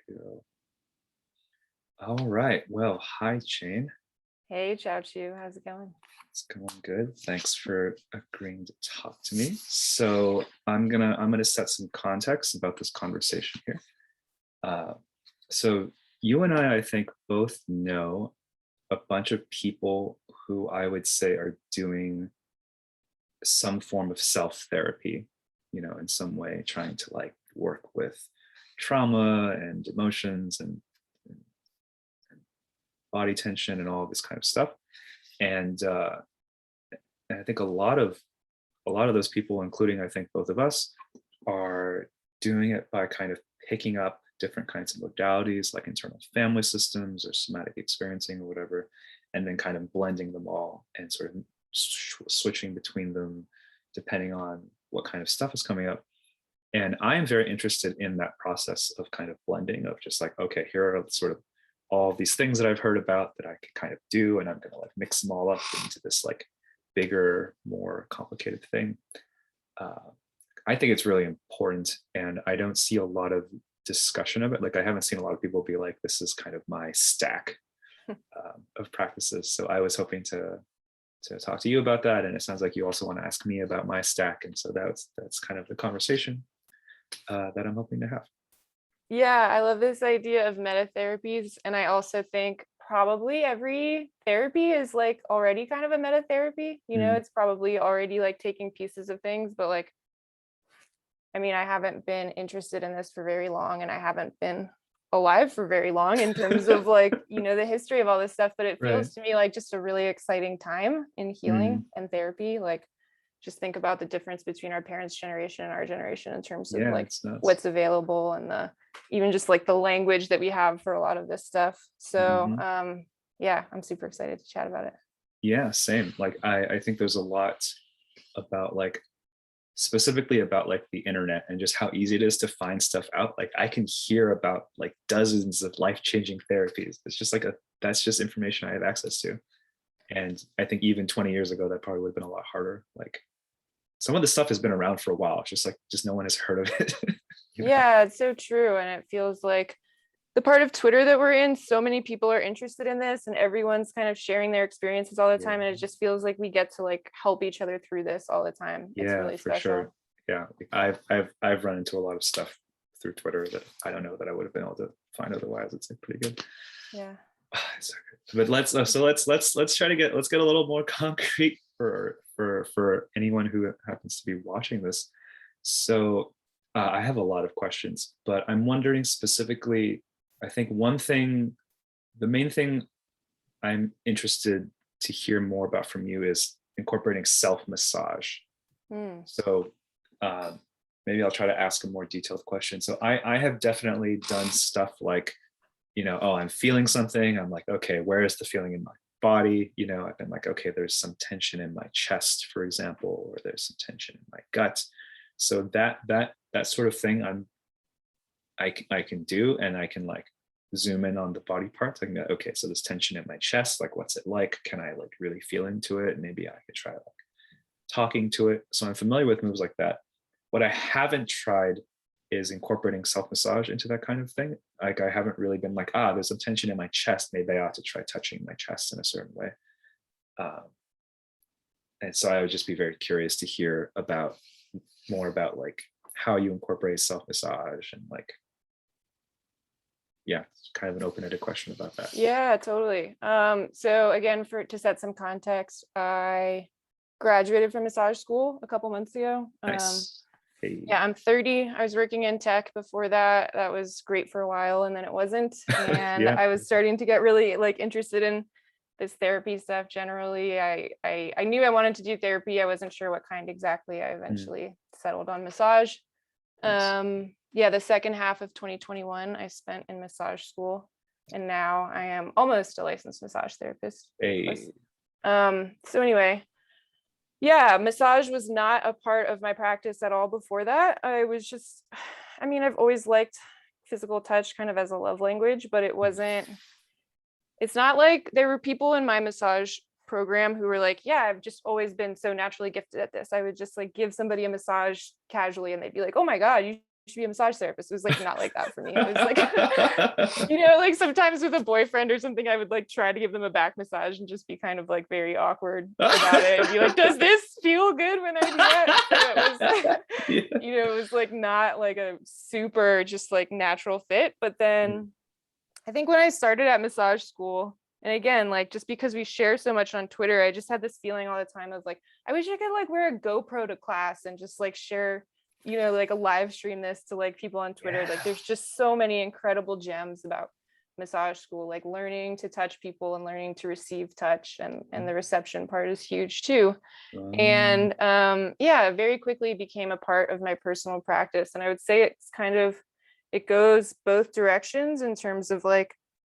Cool. All right. Well, hi, Jane. Hey, Chow Chu, how's it going? It's going good. Thanks for agreeing to talk to me. So I'm gonna set some context about this conversation here. Uh, so you and I think, both know a bunch of people who I would say are doing some form of self therapy, in some way, trying to like work with trauma and emotions and body tension and all this kind of stuff. And I think a lot of those people, including I think both of us, are doing it by kind of picking up different kinds of modalities like internal family systems or somatic experiencing or whatever, and then kind of blending them all and sort of switching between them depending on what kind of stuff is coming up. And I am very interested in that process of kind of blending, of just like, okay, here are sort of all these things that I've heard about that I can kind of do, and I'm going to like mix them all up into this like bigger, more complicated thing. Uh, I think it's really important, and I don't see a lot of discussion of it. Like, I haven't seen a lot of people be like, "This is kind of my stack of practices." So I was hoping to talk to you about that, and it sounds like you also want to ask me about my stack, and so that's kind of the conversation that I'm hoping to have. Yeah, I love this idea of meta therapies. And I also think probably every therapy is like already kind of a meta therapy. Mm, It's probably already like taking pieces of things, but like, I mean, I haven't been interested in this for very long and I haven't been alive for very long in terms of like, the history of all this stuff, but it right. feels to me like just a really exciting time in healing Mm, and therapy. Like just think about the difference between our parents' generation and our generation in terms of yeah, like it's nuts. what's available and the even just like the language that we have for a lot of this stuff. So Mhm. yeah, I'm super excited to chat about it. Yeah, same. Like, I think there's a lot about like, specifically about like the internet and just how easy it is to find stuff out. Like, I can hear about like dozens of life-changing therapies. It's just like a that's just information I have access to. And I think even 20 years ago, that probably would have been a lot harder. Like, some of the stuff has been around for a while. It's just like, just no one has heard of it. you know? Yeah, it's so true. And it feels like the part of Twitter that we're in, so many people are interested in this and everyone's kind of sharing their experiences all the Yeah. time. And it just feels like we get to like help each other through this all the time. It's Yeah, really for special. sure. Yeah. Like, I've run into a lot of stuff through Twitter that I don't know that I would have been able to find otherwise. It's like pretty good. Yeah. So good. But let's try to let's get a little more concrete for anyone who happens to be watching this. So I have a lot of questions, but I'm wondering specifically. I think the main thing I'm interested to hear more about from you is incorporating self massage. Mm. So um, maybe I'll try to ask a more detailed question. So I have definitely done stuff like, oh, I'm feeling something. I'm like, okay, where is the feeling in my body? I've been like, okay, there's some tension in my chest, for example, or there's some tension in my gut. So that sort of thing I can do, and I can like zoom in on the body parts. I can go, okay, so this tension in my chest, like what's it like? Can I like really feel into it? Maybe I could try like talking to it. So I'm familiar with moves like that. What I haven't tried is incorporating self massage into that kind of thing. Like, I haven't really been like, there's some tension in my chest. Maybe I ought to try touching my chest in a certain way. Um, and so I would just be very curious to hear about more about like how you incorporate self massage, and like, yeah, it's kind of an open-ended question about that. Yeah, totally. So again, for to set some context, I graduated from massage school a couple months ago. Nice. Yeah, Hey. I'm 30. I was working in tech before that. That was great for a while, and then it wasn't. And Yeah. I was starting to get really like interested in this therapy stuff generally. I knew I wanted to do therapy. I wasn't sure what kind exactly. I Mm, eventually settled on massage. nice. Yeah, the second half of 2021 I spent in massage school, and now I am almost a licensed massage therapist. Close. Hey. So anyway, yeah, massage was not a part of my practice at all before that. I was just, I mean, I've always liked physical touch kind of as a love language, but it's not like there were people in my massage program who were like, yeah, I've just always been so naturally gifted at this. I would just like give somebody a massage casually and they'd be like, oh my God, you should be a massage therapist. It was like not like that for me. It was like, you know, like sometimes with a boyfriend or something, I would like try to give them a back massage and just be kind of like very awkward about it and be like, does this feel good when I do that? So it was, Yeah. you know, it was like not like a super just like natural fit. But then I think when I started at massage school, and again, like just because we share so much on Twitter, I just had this feeling all the time of like, I wish I could like wear a GoPro to class and just like share, you know, like a live stream this to like people on Twitter. Yeah. Like there's just so many incredible gems about massage school, like learning to touch people and learning to receive touch, and the reception part is huge too. And yeah, very quickly became a part of my personal practice. And I would say it's kind of, it goes both directions in terms of like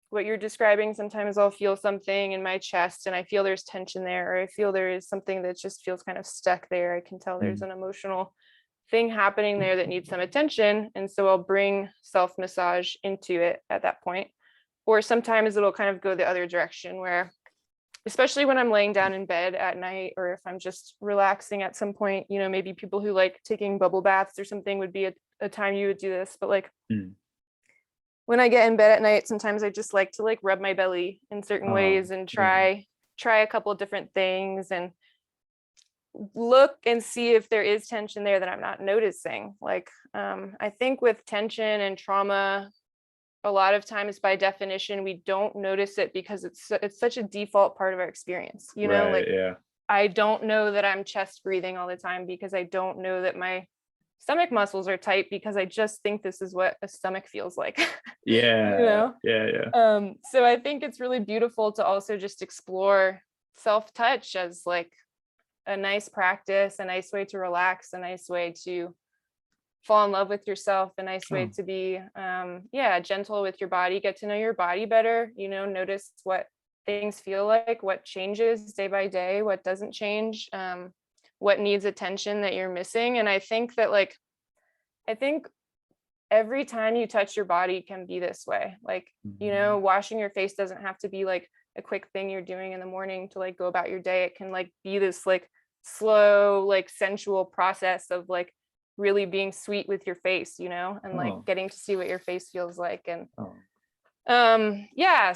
what you're describing. Sometimes I'll feel something in my chest and I feel there's tension there, or I feel there is something that just feels kind of stuck there. I can tell there's an emotional thing happening there that needs some attention. And so I'll bring self massage into it at that point. Or sometimes it'll kind of go the other direction where, especially when I'm laying down in bed at night, or if I'm just relaxing at some point, you know, maybe people who like taking bubble baths or something would be a time you would do this. But like when I get in bed at night, sometimes I just like to like rub my belly in certain ways and try a couple of different things and look and see if there is tension there that I'm not noticing. Like I think with tension and trauma, a lot of times by definition we don't notice it because it's such a default part of our experience, you know, like I don't know that I'm chest breathing all the time because I don't know that my stomach muscles are tight because I just think this is what a stomach feels like. Yeah. You know? So I think it's really beautiful to also just explore self-touch as like a nice practice, a nice way to relax, a nice way to fall in love with yourself, a nice way to be gentle with your body, get to know your body better, you know, notice what things feel like, what changes day by day, what doesn't change, what needs attention that you're missing. And I think that like, I think every time you touch your body can be this way. Like, you know, washing your face doesn't have to be like a quick thing you're doing in the morning to like go about your day. It can like be this like slow, like sensual process of like really being sweet with your face, you know, and like getting to see what your face feels like. And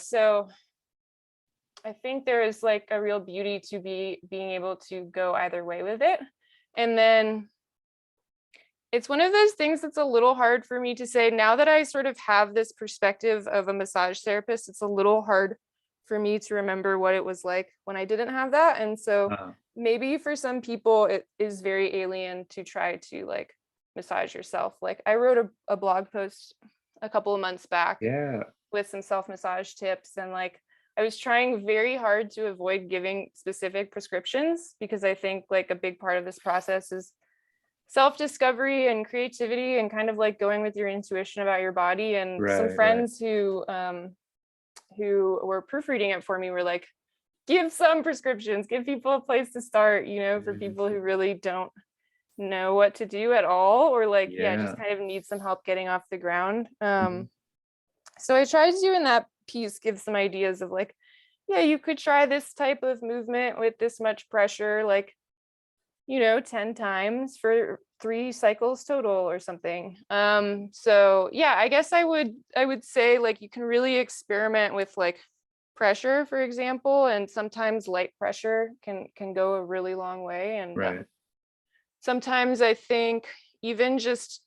so I think there is like a real beauty to being able to go either way with it. And then it's one of those things that's a little hard for me to say now that I sort of have this perspective of a massage therapist. It's a little hard for me to remember what it was like when I didn't have that. And so maybe for some people it is very alien to try to like massage yourself. Like I wrote a blog post a couple of months back with some self massage tips, and like I was trying very hard to avoid giving specific prescriptions because I think like a big part of this process is self-discovery and creativity and kind of like going with your intuition about your body. And some friends who were proofreading it for me were like, give some prescriptions, give people a place to start, you know, for people who really don't know what to do at all, or like just kind of need some help getting off the ground. So I tried to, in that piece, give some ideas of like, you could try this type of movement with this much pressure, like, you know, 10 times for 3 cycles total or something. So I guess I would say like you can really experiment with like pressure, for example, and sometimes light pressure can go a really long way. And sometimes I think even just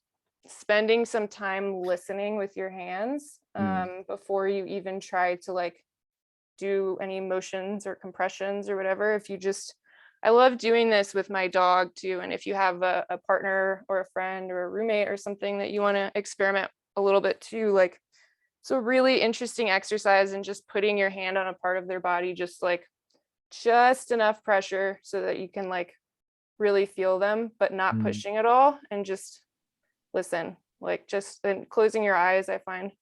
spending some time listening with your hands before you even try to like do any motions or compressions or whatever. If you just, I love doing this with my dog too. And if you have a partner or a friend or a roommate or something that you want to experiment a little bit too, like it's a really interesting exercise, and just putting your hand on a part of their body, just enough pressure so that you can like really feel them, but not pushing at all, and just listen. Like just and closing your eyes, I find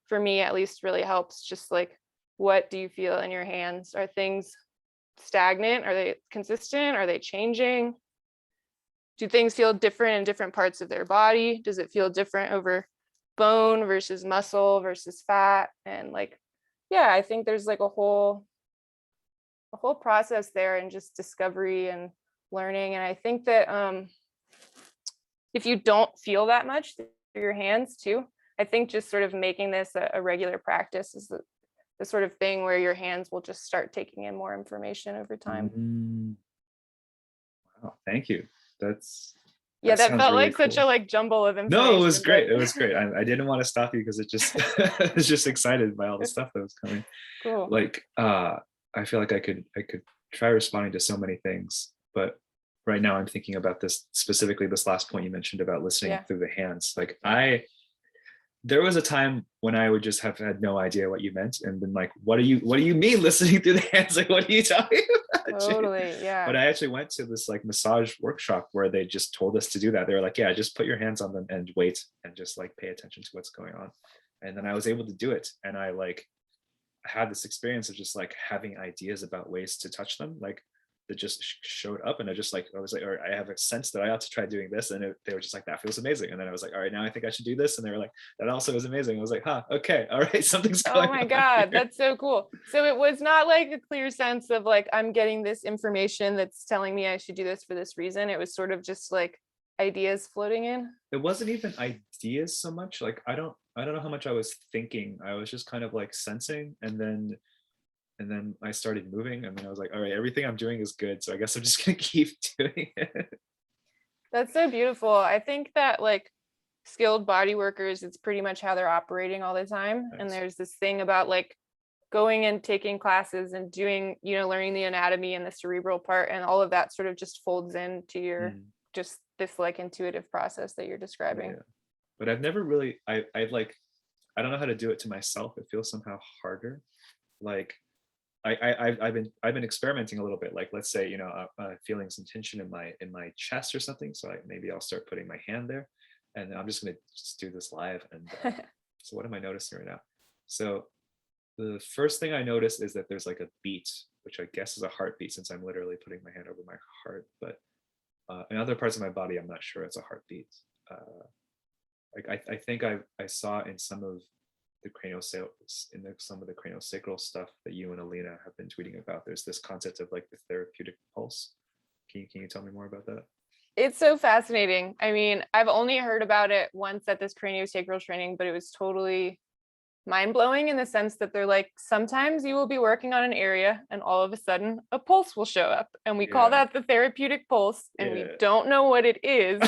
for me at least really helps. Just like, what do you feel in your hands? Are things stagnant? Are they consistent? Are they changing? Do things feel different in different parts of their body? Does it feel different over bone versus muscle versus fat? And like, I think there's like a whole process there, and just discovery and learning. And I think that if you don't feel that much, your hands too. I think just sort of making this a regular practice is the sort of thing where your hands will just start taking in more information over time. Mm, wow, thank you. That's Yeah, that that sounds felt really like such cool. a like jumble of No, it was information, but great. It was great. I didn't want to stop you because it just I was just excited by all the stuff that was coming. cool. Like I feel like I could try responding to so many things, but right now I'm thinking about this specifically, this last point you mentioned about listening Yeah. through the hands. Like Yeah. there was a time when I would just have had no idea what you meant and been like, what do you mean listening through the hands? Like, what are you talking about? Totally. But Yeah. I actually went to this like massage workshop where they just told us to do that. They were like, yeah, just put your hands on them and wait and just like pay attention to what's going on. And then I was able to do it. And I like had this experience of just like having ideas about ways to touch them. Like that just showed up and I was like, or I have a sense that I ought to try doing this. And they were just like, that feels amazing. And then I was like, all right, now I think I should do this. And they were like, that also is amazing. I was like, huh, okay, all right, something's Oh going my on God, here. that's so cool. So it was not like a clear sense of like, I'm getting this information that's telling me I should do this for this reason. It was sort of just like ideas floating in. It wasn't even ideas so much. Like I don't know how much I was thinking. I was just kind of like sensing, and then I started moving, and then I was like, all right, everything I'm doing is good. So I guess I'm just gonna keep doing it. That's so beautiful. I think that like skilled body workers, it's pretty much how they're operating all the time. And Nice. there's this thing about like going and taking classes and doing, learning the anatomy and the cerebral part, and all of that sort of just folds into your Mm, just this like intuitive process that you're describing. yeah. But I've never really I like I don't know how to do it to myself. It feels somehow harder. Like I've been experimenting a little bit. Like let's say feeling some tension in my chest or something. So maybe I'll start putting my hand there, and I'm just gonna just do this live. And so what am I noticing right now? So the first thing I notice is that there's like a beat, which I guess is a heartbeat since I'm literally putting my hand over my heart. But in other parts of my body, I'm not sure it's a heartbeat. Uh, like I think I saw in some of the some of the craniosacral stuff that you and Alina have been tweeting about. There's this concept of like the therapeutic pulse. Can you tell me more about that? It's so fascinating. I mean, I've only heard about it once at this craniosacral training, but it was totally mind blowing in the sense that they're like, sometimes you will be working on an area and all of a sudden a pulse will show up. And we call Yeah. that the therapeutic pulse. And we Yeah. don't know what it is.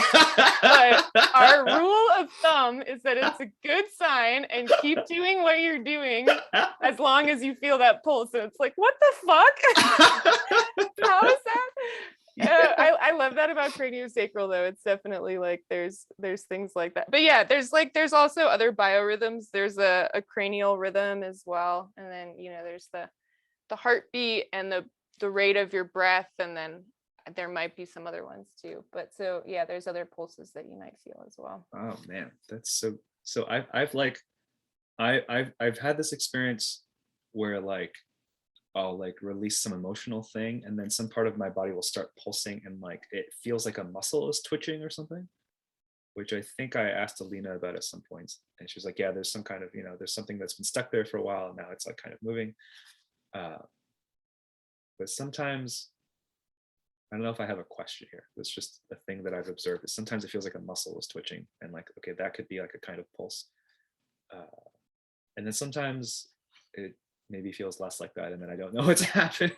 But our rule of thumb is that it's a good sign and keep doing what you're doing as long as you feel that pulse. And it's like, what the fuck? How is that? Yeah. I love that about craniosacral though. It's definitely like there's things like that. But yeah, there's also other biorhythms. There's a cranial rhythm as well. And then, there's the heartbeat and the rate of your breath. And then there might be some other ones too. But so yeah, there's other pulses that you might feel as well. Oh man, that's so I've like I've had this experience where like I'll like release some emotional thing and then some part of my body will start pulsing and like it feels like a muscle is twitching or something, which I think I asked Alina about at some point. And she was like, yeah, there's some kind of, there's something that's been stuck there for a while and now it's like kind of moving. Uh, but sometimes, I don't know if I have a question here. It's just a thing that I've observed. Is sometimes it feels like a muscle is twitching and like, okay, that could be like a kind of pulse. Uh, and then sometimes it maybe feels less like that and then I don't know what's happening.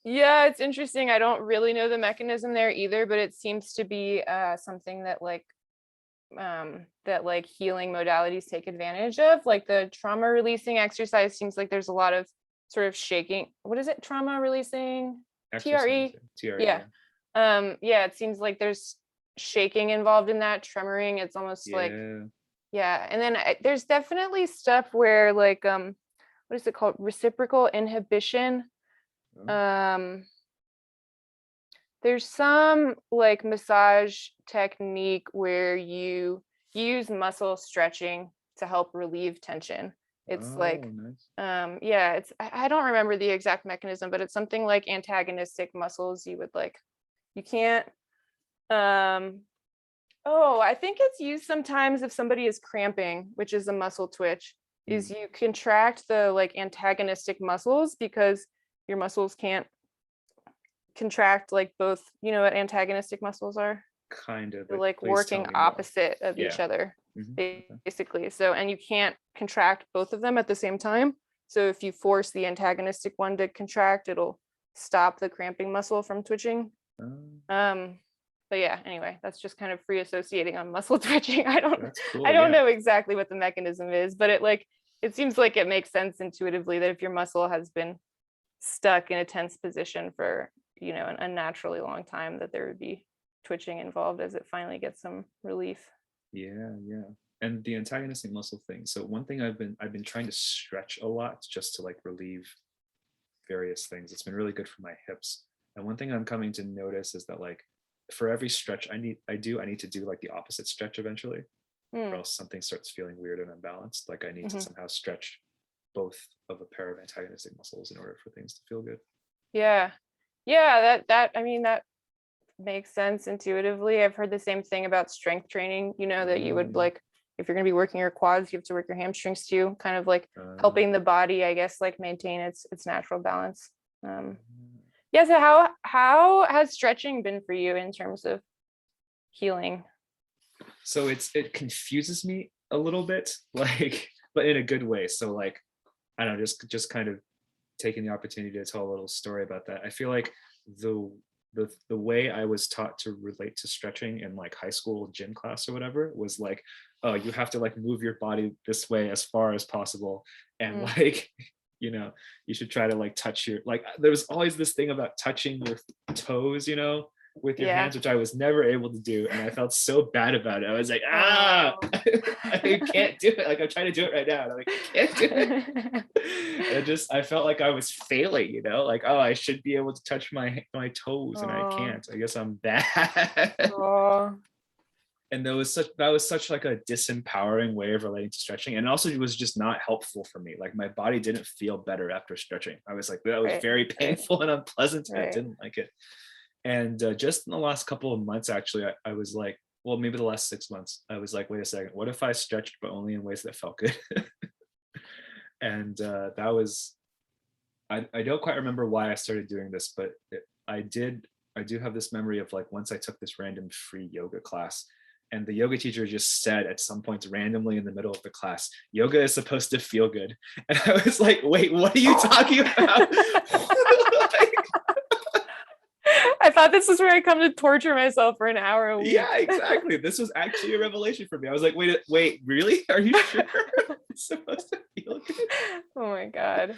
Yeah, it's interesting. I don't really know the mechanism there either, but it seems to be something that like healing modalities take advantage of. Like the trauma releasing exercise seems like there's a lot of sort of shaking. What is it? Trauma releasing? TRE? TRE. Yeah. Yeah, it seems like there's shaking involved in that, tremoring. It's almost like, Yeah. yeah. And then there's definitely stuff where like what is it called? Reciprocal inhibition. Oh, There's some like massage technique where you use muscle stretching to help relieve tension. It's like, nice. yeah, I don't remember the exact mechanism, but it's something like antagonistic muscles. You can't, oh, I think it's used sometimes if somebody is cramping, which is a muscle twitch, is you contract the like antagonistic muscles because your muscles can't contract like both. You know what antagonistic muscles are? Kind of, They're but like please tell working me more. opposite of each Yeah. other. Okay. basically. So, and you can't contract both of them at the same time. So if you force the antagonistic one to contract, it'll stop the cramping muscle from twitching. Um, But yeah, anyway, that's just kind of free associating on muscle twitching. I don't that's I cool. don't Yeah. know exactly what the mechanism is, but it seems like it makes sense intuitively that if your muscle has been stuck in a tense position for, an unnaturally long time, that there would be twitching involved as it finally gets some relief. Yeah, yeah. And the antagonistic muscle thing. So one thing I've been trying to stretch a lot just to like relieve various things. It's been really good for my hips. And one thing I'm coming to notice is that like for every stretch I need to do like the opposite stretch eventually, or Mm, else something starts feeling weird and unbalanced. Like I need to mhm. somehow stretch both of a pair of antagonistic muscles in order for things to feel good. Yeah. Yeah, that makes sense intuitively. I've heard the same thing about strength training, that you would Mm, like, if you're going to be working your quads, you have to work your hamstrings too, kind of like uh, helping the body, I guess, like maintain its natural balance. Um, yeah. So how has stretching been for you in terms of healing? so it confuses me a little bit, like, but in a good way. So like I don't know, just kind of taking the opportunity to tell a little story about that. I feel like the the way I was taught to relate to stretching in like high school gym class or whatever was like, oh, you have to like move your body this way as far as possible, and Mm, like, you know, you should try to like touch your like. There was always this thing about touching your toes, with your yeah. hands, which I was never able to do, and I felt so bad about it. I was like, Oh. I can't do it. Like I'm trying to do it right now, and I'm like, I can't do it. I felt like I was failing, like, oh, I should be able to touch my toes and I Oh. can't. I guess I'm bad. Oh. And that was such like a disempowering way of relating to stretching. And also it was just not helpful for me. Like my body didn't feel better after stretching. I was like, that was Right. very Right. painful and unpleasant and I Right. didn't like it. And just in the last couple of months, actually, I was like, well, maybe the last 6 months, I was like, wait a second, what if I stretched, but only in ways that felt good? And that was, I don't quite remember why I started doing this, but I do have this memory of like once I took this random free yoga class, and the yoga teacher just said at some point randomly in the middle of the class, yoga is supposed to feel good. And I was like, wait, what are you talking about? Like, I thought this is where I come to torture myself for an hour a week. yeah, exactly. This was actually a revelation for me. I was like, wait, really? Are you sure it's supposed to feel good? Oh my God.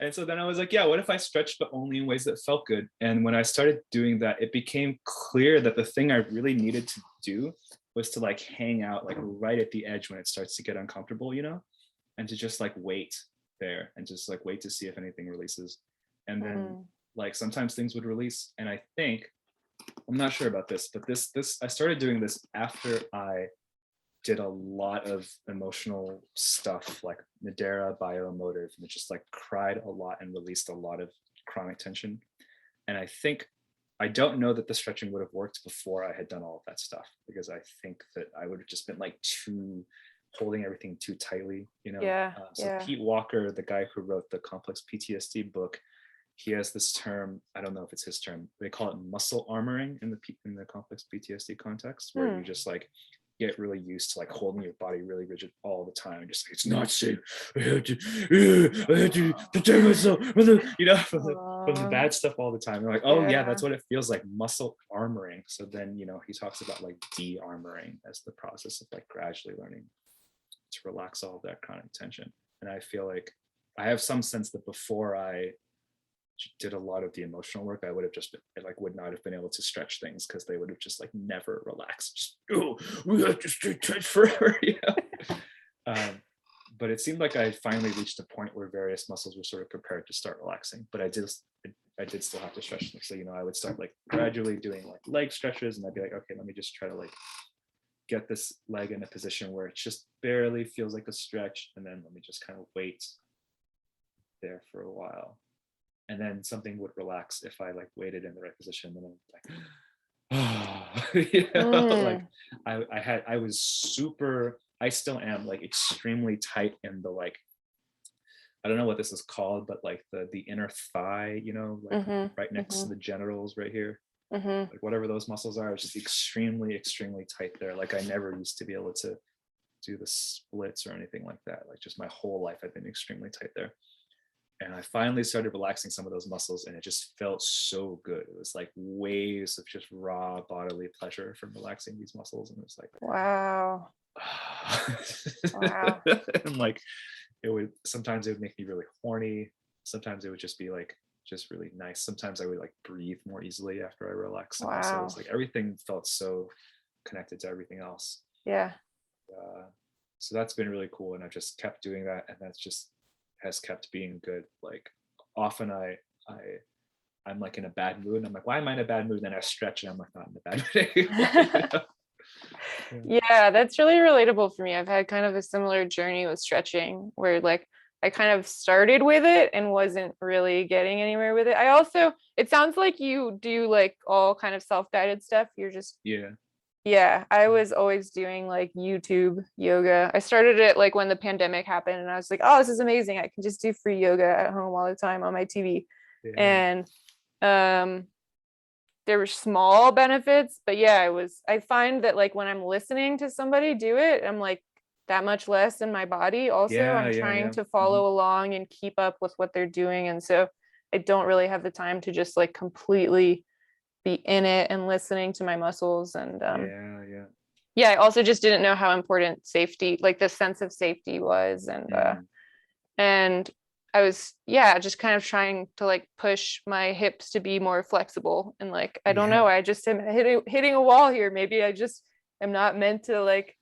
And so then I was like, yeah, what if I stretched but only in ways that felt good? And when I started doing that, it became clear that the thing I really needed to do was to like hang out like right at the edge when it starts to get uncomfortable, and to just like wait there and just like wait to see if anything releases. And then Mm, like sometimes things would release. And I think, I'm not sure about this, but this I started doing this after I did a lot of emotional stuff like Nadera bioemotive, and it just like cried a lot and released a lot of chronic tension. And I don't know that the stretching would have worked before I had done all of that stuff, because I think that I would have just been like too holding everything too tightly. yeah. So Yeah. Pete Walker, the guy who wrote the complex PTSD book, he has this term. I don't know if it's his term. They call it muscle armoring in the complex PTSD context, where you Hmm. just like get really used to like holding your body really rigid all the time and just like, it's not safe. I have to protect myself from the Oh, bad stuff all the time. They're like, oh yeah, yeah. that's what it feels like, muscle armoring. So then he talks about like de-armoring as the process of like gradually learning to relax all of that chronic tension. And I feel like I have some sense that before I did a lot of the emotional work, I would have just been, like would not have been able to stretch things because they would have just like never relaxed. Just, oh, we have to stay tight forever. Um, but it seemed like I finally reached a point where various muscles were sort of prepared to start relaxing. But I did still have to stretch them. So I would start like gradually doing like leg stretches, and I'd be like, okay, let me just try to like get this leg in a position where it just barely feels like a stretch, and then let me just kind of wait there for a while, and then something would relax if I like waited in the right position. And I'm like, like Mm, I was super, I still am like extremely tight in the like, I don't know what this is called, but like the inner thigh, like mhm, right next to mhm, the genitals right here, mhm. like whatever those muscles are, it's just extremely, extremely tight there. Like I never used to be able to do the splits or anything like that. Like just my whole life I've been extremely tight there. And I finally started relaxing some of those muscles, and it just felt so good. It was like waves of just raw bodily pleasure from relaxing these muscles. And it was like, Wow. Wow. and like sometimes it would make me really horny. Sometimes it would just be like just really nice. Sometimes I would like breathe more easily after I relaxed some muscles. Wow. Like everything felt so connected to everything else. Yeah. So that's been really cool, and I've just kept doing that, and that's just has kept being good. Like often I'm like in a bad mood, and I'm like, why am I in a bad mood? And then I stretch, and I'm like, not in a bad mood anymore. Yeah, that's really relatable for me. I've had kind of a similar journey with stretching where like I kind of started with it and wasn't really getting anywhere with it. I also, it sounds like you do like all kind of self-guided stuff. You're just, yeah, I was always doing like YouTube yoga. I started it like when the pandemic happened, and I was like, oh, this is amazing. I can just do free yoga at home all the time on my TV. And there were small benefits, but yeah, I find that like when I'm listening to somebody do it, I'm like that much less in my body. Also, I'm trying to follow along and keep up with what they're doing. And so I don't really have the time to just like completely be in it and listening to my muscles. And yeah, I also just didn't know how important safety, like the sense of safety was. And I was, yeah, just kind of trying to like push my hips to be more flexible. And like, I don't know, I just am hitting a wall here. Maybe I just am not meant to like,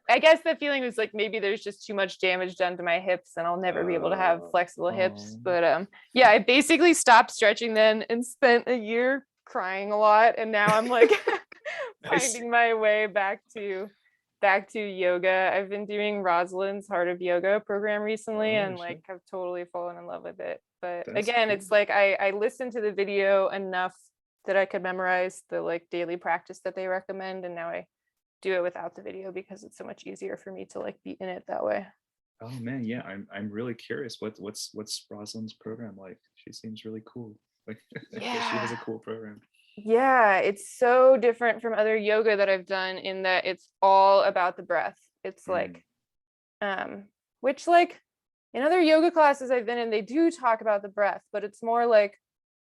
I guess the feeling was like, maybe there's just too much damage done to my hips and I'll never be able to have flexible hips. But yeah, I basically stopped stretching then and spent a year crying a lot. And now I'm like finding my way back to yoga. I've been doing Rosalind's Heart of Yoga program recently, and like have totally fallen in love with it. But again, cool. It's like I listened to the video enough that I could memorize the like daily practice that they recommend, and now I do it without the video because it's so much easier for me to like be in it that way. Oh man, yeah, I'm really curious. What's Rosalind's program like? She seems really cool. Like she has a cool program. Yeah, it's so different from other yoga that I've done in that it's all about the breath. It's like which like in other yoga classes I've been in, they do talk about the breath, but it's more like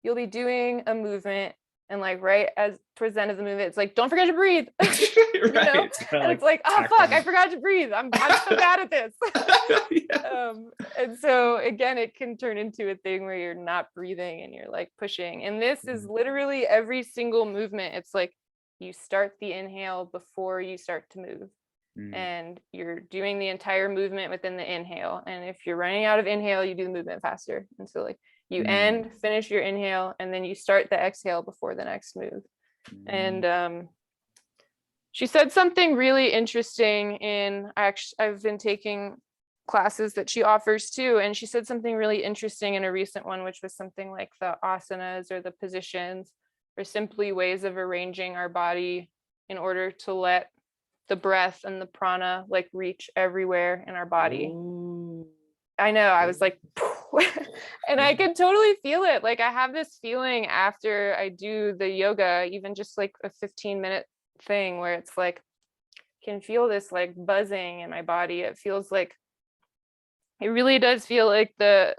you'll be doing a movement and like right as towards the end of the movement, it's like, don't forget to breathe. You know? And it's like, oh fuck, I forgot to breathe. I'm so bad at this. And so again, it can turn into a thing where you're not breathing and you're like pushing. And this is literally every single movement. It's like you start the inhale before you start to move. And you're doing the entire movement within the inhale. And if you're running out of inhale, you do the movement faster. And so like you finish your inhale, and then you start the exhale before the next move. And she said something really interesting I've been taking classes that she offers too. And she said something really interesting in a recent one, which was something like the asanas or the positions are simply ways of arranging our body in order to let the breath and the prana like reach everywhere in our body. Ooh. I know, I was like, and I could totally feel it. Like I have this feeling after I do the yoga, even just like a 15-minute thing where it's like, can feel this like buzzing in my body. It feels like, it really does feel like the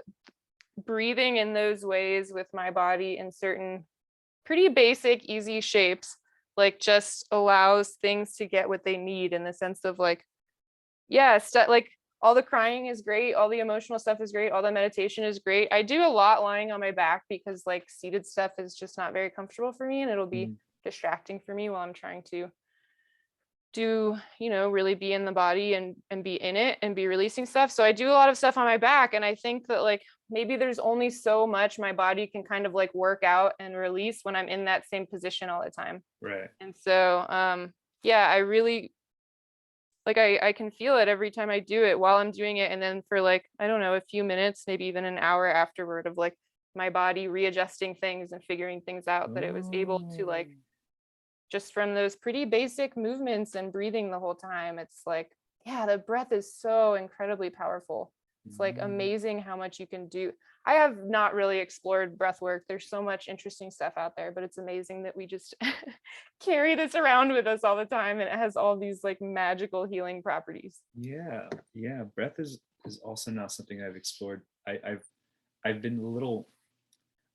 breathing in those ways with my body in certain pretty basic, easy shapes, like just allows things to get what they need in the sense of like, like all the crying is great, all the emotional stuff is great, all the meditation is great. I do a lot lying on my back because like seated stuff is just not very comfortable for me, and it'll be distracting for me while I'm trying to do, really be in the body and be in it and be releasing stuff. So I do a lot of stuff on my back, and I think that like maybe there's only so much my body can kind of like work out and release when I'm in that same position all the time. Right. And so I really like I can feel it every time I do it while I'm doing it, and then for like, I don't know, a few minutes, maybe even an hour afterward, of like my body readjusting things and figuring things out, that it was able to like, just from those pretty basic movements and breathing the whole time, it's like, yeah, the breath is so incredibly powerful. It's like Mm. amazing how much you can do. I have not really explored breath work. There's so much interesting stuff out there, but it's amazing that we just carry this around with us all the time, and it has all these like magical healing properties. Yeah, yeah. Breath is also not something I've explored. I've been a little,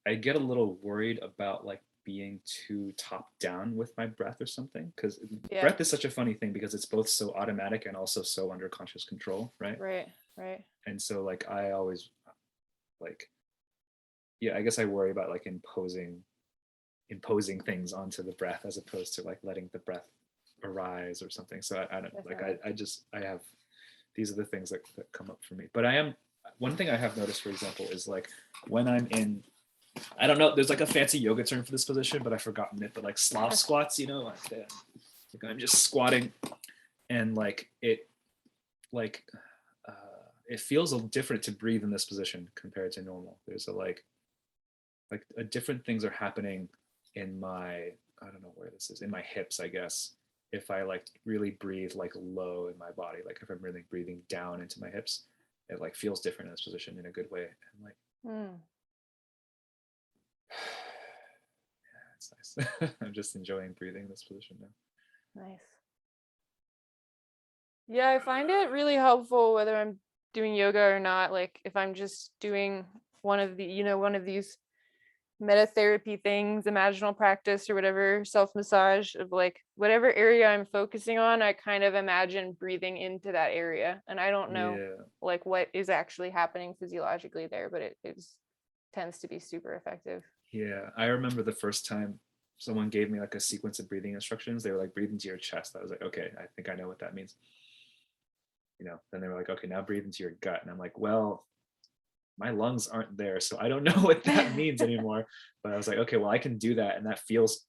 I get a little worried about like being too top down with my breath or something, because Yeah, breath is such a funny thing because it's both so automatic and also so under conscious control, right? right, right. And so like I always like, yeah, I guess I worry about like imposing things onto the breath as opposed to like letting the breath arise or something. So I don't like Definitely. I have, these are the things that come up for me. But I am, one thing I have noticed, for example, is like when I'm in, I don't know, there's like a fancy yoga term for this position, but I've forgotten it. But like Slav squats, you know, like I'm just squatting, and like uh, it feels a different to breathe in this position compared to normal. There's a like a different things are happening in my, I don't know where this is, in my hips, I guess. If I like really breathe like low in my body, like if I'm really breathing down into my hips, it like feels different in this position in a good way. And like, Mm, yeah, it's nice. I'm just enjoying breathing in this position now. nice. Yeah, I find it really helpful whether I'm doing yoga or not. Like if I'm just doing one of the, one of these metatherapy things, imaginal practice or whatever, self massage of like whatever area I'm focusing on, I kind of imagine breathing into that area. And I don't know Yeah, like what is actually happening physiologically there, but it tends to be super effective. yeah. I remember the first time someone gave me like a sequence of breathing instructions. They were like, breathe into your chest. I was like, okay, I think I know what that means. You know, then they were like, okay, now breathe into your gut. And I'm like, well, my lungs aren't there, so I don't know what that means anymore. But I was like, okay, well, I can do that, and that feels,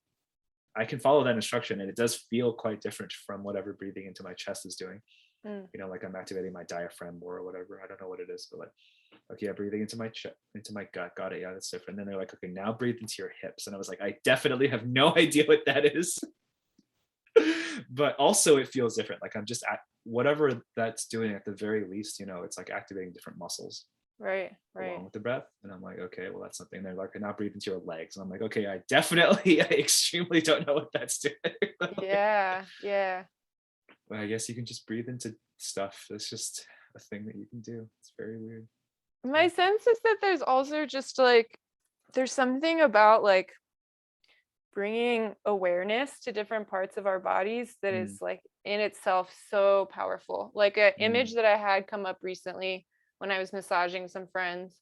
I can follow that instruction, and it does feel quite different from whatever breathing into my chest is doing. Mm, You know, like I'm activating my diaphragm more or whatever. I don't know what it is, but like, okay, yeah, breathing into my into my gut. Got it. Yeah, that's different. And then they're like, okay, now breathe into your hips. And I was like, I definitely have no idea what that is. But also it feels different. Like I'm just at whatever that's doing at the very least, you know, it's like activating different muscles right, along right. with the breath. And I'm like, okay, well, that's something. They're like, now breathe into your legs. And I'm like, okay, I definitely, I extremely don't know what that's doing. Yeah, yeah. But I guess you can just breathe into stuff. That's just a thing that you can do. It's very weird. Yeah. My sense is that there's also just like, there's something about like bringing awareness to different parts of our bodies that Mm, is like in itself so powerful. Like an mm. image that I had come up recently when I was massaging some friends,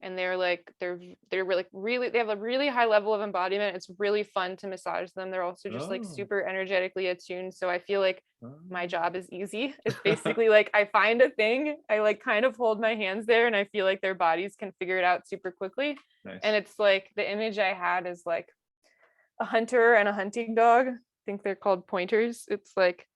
and they're like they're like really, they have a really high level of embodiment. It's really fun to massage them. They're also just like Oh, super energetically attuned, so I feel like my oh. job is easy. It's basically like I find a thing, I like kind of hold my hands there, and I feel like their bodies can figure it out super quickly. And Nice. it's like the image I had is like a hunter and a hunting dog. I think they're called pointers. It's like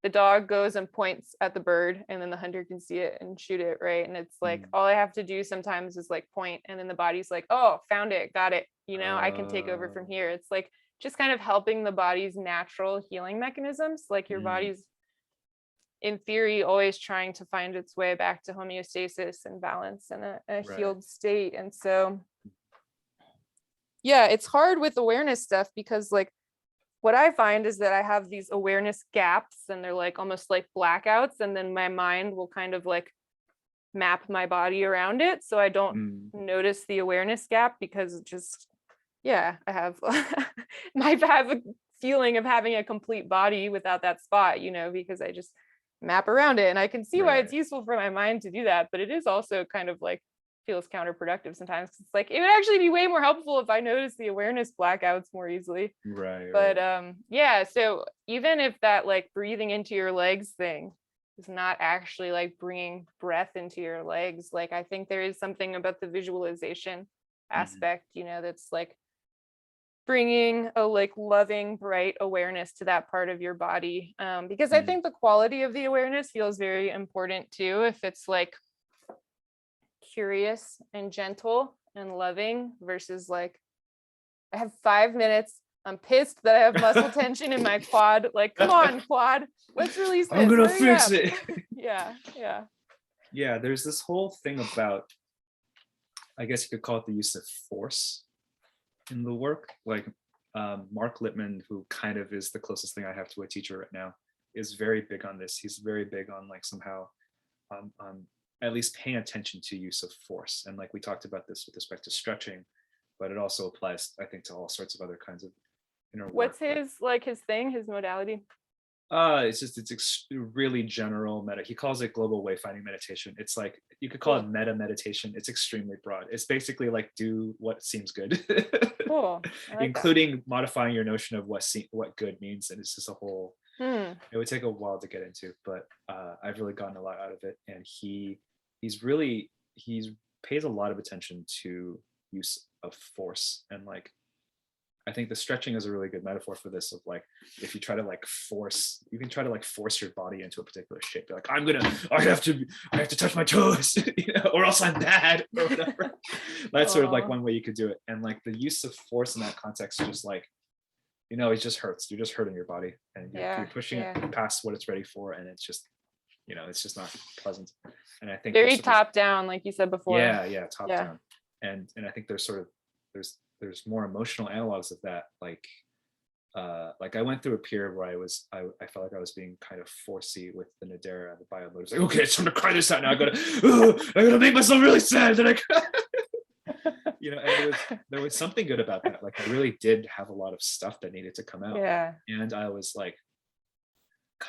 the dog goes and points at the bird, and then the hunter can see it and shoot it, right? And it's like Mm. all I have to do sometimes is like point, and then the body's like, oh, found it, got it. I can take over from Oh, here. It's like just kind of helping the body's natural healing mechanisms. Like your mm, body's in theory always trying to find its way back to homeostasis and balance and a right. healed state. And so yeah, it's hard with awareness stuff because like what I find is that I have these awareness gaps, and they're like almost like blackouts, and then my mind will kind of like map my body around it, so I don't Mm, notice the awareness gap because it just, yeah, I have might have a feeling of having a complete body without that spot, because I just map around it, and I can see why it's right. useful for my mind to do that, but it is also kind of like feels counterproductive sometimes. It's like it would actually be way more helpful if I notice the awareness blackouts more easily. Right, But right. yeah, so even if that like breathing into your legs thing is not actually like bringing breath into your legs, like I think there is something about the visualization Mhm, aspect, that's like bringing a like loving bright awareness to that part of your body, because I mm, think the quality of the awareness feels very important too. If it's like curious and gentle and loving versus like I have 5 minutes. I'm pissed that I have muscle tension in my quad. Like, come on, quad. Let's release I'm this. gonna Hurry fix up. it. Yeah, yeah. Yeah, there's this whole thing about, I guess you could call it the use of force in the work. Like Mark Littman, who kind of is the closest thing I have to a teacher right now, is very big on this. He's very big on like somehow at least paying attention to use of force. And like we talked about this with respect to stretching, but it also applies, I think, to all sorts of other kinds of inner work. What's his thing, his modality? It's really general meta. He calls it global wayfinding meditation. It's like you could call it meta meditation. It's extremely broad. It's basically like do what seems good, Cool. I like including modifying your notion of what good means. And it's just a whole. that. It would take a while to get into, but I've really gotten a lot out of it. And he pays a lot of attention to use of force. And like I think the stretching is a really good metaphor for this, of like if you try to like force, you can try to like force your body into a particular shape. You're like, I have to touch my toes, or else I'm bad, or whatever. That's sort of like one way you could do it. And like the use of force in that context is just like, it just hurts. You're just hurting your body, and you're pushing it past what it's ready for, and it's just not pleasant. And I think very top down, like you said before. Top down. And I think there's more emotional analogs of that. Like I went through a period where I felt like I was being kind of forcey with the Nadera, the biomotor. It's like, okay, it's time to cry this out now. I gotta make myself really sad that I cry. And there was something good about that. Like I really did have a lot of stuff that needed to come out. Yeah. And I was like,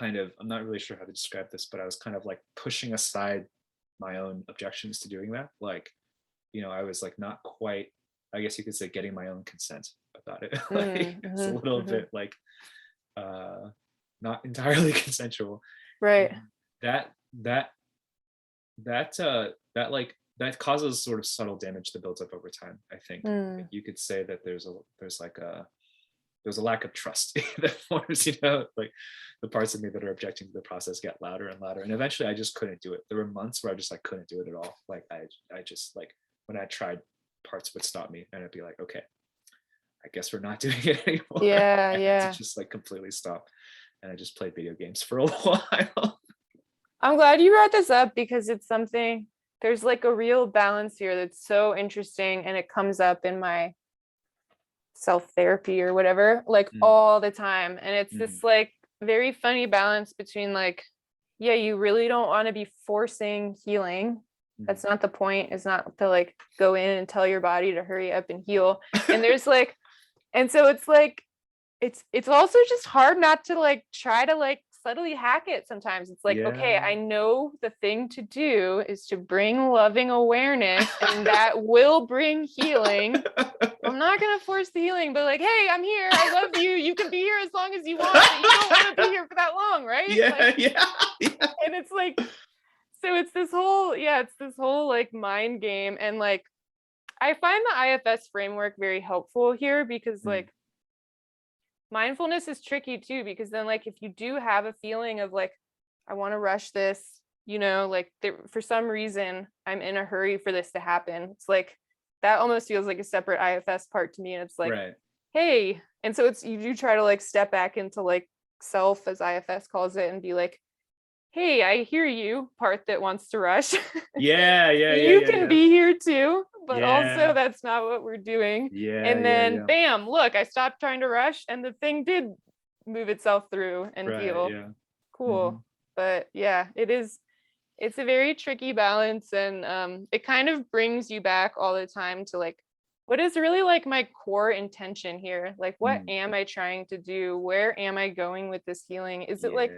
I'm not really sure how to describe this, but I was kind of like pushing aside my own objections to doing that. Like, I was like not quite, I guess you could say, getting my own consent about it. It's a little bit like not entirely consensual. Right. That causes sort of subtle damage that builds up over time. I think you could say that there's a lack of trust that forms, like the parts of me that are objecting to the process get louder and louder. And eventually I just couldn't do it. There were months where I just like couldn't do it at all. Like I just like, when I tried, parts would stop me and I'd be like, okay, I guess we're not doing it anymore. Yeah. To just like completely stop. And I just played video games for a while. I'm glad you brought this up, because it's something, there's like a real balance here that's so interesting, and it comes up in my self-therapy or whatever, like all the time. And it's this like very funny balance between like, yeah, you really don't want to be forcing healing. That's not the point. It's not to like go in and tell your body to hurry up and heal. And there's like, and so it's like, it's also just hard not to like try to like subtly hack it sometimes. It's like, okay, I know the thing to do is to bring loving awareness, and that will bring healing. I'm not going to force the healing, but like, hey, I'm here. I love you. You can be here as long as you want, but you don't want to be here for that long, right? And it's like, so it's this whole like mind game. And like, I find the IFS framework very helpful here, because like mindfulness is tricky too, because then like, if you do have a feeling of like, I want to rush this, like for some reason I'm in a hurry for this to happen. It's like, that almost feels like a separate IFS part to me. And it's like, hey, and so it's, you do try to like step back into like self, as IFS calls it, and be like, hey, I hear you, part that wants to rush. You can be here too, but also that's not what we're doing. And then bam, look, I stopped trying to rush, and the thing did move itself through and heal. Cool. But yeah, it's a very tricky balance, and it kind of brings you back all the time to like, what is really like my core intention here? Like, what am I trying to do? Where am I going with this healing? Is it like,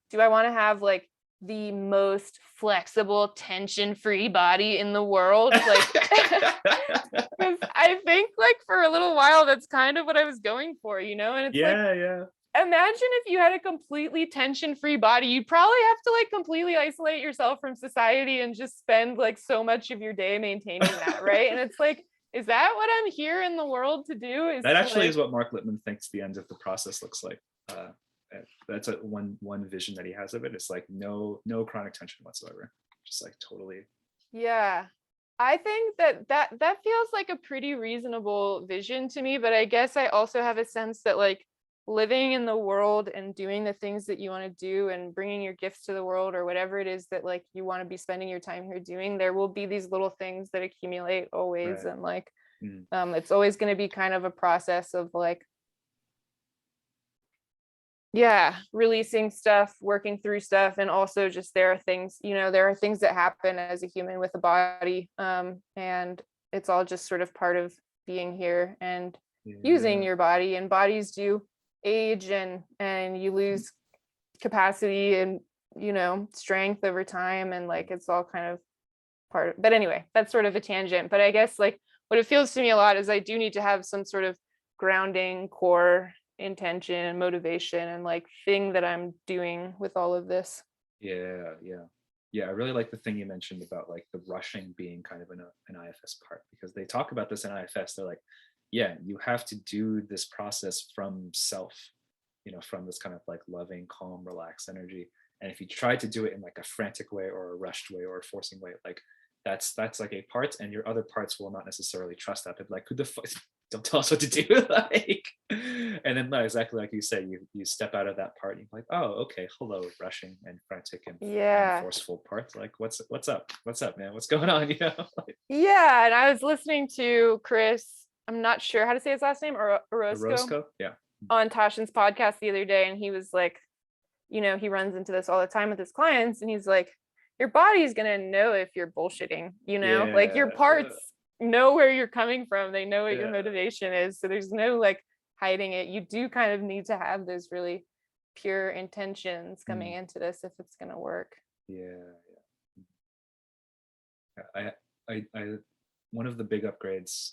do I want to have like the most flexible, tension-free body in the world? Like, because I think like for a little while, that's kind of what I was going for, and it's imagine if you had a completely tension-free body. You'd probably have to like completely isolate yourself from society and just spend like so much of your day maintaining that, right? And it's like, is that what I'm here in the world to do? That actually is what Mark Littman thinks the end of the process looks like. That's one vision that he has of it. It's like no chronic tension whatsoever, just like totally. Yeah, I think that feels like a pretty reasonable vision to me, but I guess I also have a sense that like living in the world and doing the things that you want to do and bringing your gifts to the world or whatever it is that like you want to be spending your time here doing, there will be these little things that accumulate always. Right. And like Mm. it's always going to be kind of a process of like, yeah, releasing stuff, working through stuff. And also just there are things, there are things that happen as a human with a body, and it's all just sort of part of being here and using Yeah. your body. And bodies do age, and you lose capacity and strength over time, and like it's all kind of part of, but anyway, that's sort of a tangent. But I guess like what it feels to me a lot is I do need to have some sort of grounding core intention and motivation and like thing that I'm doing with all of this. Yeah, yeah. Yeah, I really like the thing you mentioned about like the rushing being kind of an IFS part, because they talk about this in IFS. They're like, yeah, you have to do this process from self, from this kind of like loving, calm, relaxed energy. And if you try to do it in like a frantic way or a rushed way or a forcing way, like that's like a part, and your other parts will not necessarily trust that. They're like, who the fuck? Don't tell us what to do. Like, and then no, exactly like you say, you step out of that part and you're like, oh, okay, hello, rushing and frantic and Yeah. forceful parts. Like, what's up, man? What's going on? Like, Yeah. And I was listening to Chris, I'm not sure how to say his last name, or the Orozco, Roscoe, yeah. on Tashin's podcast the other day. And he was like, he runs into this all the time with his clients. And he's like, your body's going to know if you're bullshitting, like your Yeah, parts know where you're coming from. They know what your yeah. motivation is. So there's no like hiding it. You do kind of need to have those really pure intentions coming into this if it's going to work. Yeah, yeah. I one of the big upgrades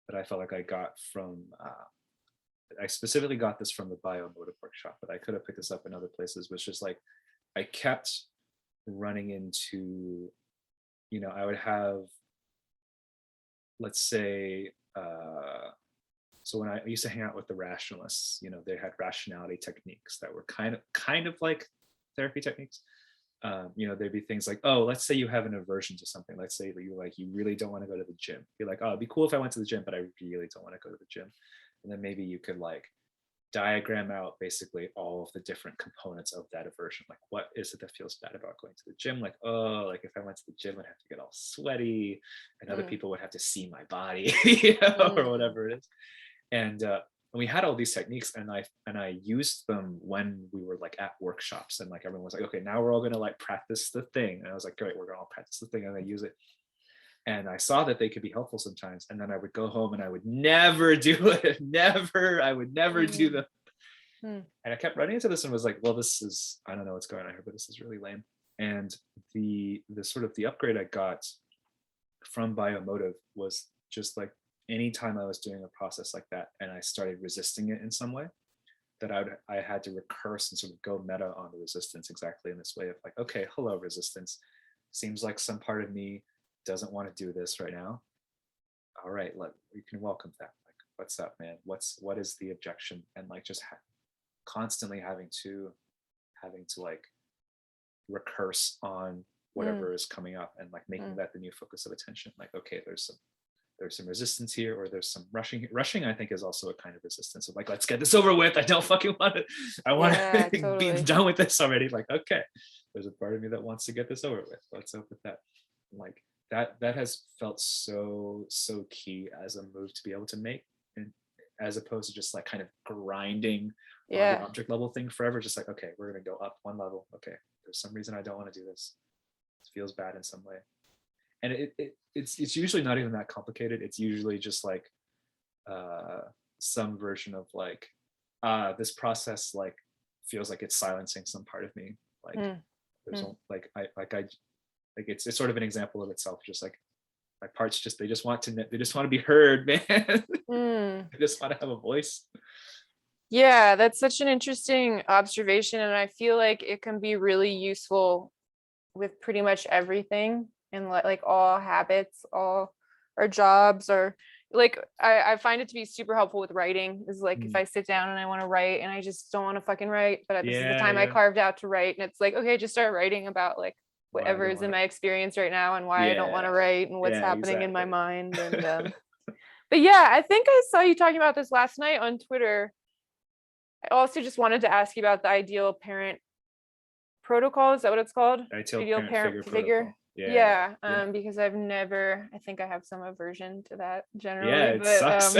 that I felt like I got from I specifically got this from the biomotive workshop, but I could have picked this up in other places, was just like I kept running into, I would have, let's say, so when I used to hang out with the rationalists, they had rationality techniques that were kind of like therapy techniques. There'd be things like, oh, let's say you have an aversion to something. Let's say you really don't want to go to the gym. You're like, oh, it'd be cool if I went to the gym, but I really don't want to go to the gym. And then maybe you could like diagram out basically all of the different components of that aversion. Like, what is it that feels bad about going to the gym? Like, oh, like if I went to the gym, I'd have to get all sweaty, and other people would have to see my body, or whatever it is. And we had all these techniques, and I used them when we were like at workshops, and like everyone was like, okay, now we're all gonna like practice the thing. And I was like, great, we're gonna all practice the thing, and I use it. And I saw that they could be helpful sometimes. And then I would go home and I would never do it. I would never do them. And I kept running into this and was like, well, this is, I don't know what's going on here, but this is really lame. And the sort of the upgrade I got from biomotive was just like anytime I was doing a process like that and I started resisting it in some way, that I had to recurse and sort of go meta on the resistance, exactly in this way of like, okay, hello, resistance. Seems like some part of me doesn't want to do this right now. All right, you can welcome that. Like, what's up, man? What is the objection? And like just constantly having to like recurse on whatever is coming up, and like making that the new focus of attention. Like, okay, there's some resistance here, or there's some rushing. Rushing, I think, is also a kind of resistance of like, let's get this over with. I don't fucking want it. I want to be done with this already. Like, okay, there's a part of me that wants to get this over with. Let's open that. Like that has felt so key as a move to be able to make, and as opposed to just like kind of grinding on the object level thing forever. Just like, okay, we're gonna go up one level. Okay, there's some reason I don't want to do this. It feels bad in some way. And it's usually not even that complicated. It's usually just like some version of like this process like feels like it's silencing some part of me. Like there's like it's sort of an example of itself. Just like my parts they just want to be heard, man. They just want to have a voice. Yeah, that's such an interesting observation, and I feel like it can be really useful with pretty much everything, and like all habits, all our jobs, or like I find it to be super helpful with writing. Is like if I sit down and I want to write and I just don't want to fucking write, but this is the time I carved out to write, and it's like, okay, just start writing about like whatever is in my experience right now and why I don't want to write and what's happening in my mind. And but yeah, I think I saw you talking about this last night on Twitter. I also just wanted to ask you about the ideal parent protocol. Is that what it's called? Ideal parent figure protocol. Yeah, Yeah. because I think I have some aversion to that Yeah, generally, it but sucks.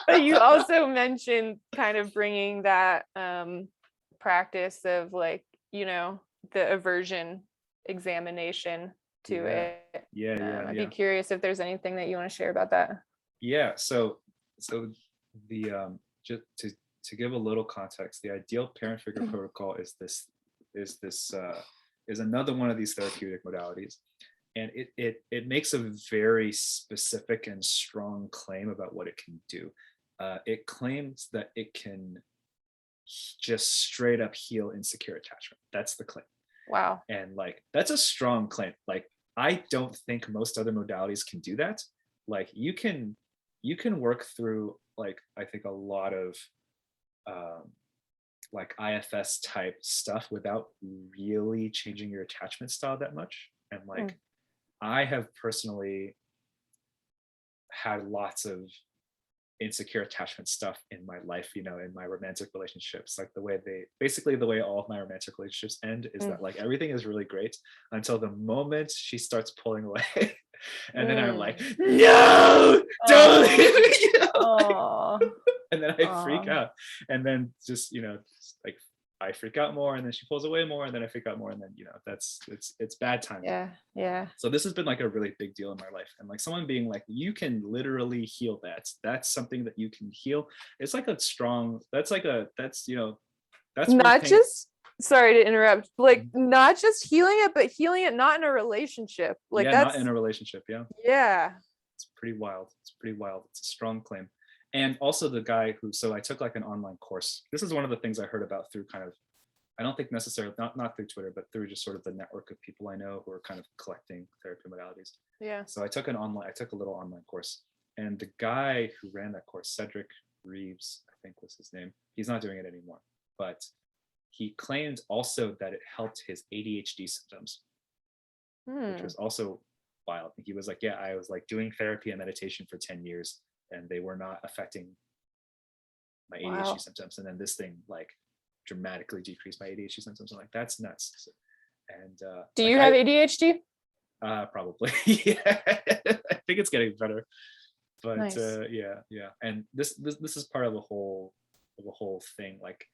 but you also mentioned kind of bringing that practice of like, the aversion examination to Yeah. it. I'd be Yeah. curious if there's anything that you want to share about that. Yeah. So the just to give a little context, the ideal parent figure protocol is this is another one of these therapeutic modalities, and it makes a very specific and strong claim about what it can do. It claims that it can just straight up heal insecure attachment. That's the claim. Wow. And like that's a strong claim. Like I don't think most other modalities can do that. Like you can work through, like, I think a lot of like IFS type stuff without really changing your attachment style that much. And like I have personally had lots of insecure attachment stuff in my life, in my romantic relationships. Like the way all of my romantic relationships end is that like everything is really great until the moment she starts pulling away. And then I'm like, no, don't leave me. And then I freak out. And then just, like I freak out more, and then she pulls away more, and then I freak out more, and then it's bad timing. Yeah. So this has been like a really big deal in my life, and like someone being like, you can literally heal that. That's something that you can heal. It's like that's Not just, sorry to interrupt, like not just healing it, but healing it not in a relationship. Like not in a relationship. Yeah. It's pretty wild. It's a strong claim. And also the guy so I took like an online course. This is one of the things I heard about through kind of, I don't think necessarily, not through Twitter, but through just sort of the network of people I know who are kind of collecting therapy modalities. Yeah. So I took a little online course, and the guy who ran that course, Cedric Reeves, I think was his name. He's not doing it anymore, but he claimed also that it helped his ADHD symptoms, which was also wild. He was like, yeah, I was like doing therapy and meditation for 10 years, and they were not affecting my ADHD symptoms. And then this thing like dramatically decreased my ADHD symptoms. I'm like, that's nuts. And do you have ADHD? Probably. Yeah. I think it's getting better. But nice. Yeah. And this is part of a whole thing, like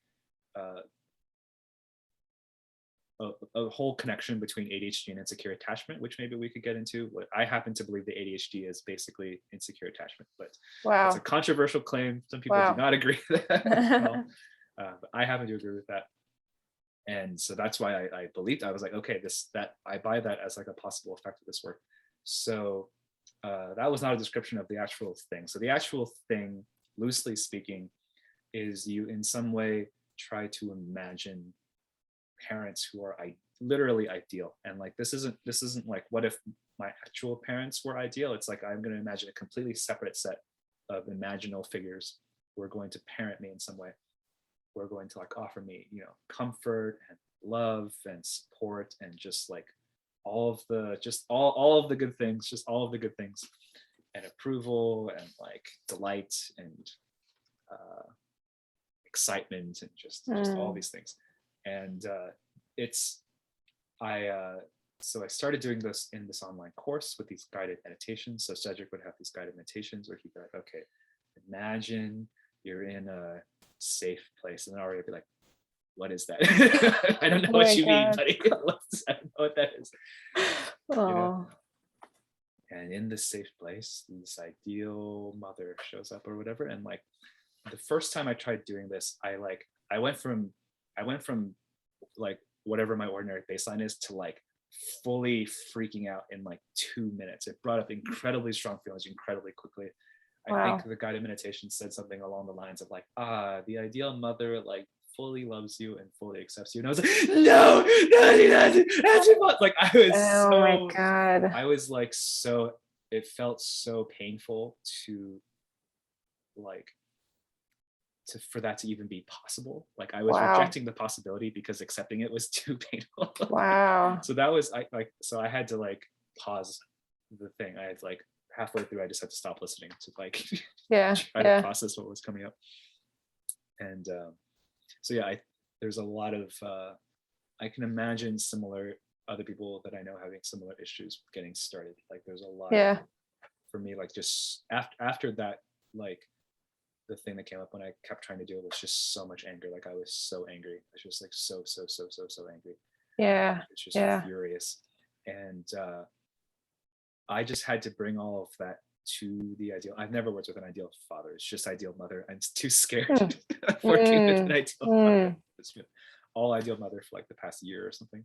a whole connection between ADHD and insecure attachment, which maybe we could get into. I happen to believe that ADHD is basically insecure attachment, but it's a controversial claim. Some people do not agree with that. But I happen to agree with that. And so that's why I believed. I was like, okay, I buy that as like a possible effect of this work. So that was not a description of the actual thing. So the actual thing, loosely speaking, is you in some way try to imagine parents who are literally ideal. And like this isn't like, what if my actual parents were ideal? It's like I'm going to imagine a completely separate set of imaginal figures who are going to parent me in some way, who are going to like offer me comfort and love and support and just like all of the good things, and approval and like delight and excitement and just all these things. And so I started doing this in this online course with these guided meditations. So Cedric would have these guided meditations where he'd be like, okay, imagine you're in a safe place. And then I'd be like, what is that? I don't know what you mean, buddy. I don't know what that is. And in this safe place, this ideal mother shows up or whatever. And like the first time I tried doing this, I went from like whatever my ordinary baseline is to like fully freaking out in like 2 minutes. It brought up incredibly strong feelings incredibly quickly. I think the guided meditation said something along the lines of like, the ideal mother like fully loves you and fully accepts you. And I was like, no, he doesn't. Like I was my God. I was like, so it felt so painful for that to even be possible. Like I was rejecting the possibility because accepting it was too painful. So that was so I had to like pause the thing. I had like halfway through, I just had to stop listening to like try to process what was coming up. And so yeah, there's a lot of I can imagine similar other people that I know having similar issues with getting started. Like there's a lot of, Yeah. for me, like just after that, like the thing that came up when I kept trying to do it was just so much anger. Like I was so angry. I was just like so angry. Yeah. It's just Yeah. furious. And I just had to bring all of that to the ideal. I've never worked with an ideal father. It's just ideal mother. I'm too scared Mm. of working with an Mm. ideal Mm. mother. It's been all ideal mother for like the past year or something.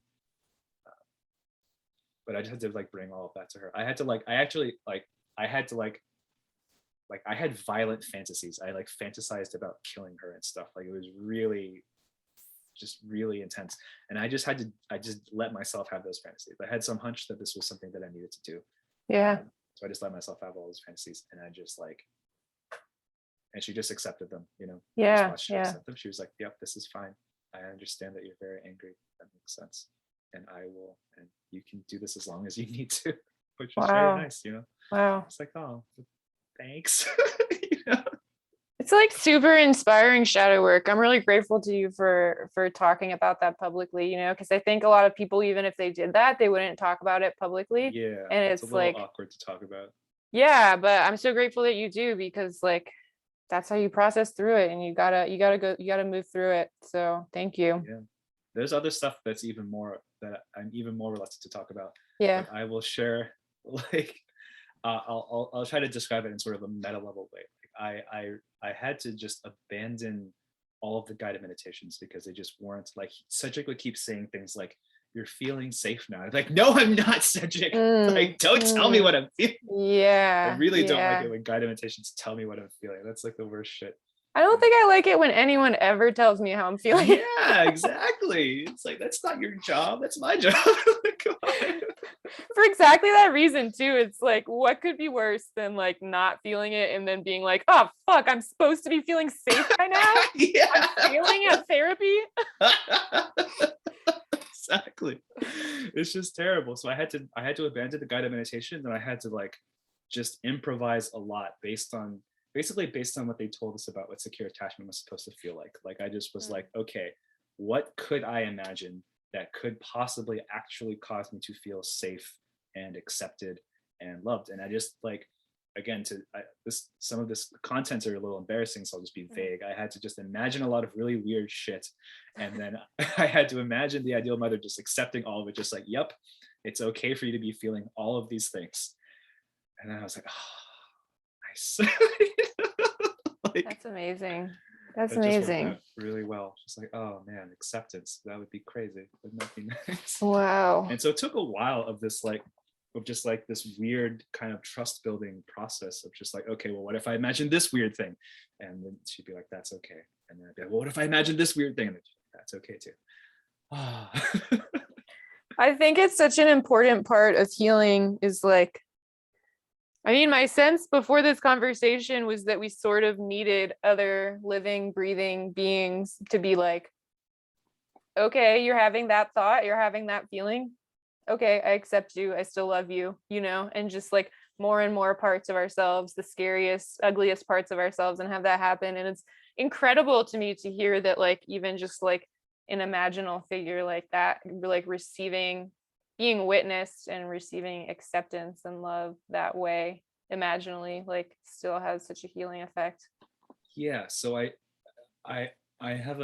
But I just had to like bring all of that to her. I had to like, I actually like, I had to like I had violent fantasies. I like fantasized about killing her and stuff. Like it was really, just really intense. And I just let myself have those fantasies. I had some hunch that this was something that I needed to do. Yeah. So I just let myself have all those fantasies, and I just like, and she just accepted them, you know. I just Yeah. watched her Yeah. accept them. She was like, "Yep, this is fine. I understand that you're very angry. That makes sense, and I will. And you can do this as long as you need to," which is very Wow. nice, you know. Wow. It's like, oh, thanks. You know? It's like super inspiring shadow work. I'm really grateful to you for talking about that publicly, you know, because I think a lot of people, even if they did that, they wouldn't talk about it publicly. Yeah, And it's a it's little like, awkward to talk about. yeah, but I'm so grateful that you do, because like that's how you process through it, and you gotta move through it. So thank you. Yeah, there's other stuff that I'm even more reluctant to talk about, Yeah. but I will share. Like, I'll try to describe it in sort of a meta level way. Like I had to just abandon all of the guided meditations because they just weren't like, Cedric would keep saying things like, "You're feeling safe now." I'm like, no, I'm not, Cedric. Mm, Like, don't tell me mm. what I'm feeling. I Yeah. really don't like Yeah. it when guided meditations tell me what I'm feeling. That's like the worst shit. I don't think I like it when anyone ever tells me how I'm feeling. Yeah, exactly. It's like, that's not your job. That's my job. Come on. For exactly that reason too. It's like, what could be worse than like not feeling it and then being like, oh fuck, I'm supposed to be feeling safe by now? Yeah. I'm failing at therapy. Exactly. It's just terrible. So I had to abandon the guided meditation, and I had to like just improvise a lot based on what they told us about what secure attachment was supposed to feel like. Like I just was like, okay, what could I imagine that could possibly actually cause me to feel safe and accepted and loved? And I just like, again, some of this contents are a little embarrassing, so I'll just be vague. I had to just imagine a lot of really weird shit, and then I had to imagine the ideal mother just accepting all of it, just like, yep, it's okay for you to be feeling all of these things. And then I was like, oh, nice. Like, That's amazing. That's it just worked amazing. out really well. Just like, oh man, acceptance. That would be crazy. Wouldn't that be nice? Wow. And so it took a while of just like this weird kind of trust building process of just like, okay, well, what if I imagine this weird thing? And then she'd be like, that's okay. And then I'd be like, well, what if I imagine this weird thing? And then she'd be like, that's okay too. I think it's such an important part of healing is like, I mean, my sense before this conversation was that we sort of needed other living, breathing beings to be like, okay, you're having that thought, you're having that feeling. Okay, I accept you. I still love you, you know, and just like more and more parts of ourselves, the scariest, ugliest parts of ourselves, and have that happen. And it's incredible to me to hear that, like, even just like an imaginal figure like that, like receiving, being witnessed and receiving acceptance and love that way, imaginally, like, still has such a healing effect. Yeah. So I have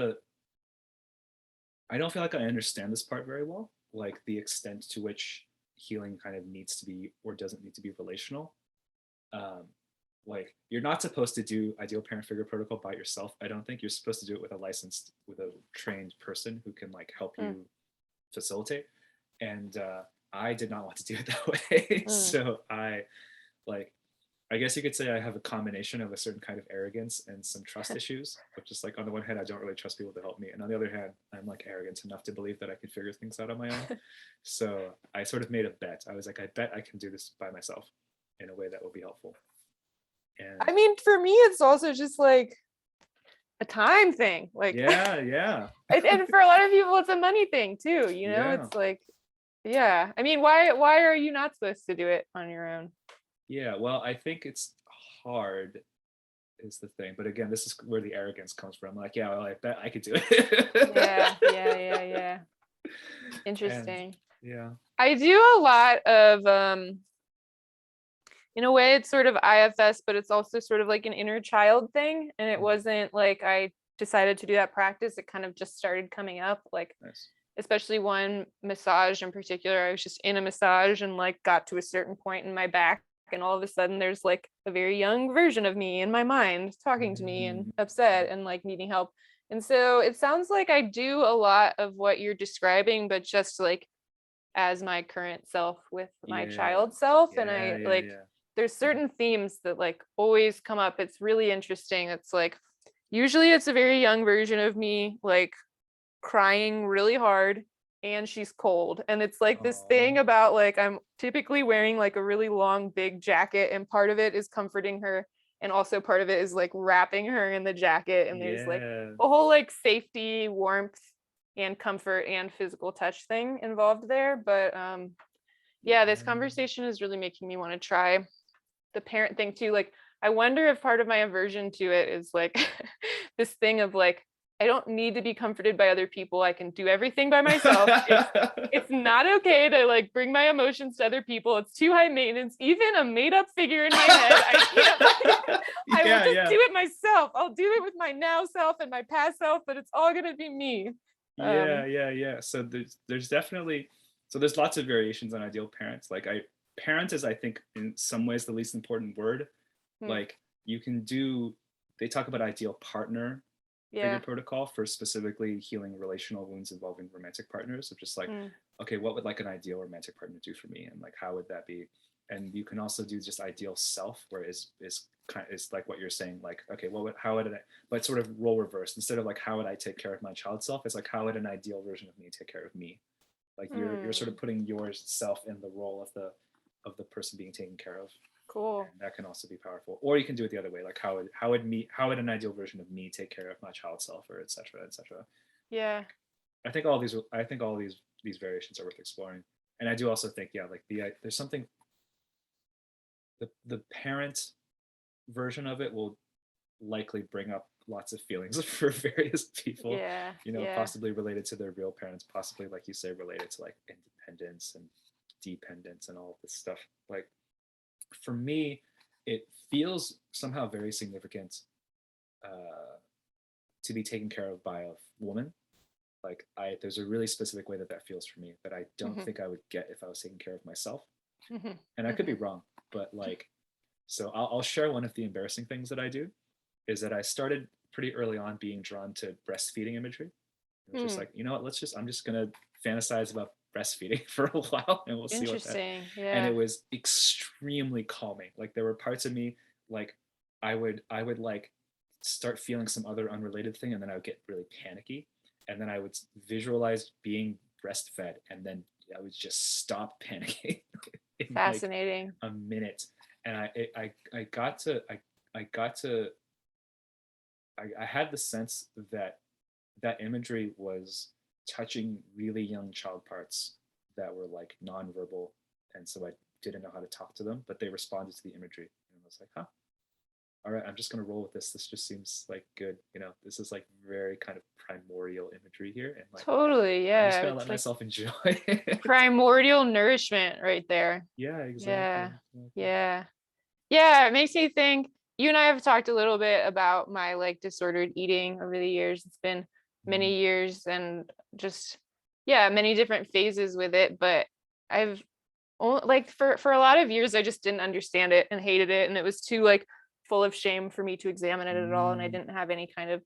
I don't feel like I understand this part very well, like the extent to which healing kind of needs to be or doesn't need to be relational. Um, like you're not supposed to do ideal parent figure protocol by yourself. I don't think you're supposed to do it with with a trained person who can like help you facilitate. And I did not want to do it that way. So like I guess you could say I have a combination of a certain kind of arrogance and some trust issues. But just like on the one hand, I don't really trust people to help me, and on the other hand, I'm like arrogant enough to believe that I can figure things out on my own. So I sort of made a bet. I was like, I bet I can do this by myself in a way that will be helpful. And I mean, for me, it's also just like a time thing. Like, yeah. and for a lot of people, it's a money thing too. You know, Yeah. it's like, yeah. I mean, why are you not supposed to do it on your own? Yeah, well, I think it's hard. is the thing. But again, this is where the arrogance comes from. Like, yeah, well, I bet I could do Yeah, it. yeah. And Interesting. yeah. I do a lot of in a way it's sort of IFS, but it's also sort of like an inner child thing. And it Mm, wasn't like I decided to do that practice. It kind of just started coming up, like nice. especially one massage in particular. I was just in a massage and like got to a certain point in my back, and all of a sudden there's like a very young version of me in my mind talking to me and Mm, upset and like needing help. And so it sounds like I do a lot of what you're describing, but just like as my current self with my yeah. child self. And Yeah. I Yeah. like, Yeah. there's Mhm. certain themes that like always come up. It's really interesting. It's like usually it's a very young version of me like crying really hard, and she's cold, and it's like this thing Oh, about like I'm typically wearing like a really long big jacket, and part of it is comforting her, and also part of it is like wrapping her in the jacket, and there's like yeah. a whole like safety, warmth, and comfort and physical touch thing involved there. But yeah, this Yeah. conversation is really making me want to try the parent thing too. Like I wonder if part of my aversion to it is like this thing of like I don't need to be comforted by other people. I can do everything by myself. It's not okay to like bring my emotions to other people. It's too high maintenance. Even a made up figure in my head, I can't like, I will Yeah, just do yeah. it myself. I'll do it with my now self and my past self, but it's all gonna be me. Yeah, yeah, yeah. So there's definitely, so there's lots of variations on ideal parents. Like parent is, I think, in some ways the least important word. Hmm, Like you can do, they talk about ideal partner figure yeah. protocol for specifically healing relational wounds involving romantic partners. Of just like, Hmm, okay, what would like an ideal romantic partner do for me, and like how would that be? And you can also do just ideal self, where is kind of, is like what you're saying, like, okay, what would, how would it, but sort of role reversed. Instead of like how would I take care of my child self, it's like how would an ideal version of me take care of me? Like you're sort hmm. of putting yourself in the role of the person being taken care of, Cool. and that can also be powerful. Or you can do it the other way, like how would an ideal version of me take care of my child self, or etc. etc. Yeah. I think all these variations are worth exploring. And I do also think, yeah, like there's something, the parent version of it will likely bring up lots of feelings for various people, Yeah. Yeah. possibly related to their real parents, possibly, like you say, related to like independence and dependence and all of this stuff. Like for me, it feels somehow very significant uh, to be taken care of by a woman. Like there's a really specific way that that feels for me that I don't Hmm. think I would get if I was taking care of myself. Hmm. And I could be Hmm. wrong, but like, so I'll share one of the embarrassing things that I do is that I started pretty early on being drawn to breastfeeding imagery. It was just Hmm. like, you know what, I'm just gonna fantasize about breastfeeding for a while and we'll see what that. Interesting. And it Yeah. was extremely calming. Like there were parts of me, like I would like start feeling some other unrelated thing, and then I would get really panicky, and then I would visualize being breastfed, and then I would just stop panicking in like Fascinating. a minute. And I got to I got to I had the sense that that imagery was touching really young child parts that were like nonverbal, and so I didn't know how to talk to them, but they responded to the imagery, and I was like, huh, all right, I'm just gonna roll with this. This just seems like good, This is like very kind of primordial imagery here, and like Totally. I'm just Yeah. gonna let It's like myself enjoy it. primordial nourishment right there. Yeah, exactly, Yeah. exactly. Yeah. Yeah. It makes me think you and I have talked a little bit about my like disordered eating over the years. It's been Mm, many years and just, yeah, many different phases with it. But I've like for a lot of years, I just didn't understand it and hated it. And it was too like full of shame for me to examine it at all. And I mm, didn't have any kind of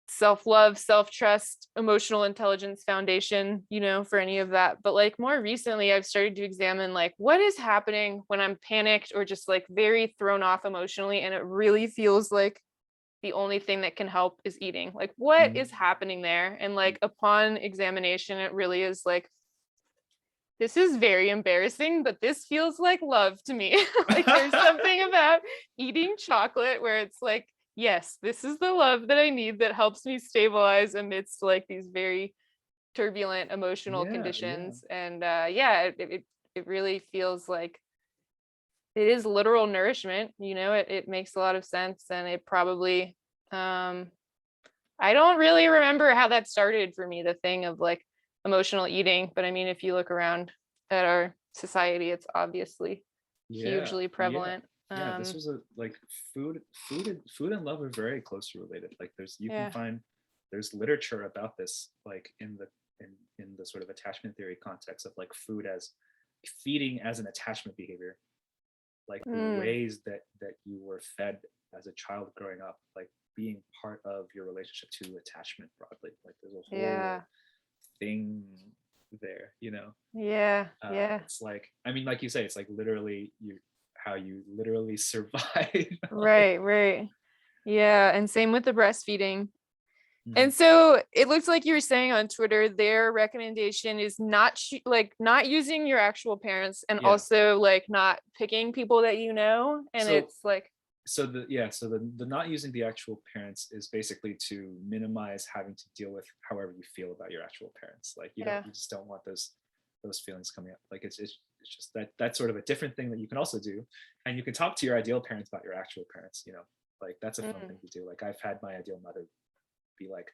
self-love, self-trust, emotional intelligence foundation, for any of that. But like more recently, I've started to examine like what is happening when I'm panicked or just like very thrown off emotionally, and it really feels like the only thing that can help is eating. Like what mm, is happening there? And mm. like upon examination, it really is like this is very embarrassing, but this feels like love to me. Like there's something about eating chocolate where it's like, yes, this is the love that I need that helps me stabilize amidst like these very turbulent emotional Yeah, yeah. conditions. And yeah, it really feels like it is literal nourishment, you know, it makes a lot of sense. And it probably, I don't really remember how that started for me, the thing of like emotional eating. But I mean, if you look around at our society, it's obviously Yeah, hugely yeah, prevalent. yeah. This was a like food and love are very closely related. Like you can Yeah. find there's literature about this, like in the sort of attachment theory context of like food as feeding as an attachment behavior, like the Mm, ways that you were fed as a child growing up, like being part of your relationship to attachment broadly. Like there's a yeah. whole thing there, you know. Yeah. Yeah. It's like, I mean, like you say, it's like literally how you literally survive. Like, Right. Right. Yeah. And same with the breastfeeding. mhm. And so it looks like you were saying on Twitter, their recommendation is not like not using your actual parents, and Yeah. also like not picking people that you know. And So it's like, so the not using the actual parents is basically to minimize having to deal with however you feel about your actual parents. Like yeah. you just don't want those feelings coming up. Like it's just that's sort of a different thing that you can also do, and you can talk to your ideal parents about your actual parents. You know, like that's a fun Mm, thing to do. Like I've had my ideal mother be like,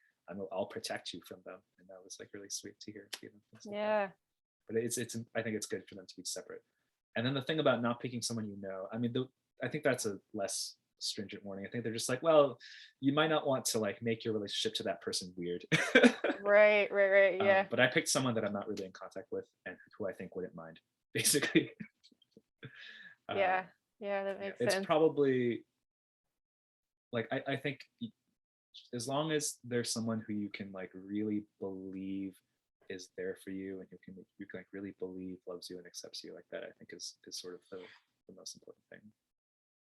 I'll protect you from them, and that was like really sweet to hear. You know, things like that. yeah. But it's I think it's good for them to be separate. And then the thing about not picking someone you know, I mean, I think that's a less stringent warning. I think they're just like, well, you might not want to like make your relationship to that person weird. Right. Right. Right. Yeah. But I picked someone that I'm not really in contact with and who I think wouldn't mind, basically. uh, Yeah. Yeah. That yeah, makes it's sense. probably like I think as long as there's someone who you can like really believe is there for you, and you can like really believe loves you and accepts you, like that I think is sort of the most important thing.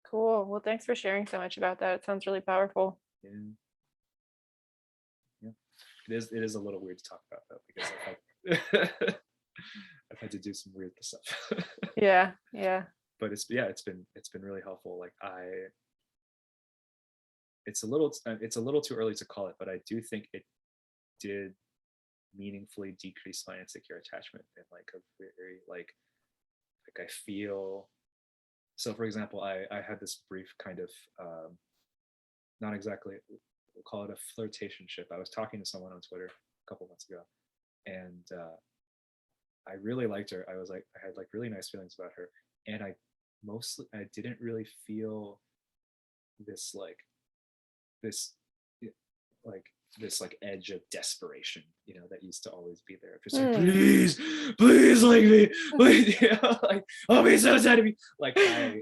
Cool. Well, thanks for sharing so much about that. It sounds really powerful. Yeah, yeah. It is a little weird to talk about though, because I've had to do some weird stuff. Yeah. Yeah. But it's been really helpful. Like it's a little too early to call it, but I do think it did meaningfully decrease my insecure attachment in like a very like I feel. So for example, I had this brief kind of not exactly, we'll call it a flirtationship. I was talking to someone on Twitter a couple months ago, and I really liked her. I had like really nice feelings about her, and I didn't really feel this this like this like edge of desperation, that used to always be there. Just like, Mm. please like me, please, like, I'll be so sad of you. Like I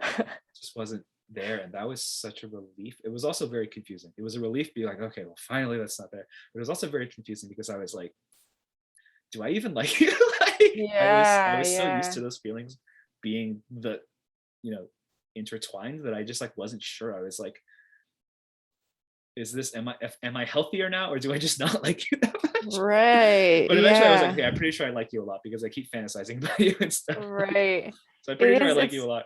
just wasn't there, and that was such a relief. It was also very confusing. It was a relief be like, okay, well finally that's not there. But it was also very confusing because I was like, do I even like you? Like I Yeah. was so used Yeah. to those feelings being you know intertwined, that I just like wasn't sure. I was like, is this am I healthier now, or do I just not like you that much? Right. But eventually I was like, Yeah. okay, I'm pretty sure I like you a lot because I keep fantasizing about you and stuff. Right. So I'm pretty It sure I is. like you a lot.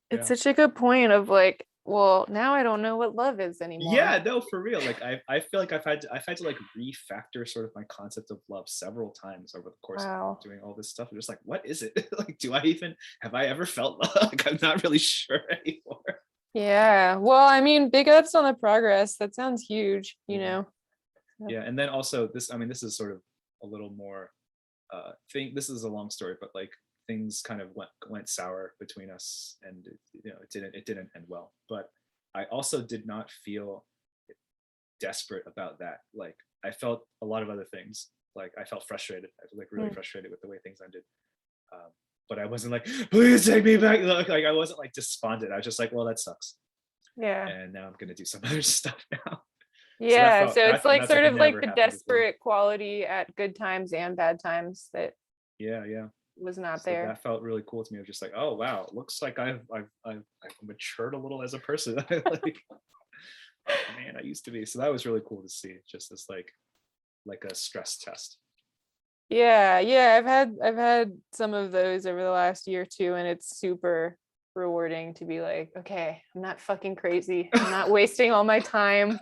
It's Yeah. such a good point of like, well, now I don't know what love is anymore. Yeah, no, for real. Like I feel like I've had to like refactor sort of my concept of love several times over the course of Wow. doing all this stuff. I'm just like, what is it? Like, have I ever felt love? Like, I'm not really sure anymore. Yeah. Well, I mean, big ups on the progress. That sounds huge, you Yeah. know. So, Yeah. And then also this is sort of a little more thing. This is a long story, but like things kind of went sour between us, and it didn't end well. But I also did not feel desperate about that. Like I felt a lot of other things. Like I felt frustrated. I was like really mm, frustrated with the way things ended. But I wasn't like, please take me back. Like I wasn't like despondent. I was just like, well, that sucks. yeah. And now I'm gonna do some other stuff now. So that Yeah. felt So it's that like that's sort like of like never the happened before. desperate quality at good times and bad times that Yeah, yeah. was not So there. that felt really cool to me. I was just like, oh wow, it looks like I've matured a little as a person. Like, man, I used to be. So that was really cool to see. Just as like a stress test. Yeah. Yeah. I've had some of those over the last year too, and it's super rewarding to be like, okay, I'm not fucking crazy. I'm not wasting all my time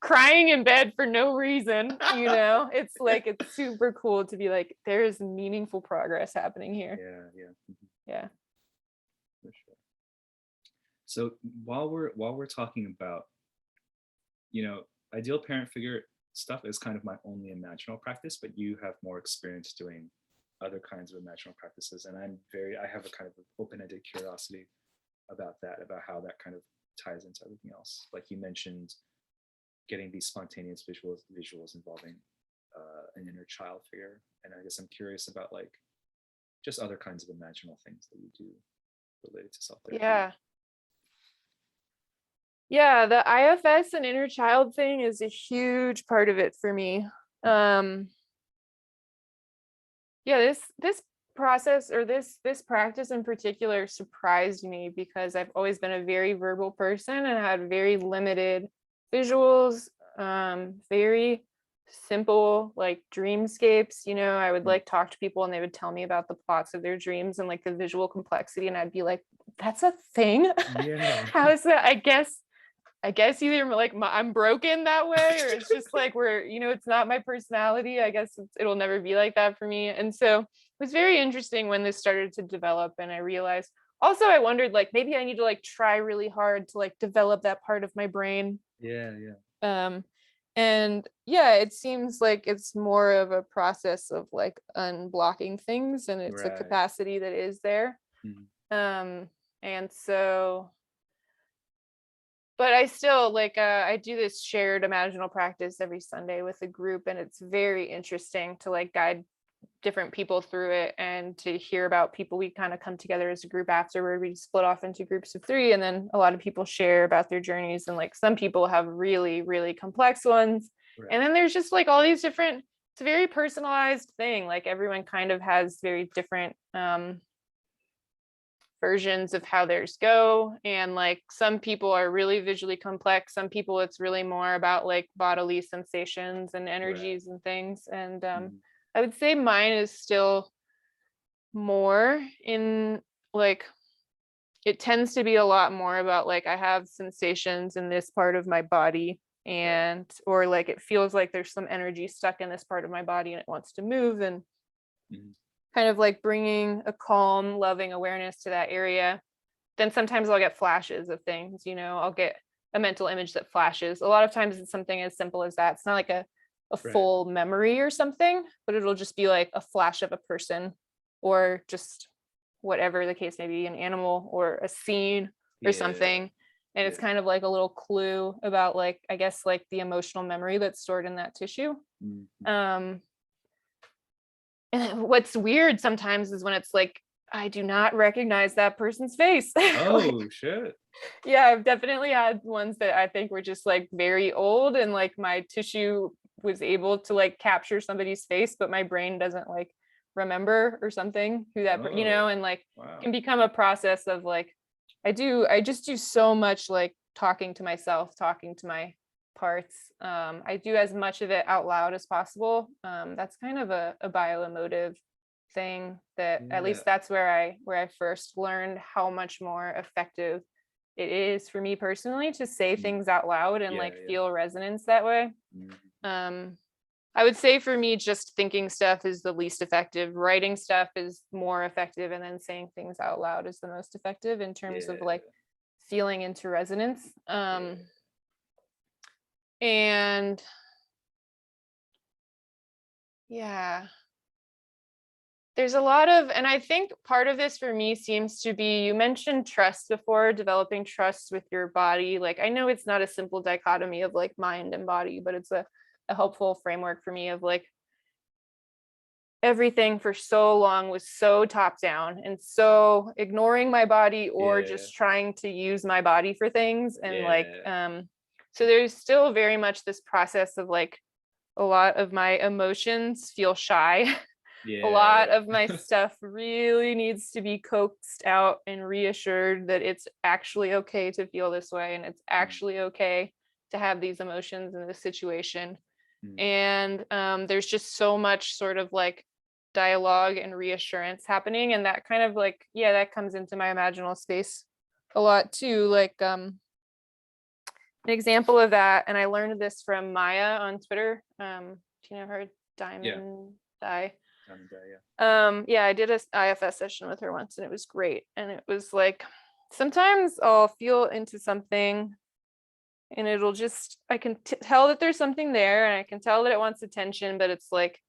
crying in bed for no reason, you know. It's like it's super cool to be like, there's meaningful progress happening here. Yeah, yeah. Yeah. For sure. So while we're talking about, ideal parent figure stuff is kind of my only imaginal practice, but you have more experience doing other kinds of imaginal practices, and I have a kind of open-ended curiosity about that, about how that kind of ties into everything else. Like you mentioned, getting these spontaneous visuals involving an inner child figure, and I guess I'm curious about like just other kinds of imaginal things that you do related to self-therapy. Yeah, the IFS and inner child thing is a huge part of it for me. This process, or this practice in particular, surprised me because I've always been a very verbal person and had very limited visuals, very simple like dreamscapes. I would like talk to people and they would tell me about the plots of their dreams and like the visual complexity, and I'd be like, that's a thing. Yeah. How is that? I guess either like I'm broken that way, or it's just like it's not my personality. I guess it'll never be like that for me. And so it was very interesting when this started to develop, and I realized also, I wondered like maybe I need to like try really hard to like develop that part of my brain. Yeah. And yeah, it seems like it's more of a process of like unblocking things, and it's a Right. capacity that is there. And so, but I still like I do this shared imaginal practice every Sunday with a group, and it's very interesting to like guide different people through it and to hear about people. We kind of come together as a group afterward. We split off into groups of 3, and then a lot of people share about their journeys, and like some people have really, really complex ones. Right. And then there's just like all these different, it's a very personalized thing. Like everyone kind of has very different versions of how theirs go, and like some people are really visually complex, some people it's really more about like bodily sensations and energies. Right. And things, and I would say mine is still more in like, it tends to be a lot more about like I have sensations in this part of my body, and or like it feels like there's some energy stuck in this part of my body and it wants to move, and kind of like bringing a calm, loving awareness to that area. Then sometimes I'll get flashes of things, I'll get a mental image that flashes. A lot of times it's something as simple as that. It's not like a full memory or something, but it'll just be like a flash of a person, or just whatever the case may be, an animal or a scene or something. And it's kind of like a little clue about like, I guess like the emotional memory that's stored in that tissue. And what's weird sometimes is when it's like, I do not recognize that person's face. Oh, shit. Yeah, I've definitely had ones that I think were just like very old, and like my tissue was able to like capture somebody's face, but my brain doesn't like remember or something who that, and like can become a process of like, I just do so much like talking to myself, talking to my parts. I do as much of it out loud as possible. That's kind of a bioemotive thing that at least that's where I first learned how much more effective it is for me personally to say things out loud and feel resonance that way. I would say for me, just thinking stuff is the least effective. Writing stuff is more effective, and then saying things out loud is the most effective in terms of like feeling into resonance. And there's a lot of, and I think part of this for me seems to be, you mentioned trust before, developing trust with your body. Like, I know it's not a simple dichotomy of like mind and body, but it's a helpful framework for me of like, everything for so long was so top down and so ignoring my body, or just trying to use my body for things. And so there's still very much this process of like, a lot of my emotions feel shy. A lot of my stuff really needs to be coaxed out and reassured that it's actually okay to feel this way, and it's actually okay to have these emotions in this situation. And there's just so much sort of like dialogue and reassurance happening, and that kind of like, that comes into my imaginal space a lot too. Like an example of that, and I learned this from Maya on Twitter. Do you know her? Diamond Di. Yeah, I did a IFS session with her once and it was great. And it was like, sometimes I'll feel into something and it'll just, I can tell that there's something there and I can tell that it wants attention, but it's like,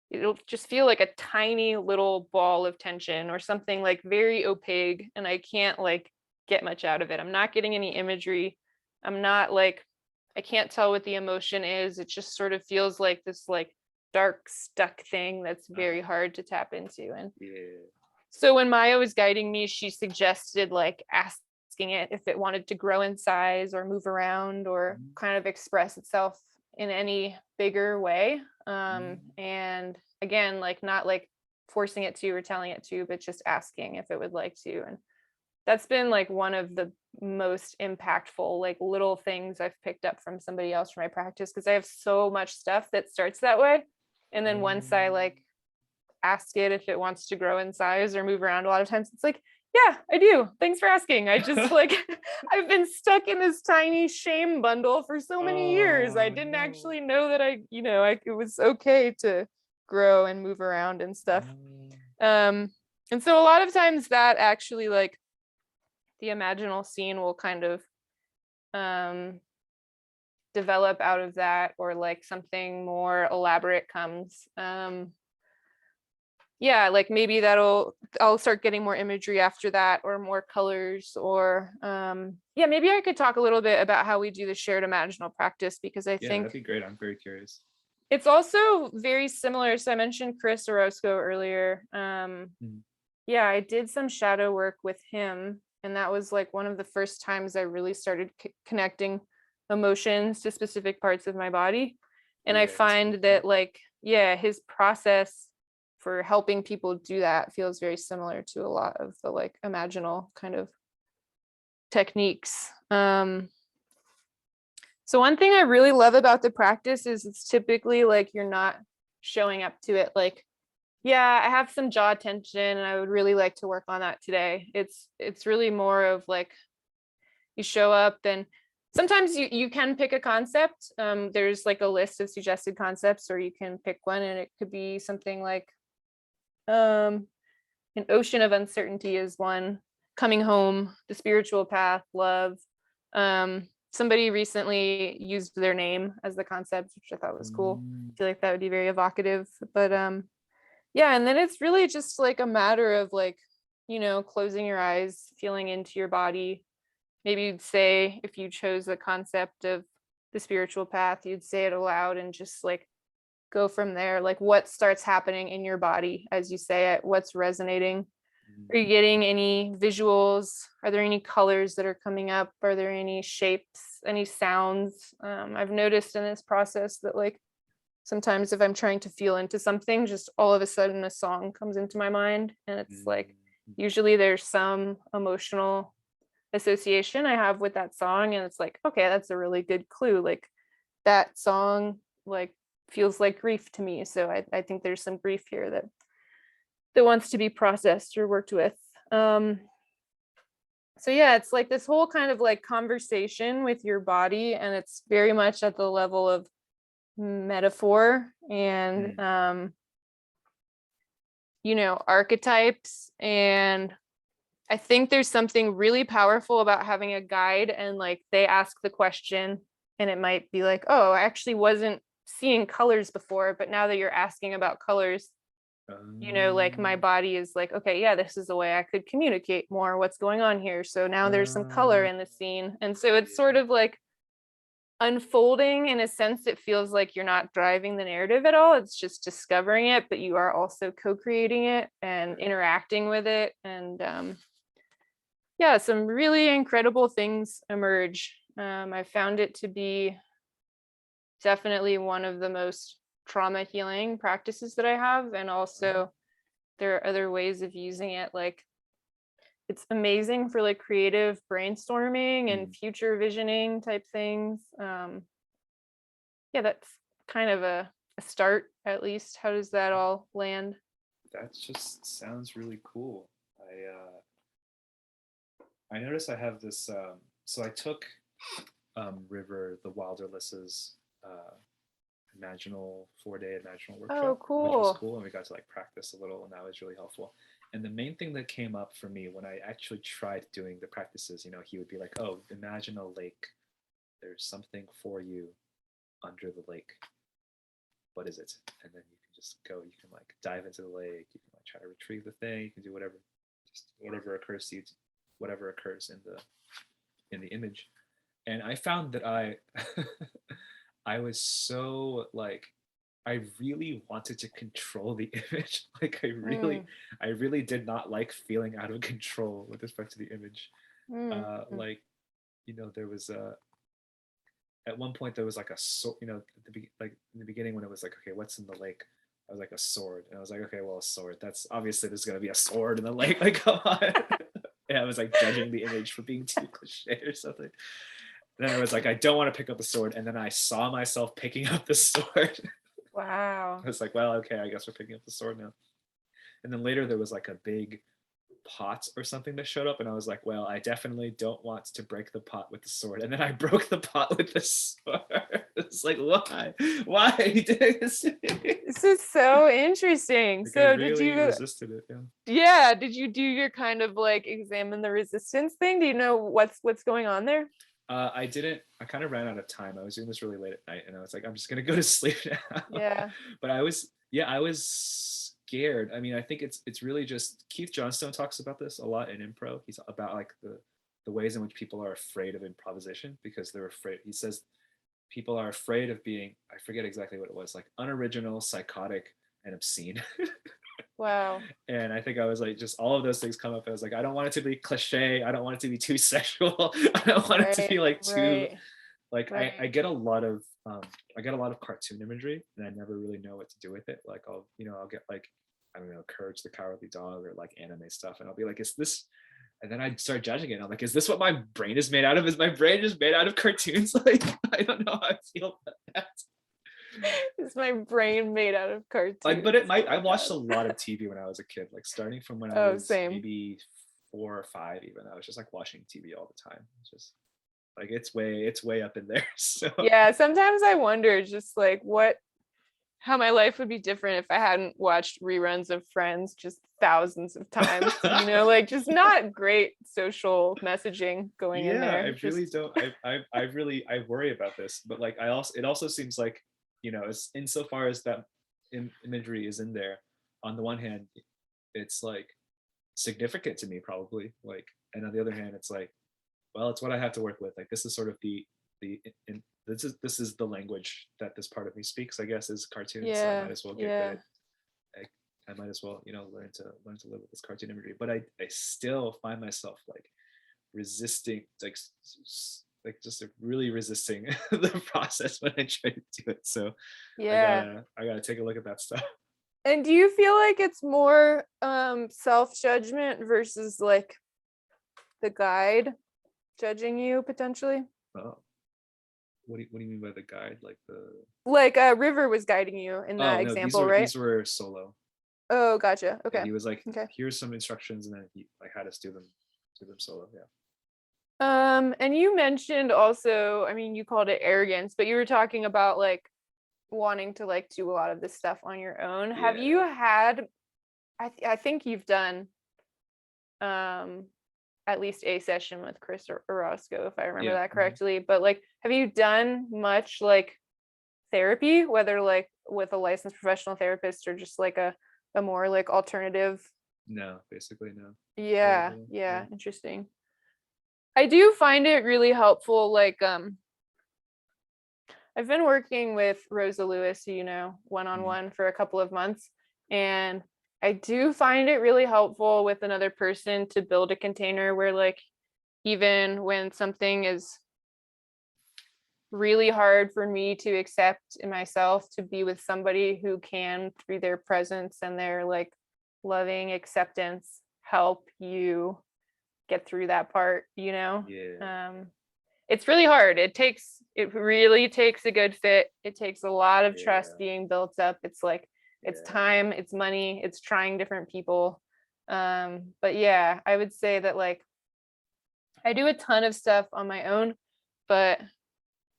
it'll just feel like a tiny little ball of tension or something like very opaque, and I can't like get much out of it. I'm not getting any imagery. I'm not like, I can't tell what the emotion is. It just sort of feels like this like dark stuck thing that's very hard to tap into. And so when Maya was guiding me, she suggested like asking it if it wanted to grow in size or move around or kind of express itself in any bigger way. And again, like not like forcing it to or telling it to, but just asking if it would like to. And that's been like one of the most impactful like little things I've picked up from somebody else for my practice, because I have so much stuff that starts that way. And then once I like ask it if it wants to grow in size or move around, a lot of times it's like, yeah, I do. Thanks for asking. I just like, I've been stuck in this tiny shame bundle for so many years. I didn't actually know that it was okay to grow and move around and stuff. And so a lot of times that actually like the imaginal scene will kind of develop out of that, or like something more elaborate comes. Yeah, like maybe I'll start getting more imagery after that, or more colors, or yeah, maybe I could talk a little bit about how we do the shared imaginal practice, because I think that'd be great. I'm very curious. It's also very similar. So I mentioned Chris Orozco earlier. Yeah, I did some shadow work with him, and that was like one of the first times I really started connecting emotions to specific parts of my body. And I find that like, yeah, his process for helping people do that feels very similar to a lot of the like imaginal kind of techniques. So one thing I really love about the practice is it's typically like you're not showing up to it like, yeah, I have some jaw tension and I would really like to work on that today. It's really more of like, you show up, and sometimes you can pick a concept. There's like a list of suggested concepts, or you can pick one, and it could be something like an ocean of uncertainty is one, coming home, the spiritual path, love. Somebody recently used their name as the concept, which I thought was cool. I feel like that would be very evocative. But yeah, and then it's really just like a matter of like, closing your eyes, feeling into your body. Maybe you'd say, if you chose the concept of the spiritual path, you'd say it aloud and just like go from there. Like, what starts happening in your body as you say it? What's resonating? Are you getting any visuals? Are there any colors that are coming up? Are there any shapes, any sounds? I've noticed in this process that like sometimes if I'm trying to feel into something, just all of a sudden a song comes into my mind, and it's like usually there's some emotional association I have with that song, and it's like, okay, that's a really good clue. Like that song like feels like grief to me, so I think there's some grief here that wants to be processed or worked with. So yeah, it's like this whole kind of like conversation with your body, and it's very much at the level of metaphor and archetypes. And I think there's something really powerful about having a guide, and like they ask the question, and it might be like, oh, I actually wasn't seeing colors before, but now that you're asking about colors, like my body is like, okay, yeah, this is the way I could communicate more what's going on here. So now there's some color in the scene. And so it's sort of like unfolding in a sense. It feels like you're not driving the narrative at all. It's just discovering it, but you are also co-creating it and interacting with it. And yeah, some really incredible things emerge. I found it to be definitely one of the most trauma healing practices that I have. And also there are other ways of using it. Like it's amazing for like creative brainstorming and future visioning type things. Yeah, that's kind of a start, at least. How does that all land? That just sounds really cool. I noticed I have this. So I took River the Wilderless's Imaginal 4-day Imaginal Oh, workshop, which was cool. cool, and we got to like practice a little, and that was really helpful. And the main thing that came up for me when I actually tried doing the practices, he would be like, "Oh, imagine a lake. There's something for you under the lake. What is it?" And then you can just go. You can like dive into the lake. You can like try to retrieve the thing. You can do whatever, just whatever occurs to you, whatever occurs in the image. And I found that I was so like I really wanted to control the image. Like Mm, I really did not like feeling out of control with respect to the image. mm. Like there was at one point there was like a sword. Like in the beginning when it was like, okay, what's in the lake? I was like, a sword, and I was like, okay, well, a sword. That's obviously there's gonna be a sword in the lake. Like, come on. And I was like judging the image for being too cliche or something. And then I was like, I don't want to pick up the sword, and then I saw myself picking up the sword. Wow. I was like, well, okay, I guess we're picking up the sword now. And then later there was like a big pot or something that showed up, and I was like, well, I definitely don't want to break the pot with the sword. And then I broke the pot with the sword. It's like, why are you doing this to me? This is so interesting. Like I So did really you, resisted it. Yeah. yeah, did you do your kind of like examine the resistance thing? Do you know what's going on there? I didn't. I kind of ran out of time. I was doing this really late at night, and I was like, I'm just gonna go to sleep now. Yeah. But I was scared. I mean, I think it's really just Keith Johnstone talks about this a lot in improv. He's about like the ways in which people are afraid of improvisation because they're afraid. He says people are afraid of being. I forget exactly what it was, like unoriginal, psychotic, and obscene. Wow. And I think I was like, just all of those things come up. I was like, I don't want it to be cliche. I don't want it to be too sexual. I don't want it to Right. be like too Right. like I Right. get a lot of cartoon imagery, and I never really know what to do with it. Like I'll get like, I don't know, Courage the Cowardly Dog or like anime stuff, and I'll be like, is this? And then I start judging it. I'm like, is this what my brain is made out of? Is my brain just made out of cartoons? Like, I don't know how I feel about that. Is my brain made out of Like, but cartoons? it might. Oh I my watched God. a lot of TV when I was a kid, like starting from when I Oh, was same. maybe 4 or 5 even. I was just like watching TV all the time. It's just like it's way up in there. So Yeah, sometimes I wonder just like how my life would be different if I hadn't watched reruns of Friends just thousands of times, like just not great social messaging going in yeah, I there. really Just don't. I worry about this, but like it also seems like as insofar as that imagery is in there. On the one hand, it's like significant to me probably, like, and on the other hand, it's like, well, it's what I have to work with. Like this is sort of this is the language that this part of me speaks, I guess, is cartoons. So I yeah, might as well get good yeah. at. I might as well, learn to live with this cartoon imagery. But I still find myself like resisting, like just like really resisting the process when I try to do it. So Yeah. I gotta take a look at that stuff. And do you feel like it's more self-judgment versus like the guide judging you potentially? Oh, what do you mean by the guide? Like the Like River was guiding you in that Oh no, these example, were right? these were solo. Oh, gotcha. Yeah, Okay. he was like, Okay. here's some instructions, and then he like had us do them solo. Yeah. And you mentioned also, I mean, you called it arrogance, but you were talking about like wanting to like do a lot of this stuff on your own. Have Yeah. you had, I think you've done um at least a session with Chris Orozco, if I remember Yeah. that correctly, but like have you done much like therapy, whether like with a licensed professional therapist or just like a more like alternative? No, basically no. Very Yeah, little. Yeah. yeah, interesting. I do find it really helpful, like I've been working with Rosa Lewis, Mhm. one-on-one for a couple of months, and I do find it really helpful with another person to build a container where like even when something is really hard for me to accept in myself, to be with somebody who can, through their presence and their like loving acceptance, help you get through that part. Yeah. It's really hard. It really takes a good fit. It takes a lot of trust Yeah. being built up. It's like it's Yeah. time, it's money, it's trying different people. But yeah, I would say that like I do a ton of stuff on my own, but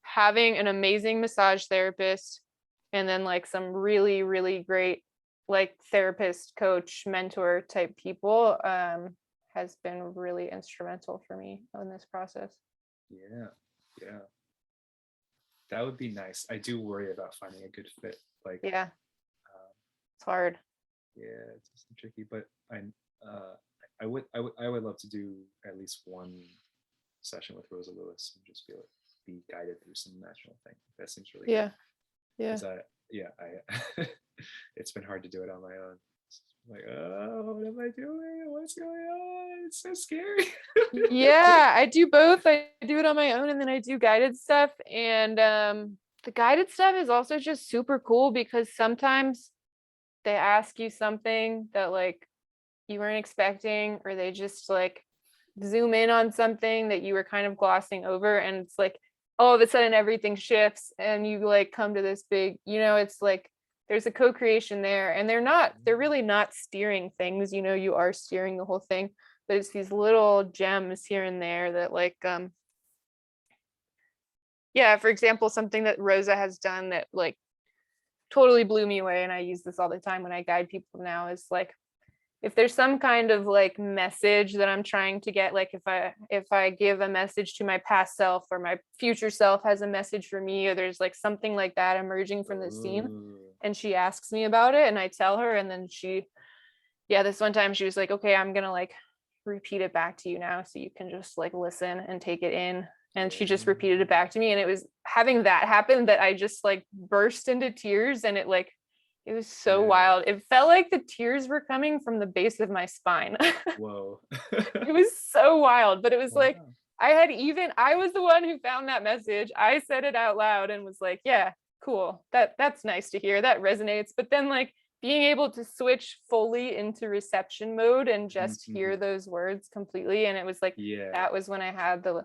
having an amazing massage therapist and then like some really, really great like therapist, coach, mentor type people has been really instrumental for me in this process. Yeah, yeah, that would be nice. I do worry about finding a good fit. Like, Yeah, um, it's hard. yeah, it's just tricky. But uh, I would love to do at least one session with Rosa Lewis and just be guided through some imaginal thing. That seems really good. Yeah, yeah. Because I it's been hard to do it on my own. Like, oh, what am I doing? What's going on? It's so scary. Yeah, I do both. I do it on my own and then I do guided stuff. And the guided stuff is also just super cool because sometimes they ask you something that like you weren't expecting, or they just like zoom in on something that you were kind of glossing over, and it's like all of a sudden everything shifts and you like come to this big, it's like there's a co-creation there, and they're really not steering things, you are steering the whole thing, but it's these little gems here and there that like yeah, for example, something that Rosa has done that like totally blew me away, and I use this all the time when I guide people now, is like if there's some kind of like message that I'm trying to get, like if I give a message to my past self, or my future self has a message for me, or there's like something like that emerging from the scene, Ooh, and she asks me about it and I tell her, and then this one time she was like, okay, I'm gonna like repeat it back to you now so you can just like listen and take it in. And she just repeated it back to me, and it was having that happen that I just like burst into tears, and it was so yeah. wild. It felt like the tears were coming from the base of my spine. Whoa. It was so wild, but it was like Wow. I was the one who found that message. I said it out loud and was like, yeah, cool. That's nice to hear. That resonates. But then like being able to switch fully into reception mode and just hear Mhm. those words completely, and it was like Yeah. that was when I had the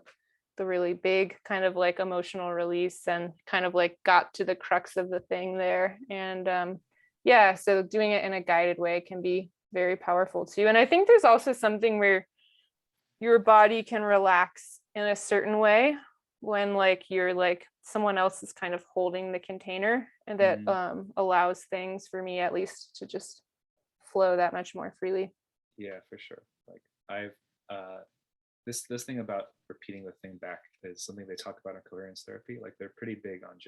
really big kind of like emotional release and kind of like got to the crux of the thing there. And yeah, so doing it in a guided way can be very powerful too. And I think there's also something where your body can relax in a certain way when like you're like someone else is kind of holding the container, and that Mhm. allows things, for me at least, to just flow that much more freely. Yeah, for sure. Like I've uh this thing about repeating the thing back is something they talk about in coherence therapy. Like they're pretty big on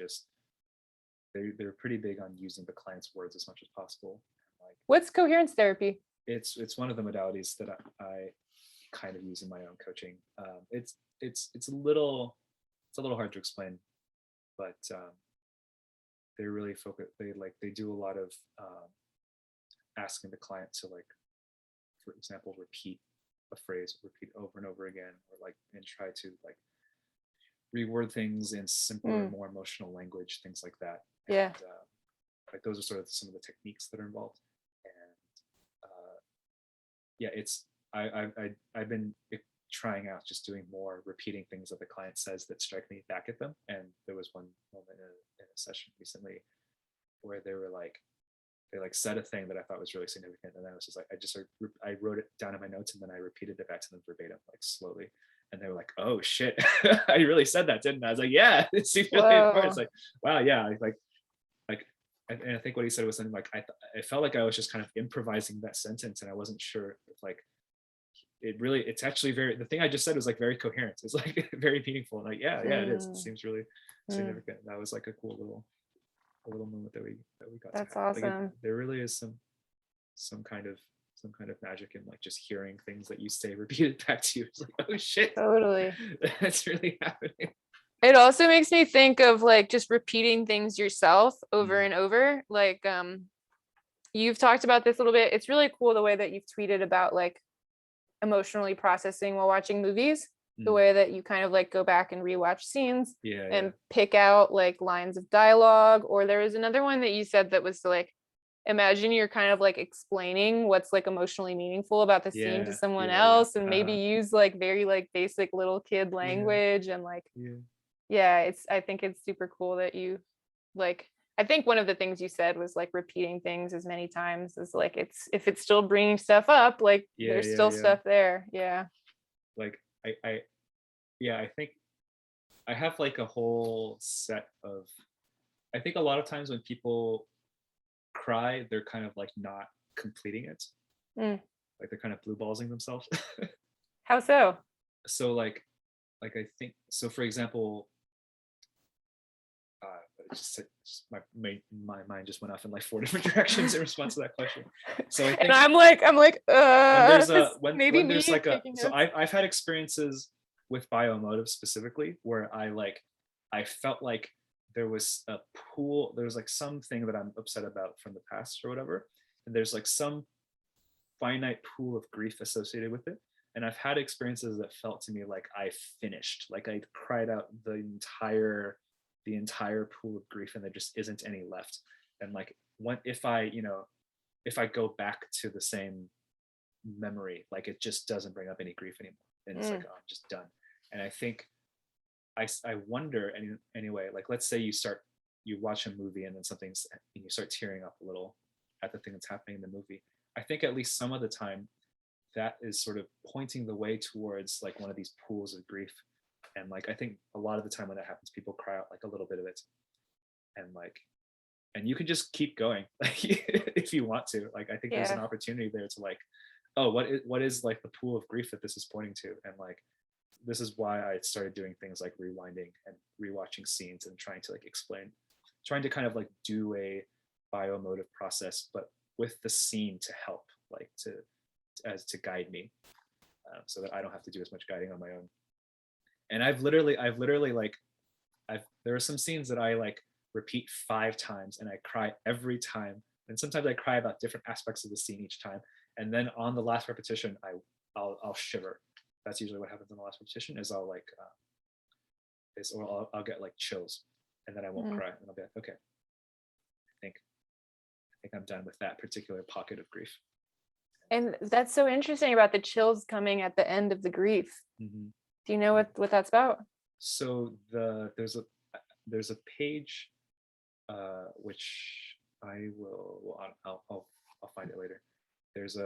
using the client's words as much as possible. Like What's coherence therapy? it's one of the modalities that I kind of use in my own coaching. It's a little hard to explain, but they're really focused. They do a lot of asking the client to, like, for example, repeat a phrase, repeat over and over again, or like, and try to like reword things in simpler, Mm, more emotional language, things like that. yeah. And like those are sort of some of the techniques that are involved. And yeah, I've been trying out just doing more repeating things that the client says that strike me back at them. And there was one moment in a session recently where they like said a thing that I thought was really significant, and I was just like, I wrote it down in my notes, and then I repeated it back to them verbatim, like slowly, and they were like, "Oh shit, I really said that, didn't I?" I was like, "Yeah, it seems really important." It's Whoa. like, wow, yeah, like, and I think what he said was something like, I felt like I was just kind of improvising that sentence, and I wasn't sure if like it's actually very, the thing I just said was like very coherent. It's like very meaningful, and like, yeah, it is. It Mm, seems really mm, significant. That was like a cool little moment that we got to that's have. Like awesome. there really is some kind of magic in like just hearing things that you say repeated back to you. It's like, oh shit, Totally. that's really happening. It also makes me think of like just repeating things yourself over Mm, and over. Like you've talked about this a little bit. It's really cool the way that you've tweeted about like emotionally processing while watching movies, the mm. way that you kind of like go back and rewatch scenes Yeah. and pick out like lines of dialogue. Or there was another one that you said that was like, imagine you're kind of like explaining what's like emotionally meaningful about the scene to Yeah, someone yeah. else, and maybe Uh-huh. use like very like basic little kid Yeah, language, and like yeah. yeah, I think it's super cool that you like, I think one of the things you said was like repeating things as many times as like, it's if it's still bringing stuff up, like Yeah, there's yeah, still yeah. stuff there. Yeah. Like I yeah, I think I have like a whole set of I think a lot of times when people cry, they're kind of like not completing it. Mm. Like they're kind of blue ballsing themselves. How so? So like I think so. For example, my mind just went off in like four different directions in response to that question. So I And think I'm like, when there's a this maybe when me there's like a taking so notes. I've had experiences with bioemotive specifically where I felt like there was a pool, there was like something that I'm upset about from the past or whatever, and there's like some finite pool of grief associated with it. And I've had experiences that felt to me like I finished, like I cried out the entire pool of grief, and there just isn't any left. And like, what if if I go back to the same memory, like it just doesn't bring up any grief anymore, and it's like, oh, I'm just done. And I think I wonder anyway, like let's say you watch a movie and then something's and you start tearing up a little at the thing that's happening in the movie. I think at least some of the time that is sort of pointing the way towards like one of these pools of grief. And like I think a lot of the time when that happens, people cry out like a little bit of it. And like, and you can just keep going like if you want to. Like I think there's an Yeah. opportunity there to like, oh, what is like the pool of grief that this is pointing to? And like this is why I started doing things like rewinding and rewatching scenes and trying to like explain, trying to kind of like do a bioemotive process, but with the scene to help, like to guide me, so that I don't have to do as much guiding on my own. And I've literally like there are some scenes that I like repeat 5 times and I cry every time. And sometimes I cry about different aspects of the scene each time. And then on the last repetition, I'll shiver. That's usually what happens on the last repetition. Is I'll like or I'll get like chills, and then I won't cry, and I'll be like, okay, I think I'm done with that particular pocket of grief. And that's so interesting about the chills coming at the end of the grief. Mm-hmm. Do you know what that's about? So there's a page which I will I'll find it later. There's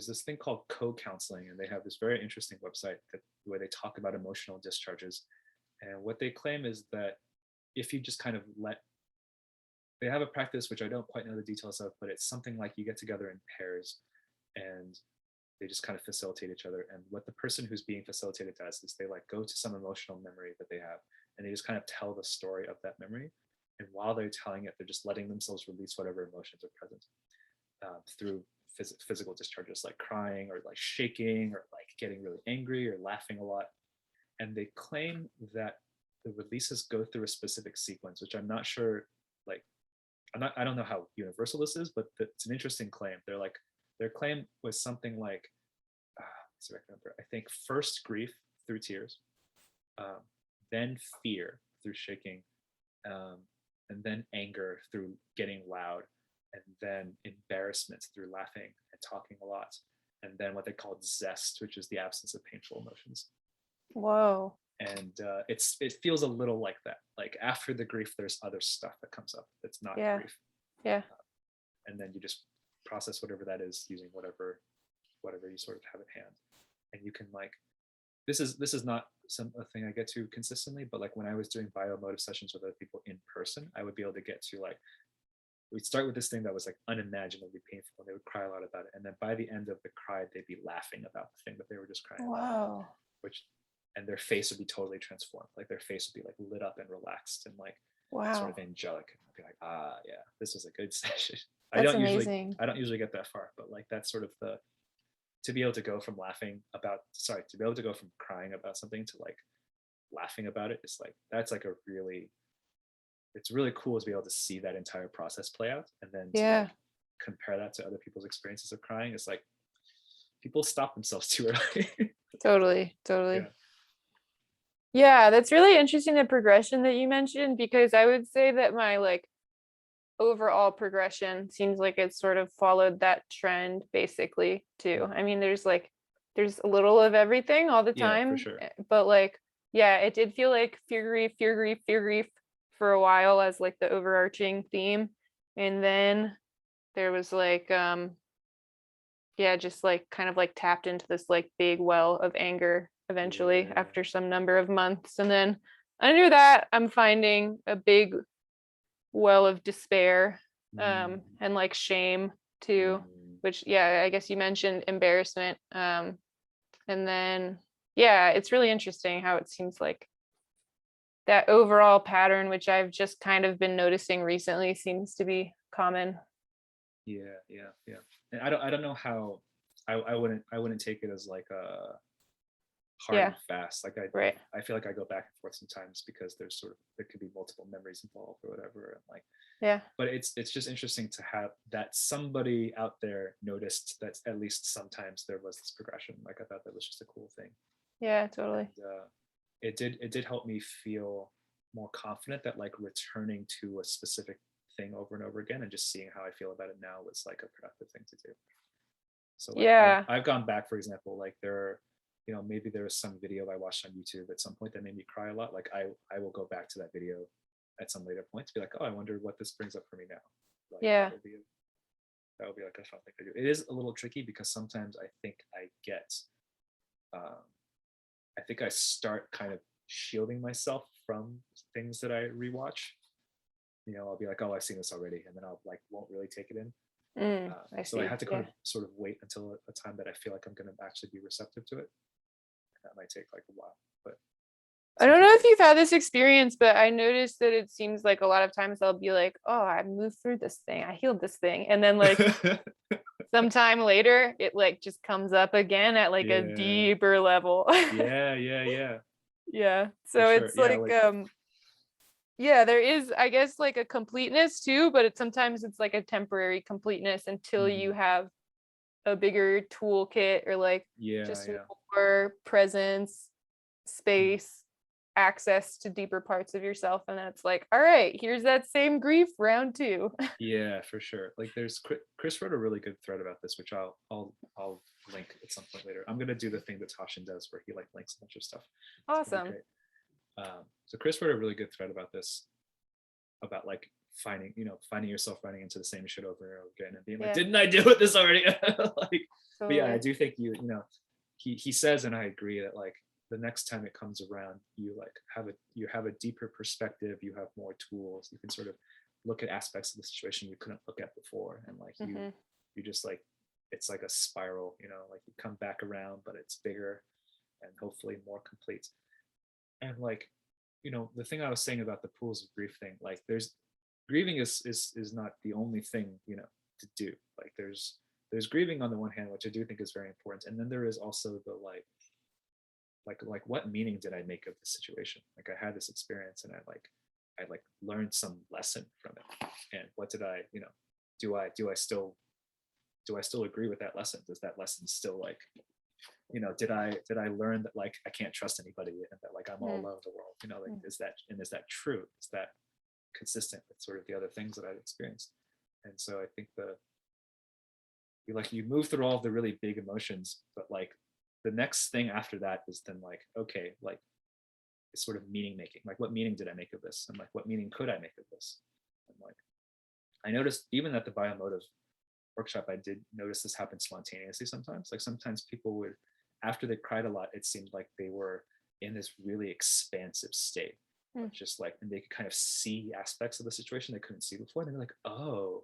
this thing called co-counseling, and they have this very interesting website where they talk about emotional discharges. And what they claim is that if you just kind of they have a practice which I don't quite know the details of, but it's something like you get together in pairs and they just kind of facilitate each other. And what the person who's being facilitated does is they like go to some emotional memory that they have, and they just kind of tell the story of that memory. And while they're telling it, they're just letting themselves release whatever emotions are present through physical discharges, like crying or like shaking or like getting really angry or laughing a lot. And they claim that the releases go through a specific sequence, which I'm not sure, like, I don't know how universal this is, but it's an interesting claim. Their claim was something like, I remember, I think first grief through tears, then fear through shaking, and then anger through getting loud, and then embarrassment through laughing and talking a lot, and then what they called zest, which is the absence of painful emotions. Whoa. And it feels a little like that. Like after the grief, there's other stuff that comes up that's not grief. Yeah. And then you just process whatever that is using whatever you sort of have at hand. And you can like, this is not a thing I get to consistently, but like when I was doing bioemotive sessions with other people in person, I would be able to get to like, we'd start with this thing that was like unimaginably painful, and they would cry a lot about it. And then by the end of the cry, they'd be laughing about the thing that they were just crying about. And their face would be totally transformed. Like their face would be like lit up and relaxed and like sort of angelic. And I'd be like, yeah, this was a good session. That's amazing. I don't usually get that far, but like that's sort of to be able to go from to be able to go from crying about something to like laughing about it, is like, that's like it's really cool to be able to see that entire process play out, and then to like, compare that to other people's experiences of crying. It's like people stop themselves too early. Totally. Yeah, that's really interesting, the progression that you mentioned, because I would say that my like overall progression seems like it's sort of followed that trend basically too. I mean, there's a little of everything all the time. Yeah, for sure. But like, yeah, it did feel like fear grief for a while as like the overarching theme. And then there was like just like kind of like tapped into this like big well of anger eventually after some number of months. And then under that, I'm finding a big well of despair, Mm, and like shame too, mm. which, yeah, I guess you mentioned embarrassment. And then, yeah, it's really interesting how it seems like that overall pattern, which I've just kind of been noticing recently, seems to be common. Yeah, yeah, yeah. And I don't know how I wouldn't take it as like a hard Yeah, and fast. Like right. I feel like I go back and forth sometimes because there's sort of there could be multiple memories involved or whatever. And like, Yeah, but it's just interesting to have that somebody out there noticed that at least sometimes there was this progression. Like I thought that was just a cool thing. yeah, totally. And it did help me feel more confident that like returning to a specific thing over and over again and just seeing how I feel about it now was like a productive thing to do. So like Yeah. I've gone back, for example, like there are, maybe there was some video I watched on YouTube at some point that made me cry a lot. Like I will go back to that video at some later point to be like, oh, I wonder what this brings up for me now. Like Yeah. that would be like a fun thing to do. It is a little tricky because sometimes I think um, I start kind of shielding myself from things that I rewatch. I'll be like, oh, I've seen this already, and then I'll like won't really take it in. I So I see. had to kind Yeah. of sort of wait until a time that I feel like I'm going to actually be receptive to it. That might take like a while, but I don't know sometimes if you've had this experience, but I noticed that it seems like a lot of times I'll be like, oh, I moved through this thing, I healed this thing. And then like I. sometime later, it like just comes up again at like a Yeah, deeper level. yeah, yeah, yeah, Yeah. for So sure. it's Yeah, like, like yeah, there is, I guess, like a completeness too, but sometimes it's like a temporary completeness until you mhm. have a bigger toolkit or like Yeah, just yeah. more presence, Mm. space, access to deeper parts of yourself. And then it's like, all right, here's that same grief round two. Yeah, for sure. Like there's Chris wrote a really good thread about this, which I'll link at some point later. I'm gonna do the thing that Toshin does where he like links a bunch of stuff. It's gonna be Awesome. great. So Chris wrote a really good thread about this, about like finding yourself running into the same shit over and over again and being like, Yeah, didn't I deal with this already? Like, but yeah, I totally. do think he says, and I agree that like the next time it comes around, you have a deeper perspective, you have more tools, you can sort of look at aspects of the situation you couldn't look at before, and like Hmm. you just like it's like a spiral, like you come back around, but it's bigger and hopefully more complete. And like the thing I was saying about the pools of grief thing, like there's grieving is not the only thing to do. Like there's grieving on the one hand, which I do think is very important, and then there is also the like what meaning did I make of this situation? Like I had this experience and I learned some lesson from it, and what did I do I still agree with that lesson? Does that lesson still like did I learn that like I can't trust anybody and that like I'm all alone in the world? Like is that true? Is that consistent with sort of the other things that I've experienced? And so I think you move through all of the really big emotions, but like the next thing after that is then like, okay, like it's sort of meaning making. Like what meaning did I make of this? And like what meaning could I make of this? And like I noticed even at the biomotive workshop, I did notice this happen spontaneously sometimes. Like sometimes people would, after they cried a lot, it seemed like they were in this really expansive state of just like, and they could kind of see aspects of the situation they couldn't see before. And they're like, oh,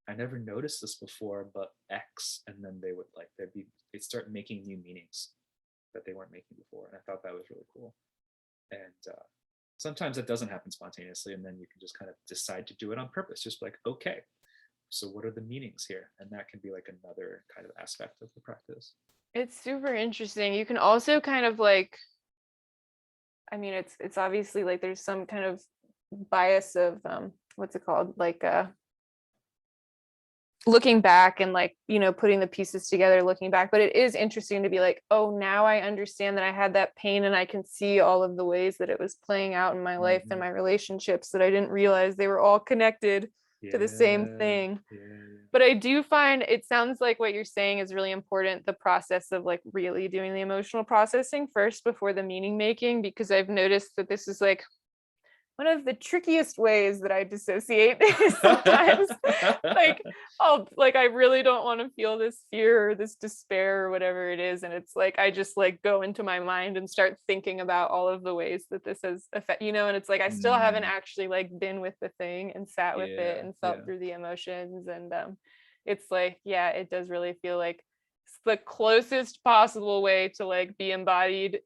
I never noticed this before, but X. And then they would like, they'd start making new meanings that they weren't making before. And I thought that was really cool. And sometimes it doesn't happen spontaneously. And then you can just kind of decide to do it on purpose. Just like, okay, so what are the meanings here? And that can be like another kind of aspect of the practice. It's super interesting. You can also kind of like, I mean, it's obviously like there's some kind of bias of what's it called? Like looking back and like, putting the pieces together, looking back. But it is interesting to be like, oh, now I understand that I had that pain and I can see all of the ways that it was playing out in my life and Mm-hmm. my relationships that I didn't realize they were all connected to the same Yeah, thing. yeah, But I do find it sounds like what you're saying is really important, the process of like really doing the emotional processing first before the meaning making, because I've noticed that this is like one of the trickiest ways that I dissociate is sometimes like I really don't want to feel this fear or this despair or whatever it is, and it's like I just like go into my mind and start thinking about all of the ways that this has affect, and it's like I still haven't Mm, actually like been with the thing and sat with it yeah, and felt yeah, through the emotions, and it's like, yeah, it does really feel like it's the closest possible way to like be embodied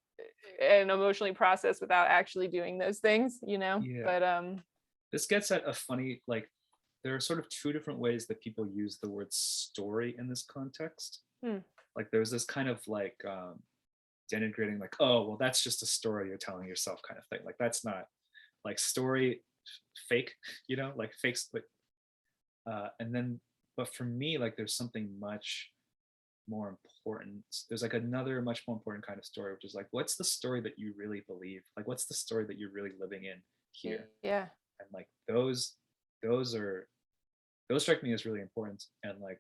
and emotionally processed without actually doing those things, yeah. but This gets at a funny, like, there are sort of two different ways that people use the word story in this context. hmm, Like, there's this kind of like denigrating, like, oh, well, that's just a story you're telling yourself kind of thing. Like, that's not like story fake, like fakes. But and then, but for me, like, there's something much more important. There's like another much more important kind of story, which is like, what's the story that you really believe? Like, what's the story that you're really living in here? yeah, And like those are those strike me as really important. And like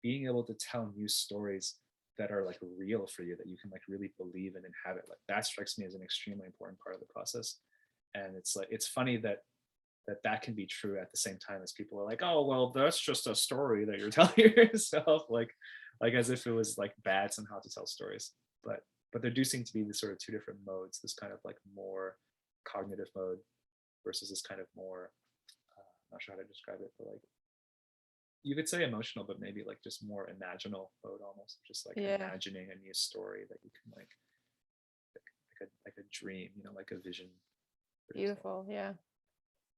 being able to tell new stories that are like real for you, that you can like really believe and inhabit, like that strikes me as an extremely important part of the process. And it's like, it's funny that that can be true at the same time as people are like, oh, well, that's just a story that you're telling yourself, like as if it was like bad somehow to tell stories. But there do seem to be these sort of two different modes, this kind of like more cognitive mode versus this kind of more not sure how to describe it, but like you could say emotional, but maybe like just more imaginal mode, almost just like yeah, imagining a new story that you can like a dream, like a vision for yourself. beautiful, yeah.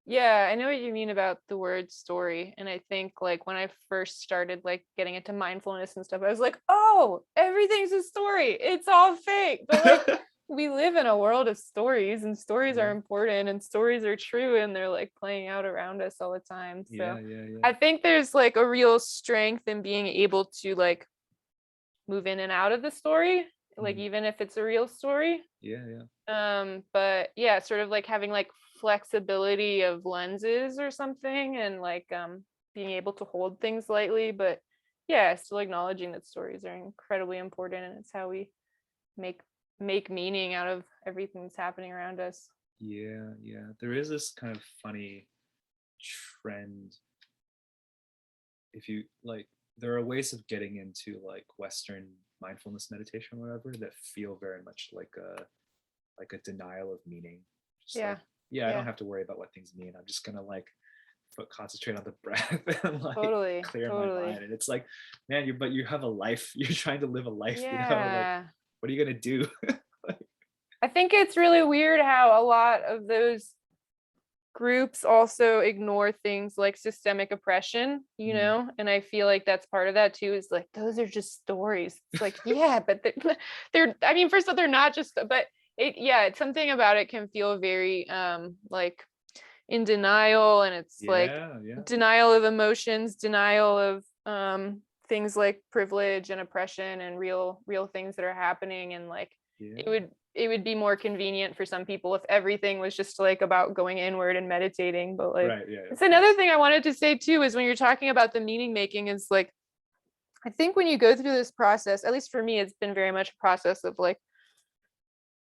Yeah, I know what you mean about the word story. And I think like when I first started like getting into mindfulness and stuff, I was like, oh, everything's a story. It's all fake. But like we live in a world of stories, and stories are Yeah, important, and stories are true, and they're like playing out around us all the time. So yeah, yeah, yeah. I think there's like a real strength in being able to like move in and out of the story, like Mhm. even if it's a real story. Yeah, yeah, But yeah, sort of like having like flexibility of lenses or something, and like being able to hold things lightly, but yeah, still acknowledging that stories are incredibly important, and it's how we make make meaning out of everything that's happening around us. yeah, yeah. There is this kind of funny trend. If you like, there are ways of getting into like Western mindfulness meditation or whatever that feel very much like a denial of meaning. Just Yeah, like, yeah, I don't yeah, have to worry about what things mean. I'm just gonna like concentrate on the breath and like totally, clear my totally. mind. And it's like, man, but you have a life. You're trying to live a life, like Yeah, what are you gonna do? Like, I think it's really weird how a lot of those groups also ignore things like systemic oppression, mm, and I feel like that's part of that too, is like those are just stories. It's like, yeah, but they're I mean, first of all, they're not just, but it's something about it can feel very like in denial, and it's like yeah, yeah, denial of emotions, denial of things like privilege and oppression and real things that are happening, and like it yeah, would it would be more convenient for some people if everything was just like about going inward and meditating, but like right, yeah, it's of another course. thing I wanted to say too, is when you're talking about the meaning making, is like I think when you go through this process, at least for me, it's been very much a process of like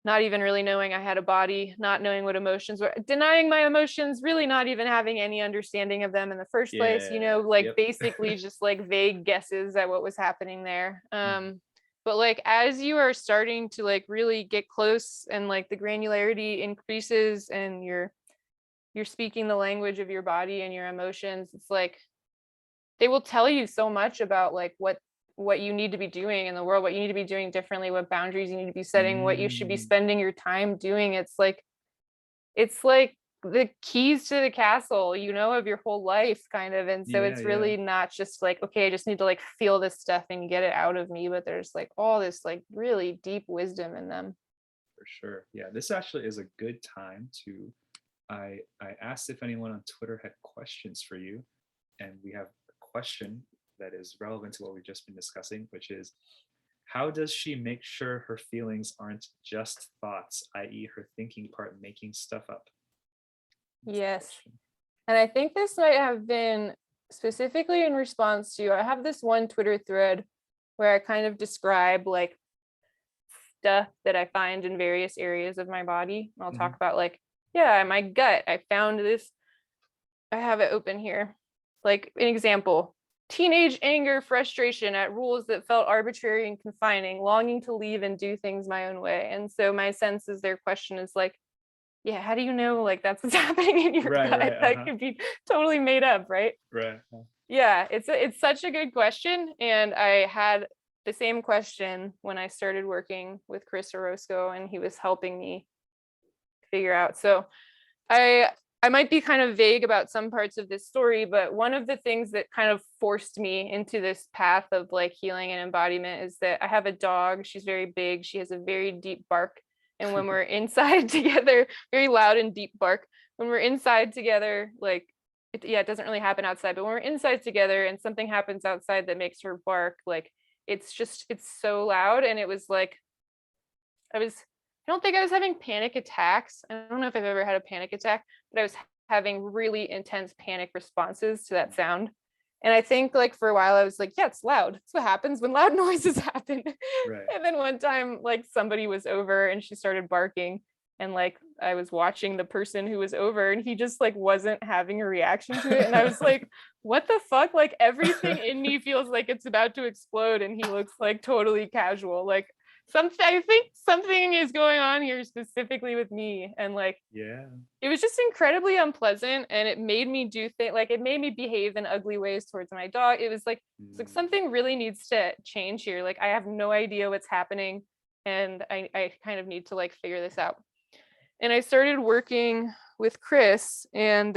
not even really knowing I had a body, not knowing what emotions were, denying my emotions, really not even having any understanding of them in the first place, Yeah, like yep. basically just like vague guesses at what was happening there. Mhm. But like as you are starting to like really get close, and like the granularity increases, and you're speaking the language of your body and your emotions, it's like they will tell you so much about like what you need to be doing in the world, what you need to be doing differently, what boundaries you need to be setting, what you should be Mm, spending your time doing. It's like the keys to the castle, of your whole life kind of. And so yeah, it's yeah, really not just like, okay, I just need to like feel this stuff and get it out of me, but there's like all this like really deep wisdom in them. for sure. Yeah, this actually is a good time to. I asked if anyone on Twitter had questions for you, and we have a question that is relevant to what we've just been discussing, which is, how does she make sure her feelings aren't just thoughts, i.e., her thinking part making stuff up? That's the Yes. question. And I think this might have been specifically in response to, I have this one Twitter thread where I kind of describe like stuff that I find in various areas of my body. I'll Hmm. talk about like yeah, my gut, I found this, I have it open here. Like an example, teenage anger, frustration at rules that felt arbitrary and confining, longing to leave and do things my own way. And so my sense is their question is like, yeah, how do you know like that's what's happening in your Right, gut? right, That could be totally made up, right? right. Yeah, it's such a good question. And I had the same question when I started working with Chris Orozco, and he was helping me figure out. So I I might be kind of vague about some parts of this story, but one of the things that kind of forced me into this path of like healing and embodiment is that I have a dog. She's very big. She has a very deep bark. And when we're inside together, very loud and deep bark. When we're inside together, like it doesn't really happen outside, but when we're inside together and something happens outside that makes her bark, like it's so loud. And it was like I don't think I was having panic attacks. I don't know if I've ever had a panic attack, but I was having really intense panic responses to that sound. And I think like for a while I was like, yeah, it's loud. That's what happens when loud noises happen. Right. And then one time like somebody was over and she started barking, and like I was watching the person who was over and he just like wasn't having a reaction to it. And I was like, what the fuck? Like everything in me feels like it's about to explode and he looks like totally casual. Like something, I think something is going on here specifically with me. And like Yeah. it was just incredibly unpleasant, and it made me do things like it made me behave in ugly ways towards my dog. It's like something really needs to change here. Like I have no idea what's happening, and I kind of need to like figure this out. And I started working with Chris, and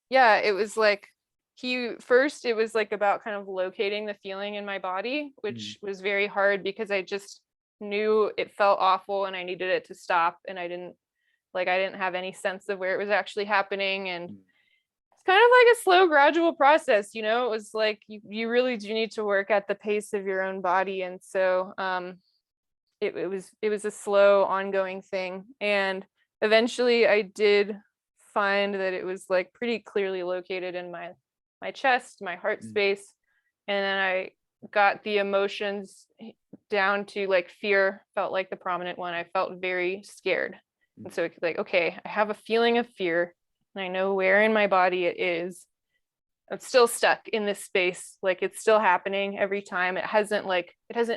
yeah, it was like it was like about kind of locating the feeling in my body, which was very hard because I just knew it felt awful and I needed it to stop, and I didn't have any sense of where it was actually happening. And it's kind of like a slow gradual process, you know. It was like you really do need to work at the pace of your own body. And so it was a slow ongoing thing, and eventually I did find that it was like pretty clearly located in my chest, my heart space. And then I got the emotions down to like fear felt like the prominent one. I felt very scared. And so it's like, okay, I have a feeling of fear and I know where in my body it is. I'm still stuck in this space. Like it's still happening every time. It hasn't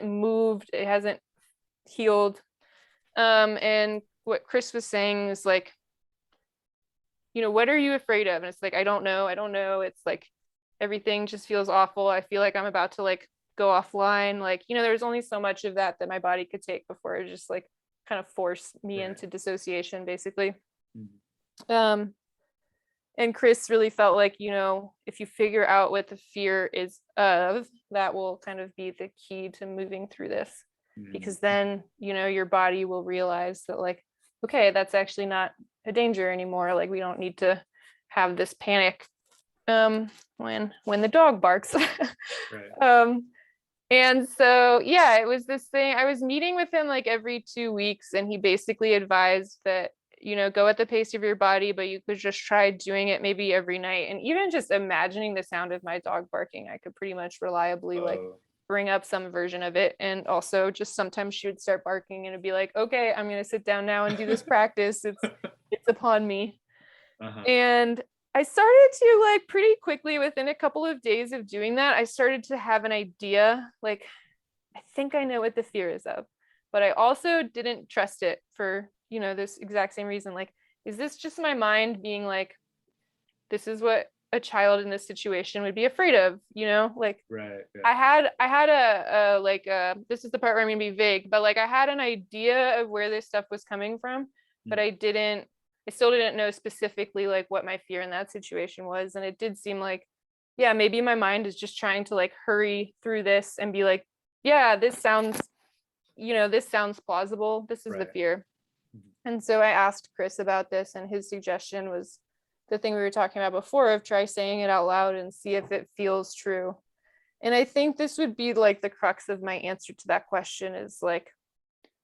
moved. It hasn't healed. And what Chris was saying is like, you know, what are you afraid of? And it's like, I don't know. It's like everything just feels awful. I feel like I'm about to like go offline. Like, you know, there's only so much of that my body could take before it just like kind of forced me into dissociation, basically. And Chris really felt like, you know, if you figure out what the fear is of, that will kind of be the key to moving through this. Because then, you know, your body will realize that like, okay, that's actually not a danger anymore. Like we don't need to have this panic when the dog barks. And so yeah, it was this thing. I was meeting with him like every 2 weeks, and he basically advised that, you know, go at the pace of your body, but you could just try doing it maybe every night. And even just imagining the sound of my dog barking, I could pretty much reliably like bring up some version of it. And also just sometimes she would start barking and it'd be like, okay, I'm going to sit down now and do this practice. It's upon me. And I started to like pretty quickly within a couple of days of doing that, I started to have an idea, like, I think I know what the fear is of, but I also didn't trust it for, you know, this exact same reason. Like, is this just my mind being like, this is what a child in this situation would be afraid of, you know? Like I had a like this is the part where I'm gonna be vague, but like I had an idea of where this stuff was coming from, but I still didn't know specifically like what my fear in that situation was. And it did seem like, yeah, maybe my mind is just trying to like hurry through this and be like, yeah, this sounds plausible. This is the fear. And so I asked Chris about this, and his suggestion was the thing we were talking about before of try saying it out loud and see if it feels true. And I think this would be like the crux of my answer to that question, is like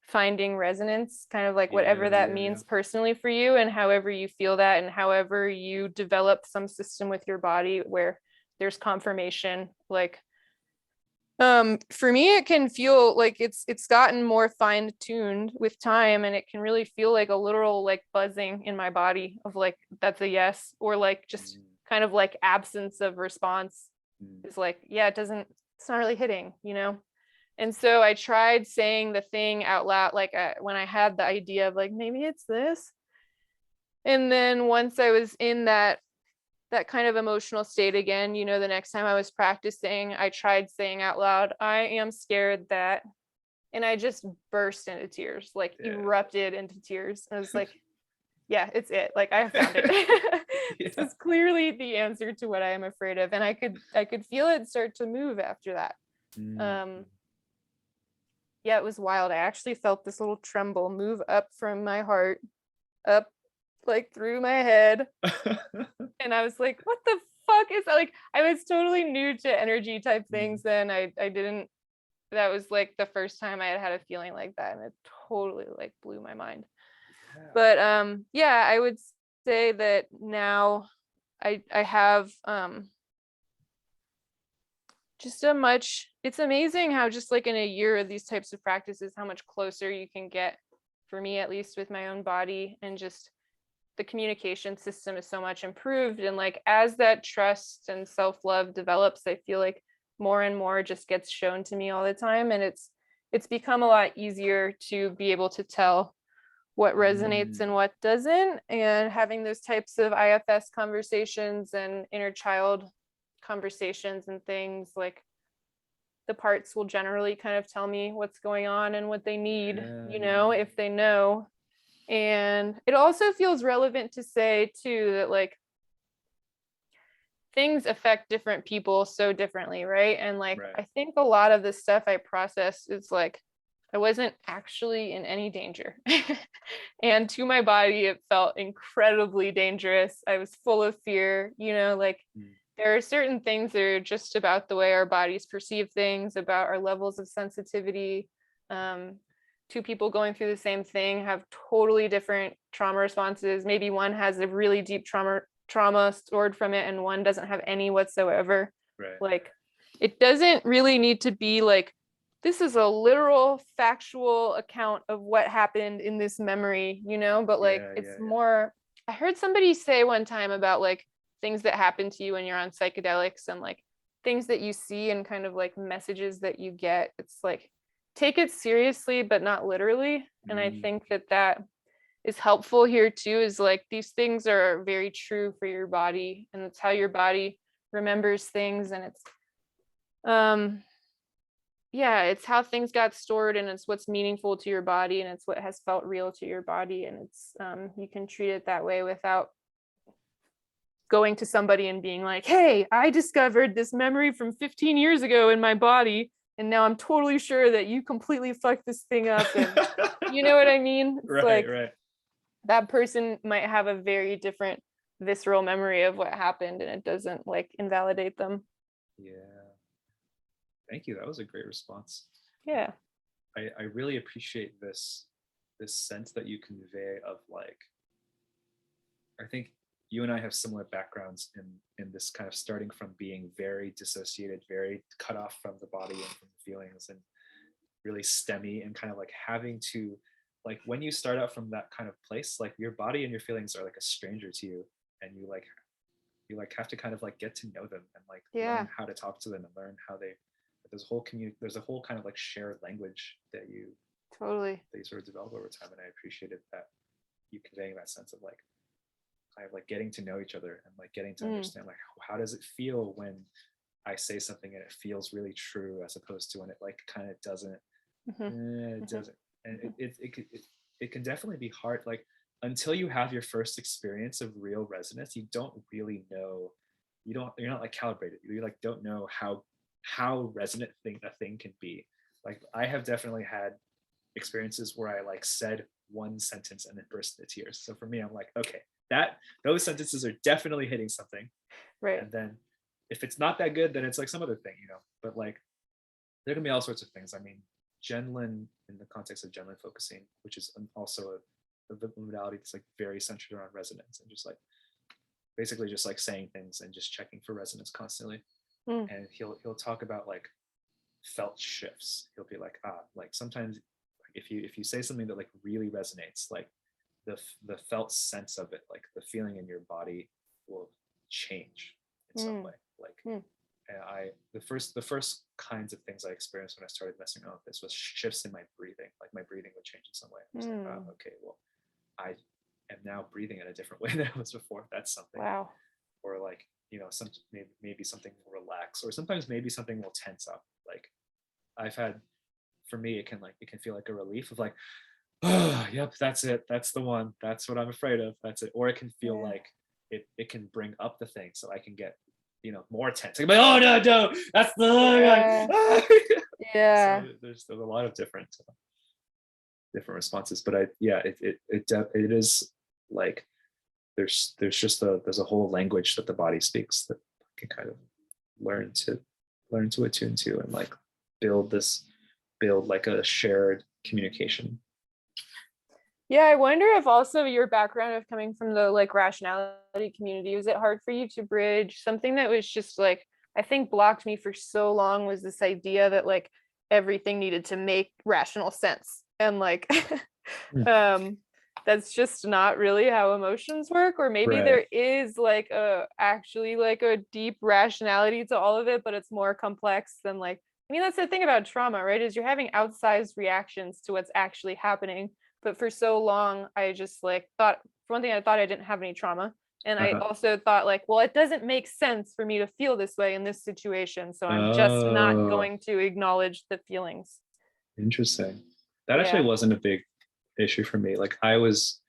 finding resonance, kind of like whatever that means personally for you, and however you feel that, and however you develop some system with your body where there's confirmation, like For me, it can feel like it's gotten more fine-tuned with time, and it can really feel like a literal like buzzing in my body of like that's a yes, or like just Mm, kind of like absence of response mm, is like, yeah, it's not really hitting, you know? And so I tried saying the thing out loud, like when I had the idea of like, maybe it's this. And then once I was in that kind of emotional state again, you know, the next time I was practicing, I tried saying out loud, I am scared that, and I just burst into tears, like yeah. erupted into tears. I was like, yeah, it's it. Like I found it. This Yeah. is clearly the answer to what I am afraid of. And I could feel it start to move after that. Mm, Um, yeah, it was wild. I actually felt this little tremble move up from my heart, up like through my head. mm. And I was like, what the fuck is that? Like I was totally new to energy type Mm, things then. I didn't, that was like the first time I had had a feeling like that, and it totally like blew my mind. yeah. But yeah, I would say that now I have just a much, it's amazing how just like in a year of these types of practices, how much closer you can get, for me at least, with my own body, and just the communication system is so much improved. And like as that trust and self-love develops, I feel like more and more just gets shown to me all the time, and it's become a lot easier to be able to tell what resonates and Mm, what doesn't. And having those types of IFS conversations and inner child conversations and things, like the parts will generally kind of tell me what's going on and what they need, yeah, you yeah. know, if they know. And it also feels relevant to say too that like things affect different people so differently, right? And like Right. I think a lot of the stuff I process is like I wasn't actually in any danger. And to my body it felt incredibly dangerous. I was full of fear, you know, like Mm, there are certain things that are just about the way our bodies perceive things, about our levels of sensitivity. um, Two people going through the same thing have totally different trauma responses. Maybe one has a really deep trauma stored from it and one doesn't have any whatsoever. right. Like it doesn't really need to be like this is a literal factual account of what happened in this memory, you know, but like Yeah, it's yeah, yeah. more, I heard somebody say one time about like things that happen to you when you're on psychedelics and like things that you see and kind of like messages that you get. It's like take it seriously but not literally. And I Mm, think that that is helpful here too, is like these things are very true for your body, and it's how your body remembers things. And it's um yeah, it's how things got stored, and it's what's meaningful to your body, and it's what has felt real to your body. And it's you can treat it that way without going to somebody and being like, hey, I discovered this memory from 15 years ago in my body, and now I'm totally sure that you completely fucked this thing up. And you know what I mean? It's right, like right. that person might have a very different visceral memory of what happened, and it doesn't like invalidate them. Yeah. Thank you. That was a great response. Yeah. I really appreciate this sense that you convey of like, I think you and I have similar backgrounds in this kind of starting from being very dissociated, very cut off from the body and from the feelings, and really STEMmy, and kind of like having to, like when you start out from that kind of place, like your body and your feelings are like a stranger to you, and you have to kind of like get to know them and like Yeah, learn how to talk to them and learn how they, there's a whole kind of like shared language totally. that you sort of develop over time. And I appreciated that, you conveying that sense of like kind of like getting to know each other and like getting to Mm. understand like how does it feel when I say something and it feels really true, as opposed to when it like kind of doesn't. Mhm. It Mhm. doesn't. And it can definitely be hard, like until you have your first experience of real resonance, you don't really know, you're not like calibrated, you like don't know how resonant a thing can be. Like I have definitely had experiences where I like said one sentence and then burst into tears. So for me, I'm like, okay, that those sentences are definitely hitting something. Right. And then if it's not that good, then it's like some other thing, you know. But like there can be all sorts of things. I mean, Genlin, in the context of Genlin focusing, which is also a modality that's like very centered around resonance and just like basically just like saying things and just checking for resonance constantly. Mm. And he'll talk about like felt shifts. He'll be like, like sometimes if you say something that like really resonates, like the felt sense of it, like the feeling in your body will change in some way. Like, and the first kinds of things I experienced when I started messing around with this was shifts in my breathing. Like my breathing would change in some way. I was like, oh, okay, well, I am now breathing in a different way than I was before. That's something. Wow. Or like, some maybe something will relax, or sometimes maybe something will tense up. Like I've had, for me, it can feel like a relief of like, oh, yep, that's it. That's the one. That's what I'm afraid of. That's it. Or it can feel like it can bring up the thing, so I can get, more tense. Like, oh no, that's the yeah. So there's a lot of different responses, but it is like there's a whole language that the body speaks that I can kind of learn to attune to, and like build like a shared communication. Yeah, I wonder if also your background of coming from the like rationality community, was it hard for you to bridge something that was just like, I think blocked me for so long, was this idea that like everything needed to make rational sense, and like that's just not really how emotions work. Or maybe there is like actually like a deep rationality to all of it, but it's more complex than like, I mean, that's the thing about trauma, right? Is you're having outsized reactions to what's actually happening. But for so long, I just like thought, for one thing, I thought I didn't have any trauma. And I also thought like, well, it doesn't make sense for me to feel this way in this situation. So I'm just not going to acknowledge the feelings. Interesting. That actually wasn't a big issue for me. Like I was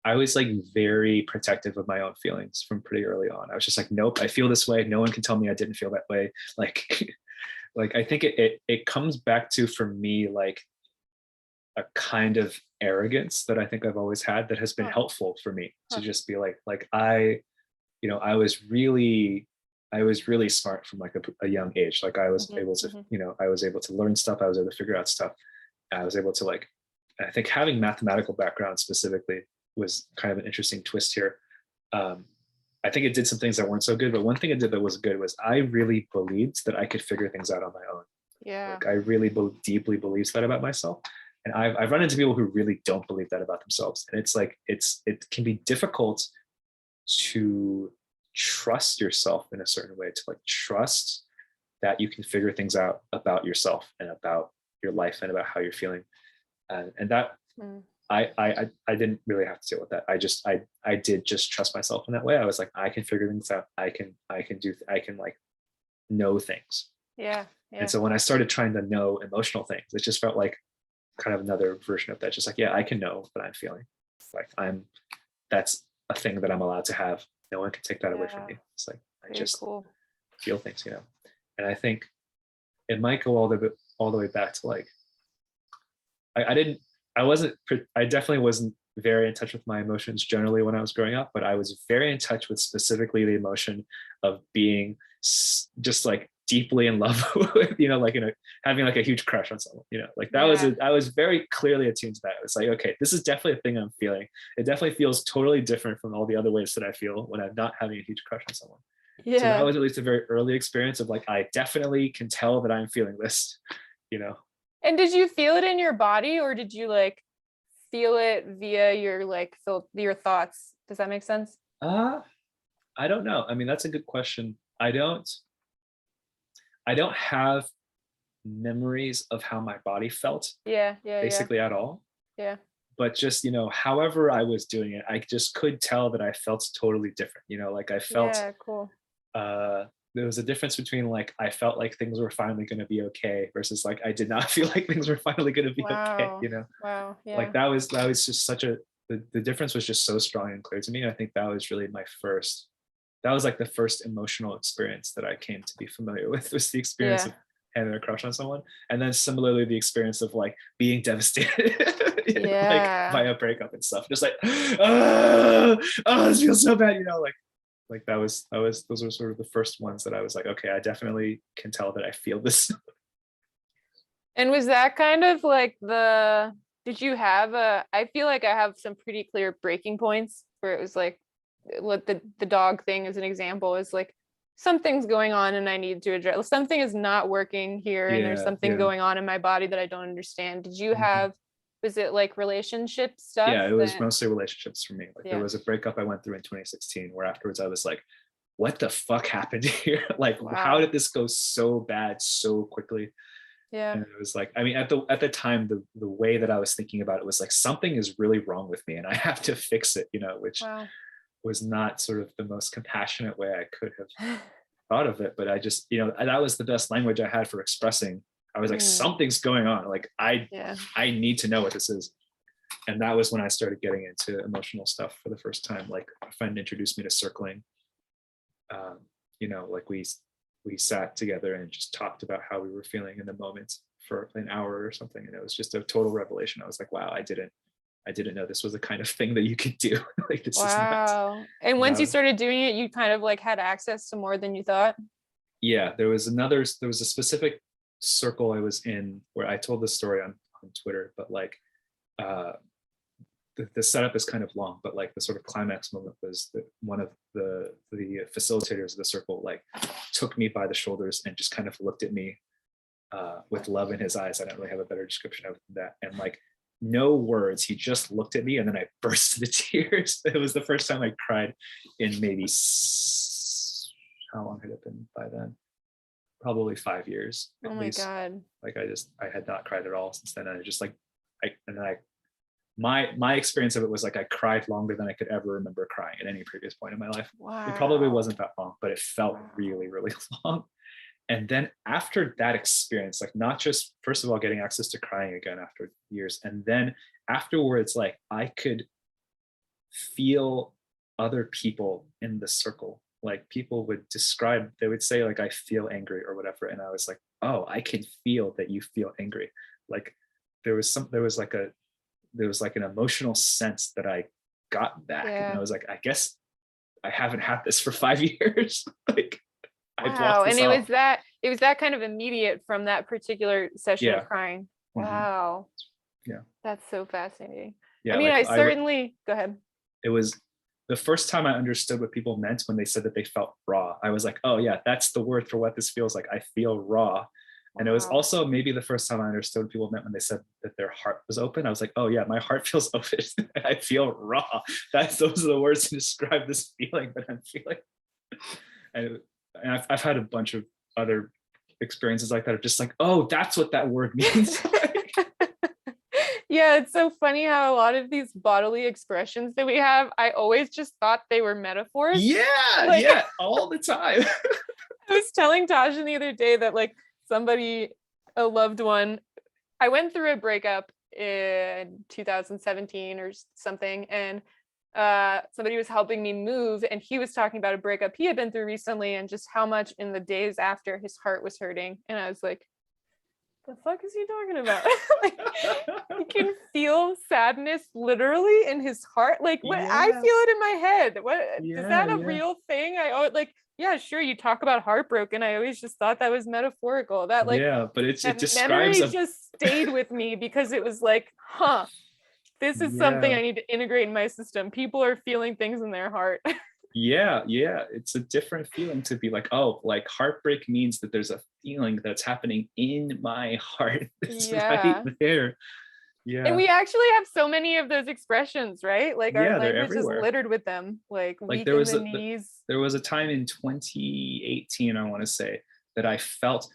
like very protective of my own feelings from pretty early on. I was just like, nope, I feel this way. No one can tell me I didn't feel that way. Like, like I think it comes back to, for me, like a kind of arrogance that I think I've always had that has been helpful for me to just be like I was really smart from like a young age. Like I was able to, I was able to learn stuff. I was able to figure out stuff. I was able to like, I think having mathematical background specifically was kind of an interesting twist here. I think it did some things that weren't so good, but one thing it did that was good was I really believed that I could figure things out on my own. Yeah. Like I really deeply believed that about myself. And I've run into people who really don't believe that about themselves. And it's like, it can be difficult to trust yourself in a certain way, to like trust that you can figure things out about yourself and about your life and about how you're feeling. And that I didn't really have to deal with that. I did just trust myself in that way. I was like, I can figure things out. I can like know things. Yeah. And so when I started trying to know emotional things, it just felt like kind of another version of that. Just like, yeah, I can know what I'm feeling. Like that's a thing that I'm allowed to have. No one can take that away from me. It's like, I just feel things, And I think it might go all the way back to like, I definitely wasn't very in touch with my emotions generally when I was growing up, but I was very in touch with specifically the emotion of being just like deeply in love with, like, having like a huge crush on someone, like that I was very clearly attuned to that. It's like, okay, this is definitely a thing I'm feeling. It definitely feels totally different from all the other ways that I feel when I'm not having a huge crush on someone. So that was at least a very early experience of like, I definitely can tell that I'm feeling this, And did you feel it in your body, or did you like feel it via your like your thoughts? Does that make sense? I don't know. I mean, that's a good question. I don't have memories of how my body felt. Basically at all. Yeah. But just, however I was doing it, I just could tell that I felt totally different. Like I felt, cool. There was a difference between like, I felt like things were finally going to be okay versus like, I did not feel like things were finally going to be okay. Wow. Yeah. Like that was just the difference was just so strong and clear to me. And I think that was really that was like the first emotional experience that I came to be familiar with, was the experience of having a crush on someone. And then similarly, the experience of like being devastated like by a breakup and stuff. Just like, oh, this feels so bad, like those were sort of the first ones that I was like, okay, I definitely can tell that I feel this. And was that kind of like did you have I feel like I have some pretty clear breaking points where it was like, the dog thing as an example is like, something's going on and I need to address, something is not working here and there's Yeah, something yeah. going on in my body that I don't understand. Did you Mhm. have, was it like relationship stuff Yeah, it was that, mostly relationships for me. Like there yeah, was a breakup I went through in 2016 where afterwards I was like, what the fuck happened here? Like, how wow, did this go so bad so quickly? yeah, And it was like, I mean, at the time, the way that I was thinking about it was like something is really wrong with me and I have to fix it, which wow. was not sort of the most compassionate way I could have thought of it. But I just, that was the best language I had for expressing. I was like, Mm, something's going on. Like yeah. I need to know what this is. And that was when I started getting into emotional stuff for the first time. Like a friend introduced me to circling. Um, like we sat together and just talked about how we were feeling in the moment for an hour or something, and it was just a total revelation. I was like, wow, I didn't know this was the kind of thing that you could do. Like this is not. Wow. And And once I you was, started doing it, you kind of like had access to more than you thought. yeah, there was a specific circle I was in where I told this story on Twitter, but like uh the setup is kind of long, but like the sort of climax moment was that one of the facilitators of the circle like took me by the shoulders and just kind of looked at me with love in his eyes. I don't really have a better description of that. And like no words, he just looked at me and then I burst into tears. It was the first time I cried in maybe how long had it been by then? Probably 5 years Oh at my least. God. Like I had not cried at all since then. And I just like and then I my experience of it was like I cried longer than I could ever remember crying at any previous point in my life. It probably Wow. wasn't that long, but it felt really, really long. And then after that experience, like not just first of all getting access to crying again after years, and then afterwards, like I could feel other people in the circle. Like people would describe, they would say like I feel angry or whatever, and I was like, oh, I can feel that you feel angry. Like there was like an emotional sense that I got back. And I Yeah. was like, I guess I haven't had this for 5 years. Like I Wow. blocked And this off. it was that kind of immediate from that particular session of Yeah. crying. Mhm. Wow. Yeah. That's so fascinating. I Yeah. mean, Like I certainly, go ahead. it was the first time I understood what people meant when they said that they felt raw. I was like, oh yeah, that's the word for what this feels like. I feel raw. And it was Wow. also maybe the first time I understood what people meant when they said that their heart was open. I was like, oh yeah, my heart feels open. I feel raw. Those are the words to describe this feeling that I'm feeling. And, and I've had a bunch of other experiences like that of just like, oh, that's what that word means. Yeah, it's so funny how a lot of these bodily expressions that we have, I always just thought they were metaphors. Yeah, Like yeah, all the time. I was telling Tasha the other day that like somebody, a loved one, I went through a breakup in 2017 or something, and somebody was helping me move, and he was talking about a breakup he had been through recently and just how much in the days after his heart was hurting. And I was like, the fuck is he talking about? Like he can feel sadness literally in his heart. Like what, I feel Yeah, it in my head. What is yeah, that a yeah, real thing? I always like, yeah, sure, you talk about heartbroken. I always just thought that was metaphorical. That like yeah. But it that describes memory a just stayed with me because it was like, huh, this is something yeah, I need to integrate in my system. People are feeling things in their heart. yeah, yeah. It's a different feeling to be like, oh, like heartbreak means that there's a feeling that's happening in my heart. It's right Yeah. there. And Yeah, we actually have so many of those expressions, right? Like our yeah, they're language is everywhere. littered with them, like Like weak in the knees. there was a time in 2018, I want to say, that I felt,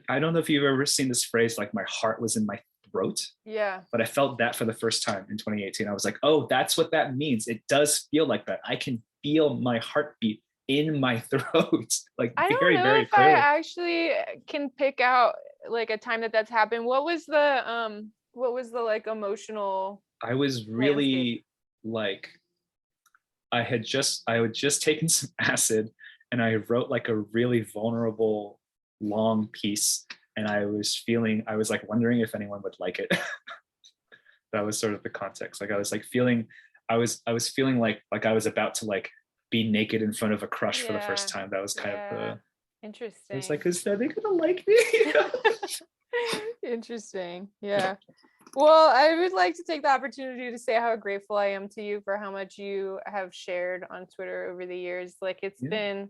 I don't know if you've ever seen this phrase like my heart was in my throat, Yeah. but I felt that for the first time in 2018. I was like, oh, that's what that means. It does feel like that. I can feel my heartbeat in my throat, like I don't very, know very if I clearly. actually can pick out like a time that that's happened. What was the like emotional I was landscape? really like, I had just taken some acid and I wrote like a really vulnerable long piece, and I was like wondering if anyone would like it. That was sort of the context. Like I was like feeling, I was feeling like I was about to like be naked in front of a crush for the first Yeah. time. That was kind of Yeah. I was Interesting. like, are they gonna like me? Interesting. Yeah. Well, I would like to take the opportunity to say how grateful I am to you for how much you have shared on Twitter over the years. Like it's Yeah, been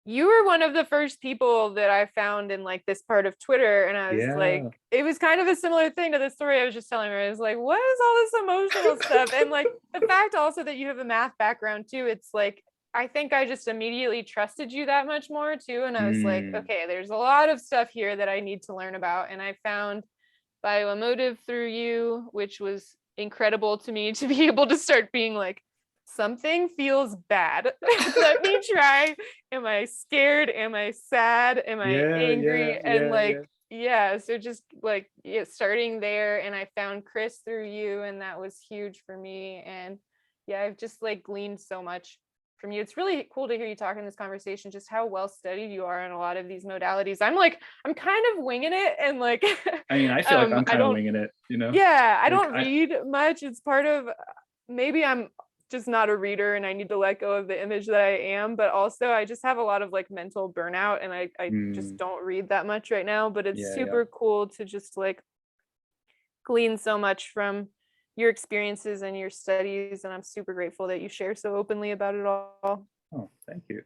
you were one of the first people that I found in like this part of Twitter. And I was like, Yeah. it was kind of a similar thing to the story I was just telling her. I was like, what is all this emotional stuff? And like the fact also that you have a math background too, it's like, I think I just immediately trusted you that much more too. And I was like, Mm, okay, there's a lot of stuff here that I need to learn about. And I found bioemotive through you, which was incredible to me to be able to start being like, something feels bad. Let me try. Am I scared? Am I sad? Am I yeah, yeah, angry? And yeah, like, yeah. yeah, so just like, yeah, starting there. And I found Chris through you, and that was huge for me. And yeah, I've just like gleaned so much from you. It's really cool to hear you talk in this conversation, just how well studied you are in a lot of these modalities. I'm kind of winging it, and like I mean, I feel like I'm I kind of don't, winging it, you know? yeah, I Like don't read much. It's part of, maybe I'm just not a reader and I need to let go of the image that I am, but also I just have a lot of like mental burnout, and I just mm, don't read that much right now. But it's yeah, yeah. super cool to just like glean so much from your experiences and your studies, and I'm super grateful that you share so openly about it all. Oh, thank you.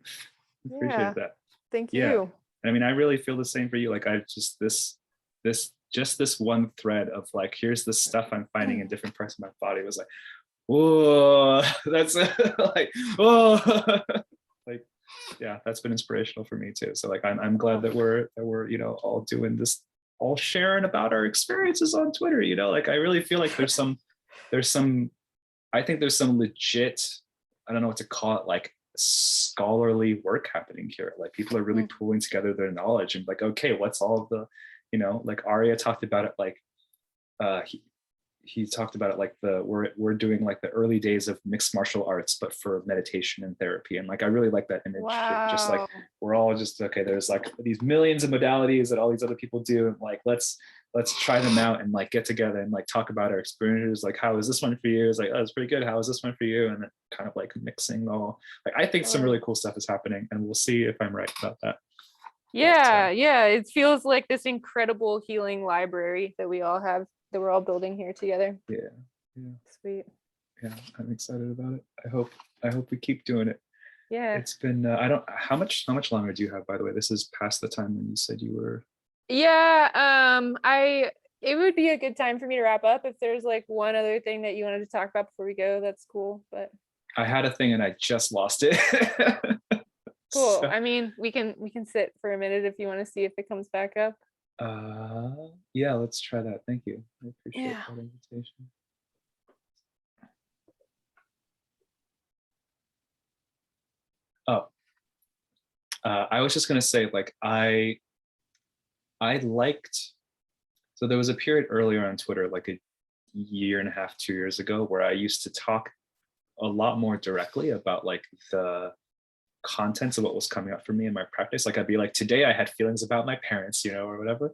Yeah, Appreciate that. thank Yeah. you. I mean, I really feel the same for you. Like I just this one thread of like, here's the stuff I'm finding in different parts of my body was like, whoa, that's like, whoa. Like, yeah, that's been inspirational for me too. So like I'm glad Oh, that we're, you know, all doing this, all sharing about our experiences on Twitter, you know, like I really feel like there's some I think there's some legit, I don't know what to call it, like scholarly work happening here. Like people are really mm, pulling together their knowledge and like, okay, what's all of the, you know, like Arya talked about it, like uh he talked about it like we're doing like the early days of mixed martial arts but for meditation and therapy, and like I really like that image, just like wow. we're all just okay, there's like these millions of modalities that all these other people do, and like let's try them out and like get together and like talk about our experiences, like how is this one for you, it's like, oh, it's pretty good, how is this one for you, and then kind of like mixing all, like I think some Totally. really cool stuff is happening, and we'll see if I'm right about that. But Yeah, yeah. It feels like this incredible healing library that we all have, that we're all building here together. yeah, yeah, Sweet. yeah, I'm excited about it. I hope we keep doing it. Yeah. It's been I don't, how much longer do you have, by the way? This is past the time when you said you were. Yeah. It would be a good time for me to wrap up. If there's like one other thing that you wanted to talk about before we go, that's cool. But I had a thing and I just lost it. cool. So I mean, we can sit for a minute if you want to see if it comes back up. yeah, let's try that. Thank you. I appreciate Yeah. that invitation. Oh, I was just gonna say, like I liked, so there was a period earlier on Twitter, like a year and a half, 2 years ago, where I used to talk a lot more directly about like the contents of what was coming up for me in my practice. Like I'd be like, today I had feelings about my parents, you know, or whatever.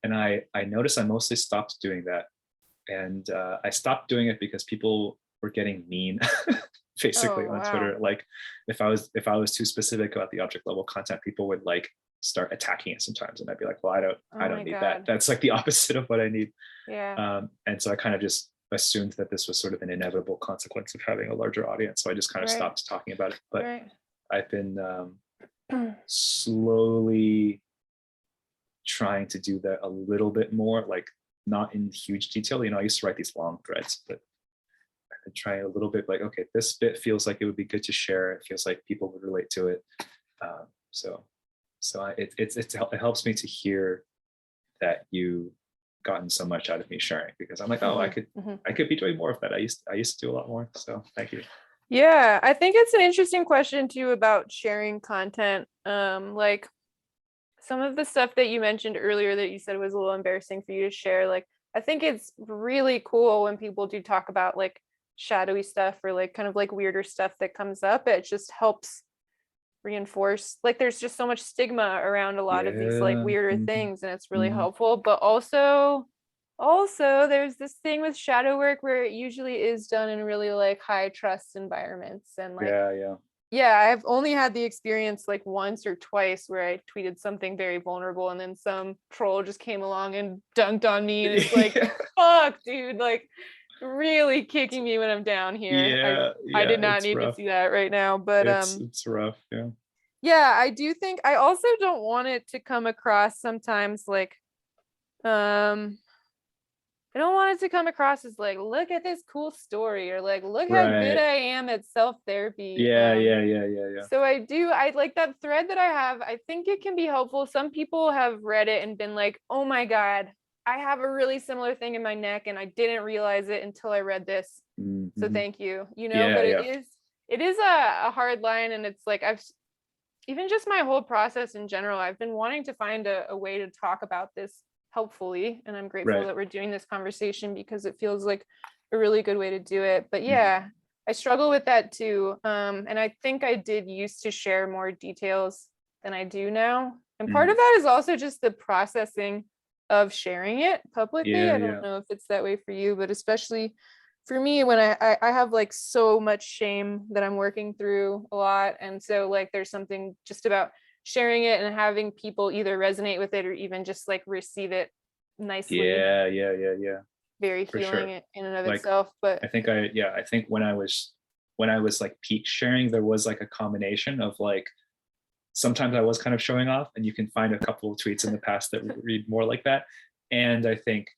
And I noticed I mostly stopped doing that. And I stopped doing it because people were getting mean basically Oh, on wow. Twitter. Like if I was too specific about the object level content, people would like start attacking it sometimes. And I'd be like, well, I Oh don't my need that. God. That's like the opposite of what I need. Yeah. And so I kind of just assumed that this was sort of an inevitable consequence of having a larger audience. So I just kind of Right. stopped talking about it. But Right. I've been slowly trying to do that a little bit more, like not in huge detail. You know, I used to write these long threads, but I've been trying a little bit like, okay, this bit feels like it would be good to share. It feels like people would relate to it. Um, so it helps me to hear that you gotten so much out of me sharing, because I'm like, oh, I Mhm, could mhm. I could be doing more of that. I used to do a lot more. So thank you. Yeah, I think it's an interesting question too about sharing content. Like some of the stuff that you mentioned earlier that you said was a little embarrassing for you to share. Like, I think it's really cool when people do talk about like shadowy stuff or like kind of like weirder stuff that comes up. It just helps reinforce, like there's just so much stigma around a lot of these like Yeah. weirder Mhm, things, and it's really mhm. helpful. But also there's this thing with shadow work where it usually is done in really like high trust environments, and like, Yeah, yeah. yeah, I've only had the experience like once or twice where I tweeted something very vulnerable and then some troll just came along and dunked on me, and it's like, Yeah, fuck, dude, like really kicking me when I'm down here. I yeah, I yeah, did not it's need to rough. see that right now, but It's rough. Yeah. Yeah, I do think I also don't want it to come across sometimes like um I don't want it to come across as like, look at this cool story, or like, look how good Right. I am at self-therapy. Yeah. So I like that thread that I have. I think it can be helpful. Some people have read it and been like, oh my God, I have a really similar thing in my neck and I didn't realize it until I read this. So Mm-hmm. thank you, Yeah, but yeah. it is a hard line. And it's like, even just my whole process in general, I've been wanting to find a way to talk about this helpfully. And I'm grateful Right. that we're doing this conversation because it feels like a really good way to do it. But Mhm. yeah, I struggle with that too. And I think I did used to share more details than I do now. And part Mhm. of that is also just the processing of sharing it publicly. Yeah, I don't yeah. know if it's that way for you, but especially for me, when I have like so much shame that I'm working through a lot. And so like there's something just about sharing it and having people either resonate with it or even just like receive it nicely, Yeah. very For healing sure. in and of Like itself. But I think when I was like peak sharing, there was like a combination of like sometimes I was kind of showing off, and you can find a couple of tweets in the past that read more like that. And I think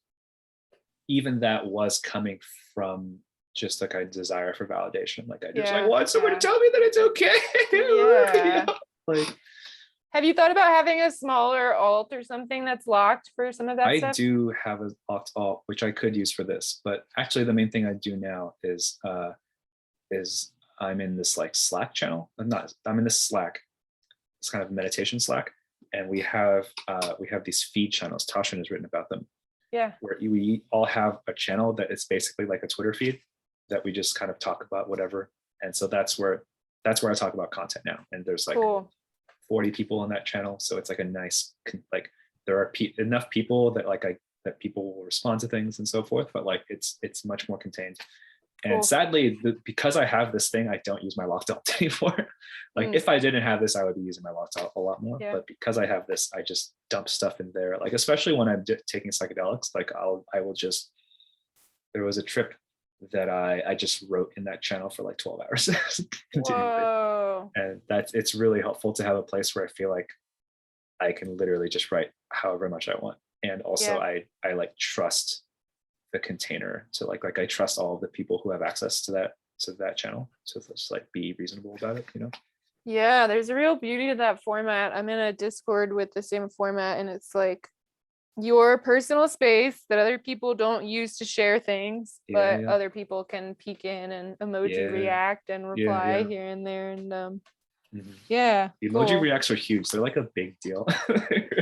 even that was coming from just like a desire for validation. Like I just like yeah, want someone to yeah, tell me that it's okay. You yeah. know? Like Have you thought about having a smaller alt or something that's locked for some of that I stuff? do have a alt which I could use for this, but actually the main thing I do now is I'm in this like Slack channel. I'm in this Slack. It's kind of meditation Slack, and we have these feed channels. Tashin has written about them, Yeah, where we all have a channel that is basically like a Twitter feed that we just kind of talk about whatever. And so that's where I talk about content now. And there's like cool. 40 people on that channel, so it's like a nice like there are enough people that like I that people will respond to things and so forth, but like it's much more contained. And Cool. sadly, because I have this thing, I don't use my locked alt anymore. Like Mm, if I didn't have this, I would be using my locked alt a lot more. yeah. But because I have this, I just dump stuff in there. Like especially when I'm taking psychedelics, like I will just. There was a trip that I just wrote in that channel for like 12 hours continually, Whoa. and it's really helpful to have a place where I feel like I can literally just write however much I want, and also Yeah. I like trust the container to like I trust all of the people who have access to that channel to just like be reasonable about it, you know. Yeah, there's a real beauty to that format. I'm in a Discord with the same format, and it's like your personal space that other people don't use to share things, Yeah, but yeah, other people can peek in and emoji yeah, react and reply yeah. here and there. And Mhm. yeah, Emoji cool. reacts are huge. They're like a big deal.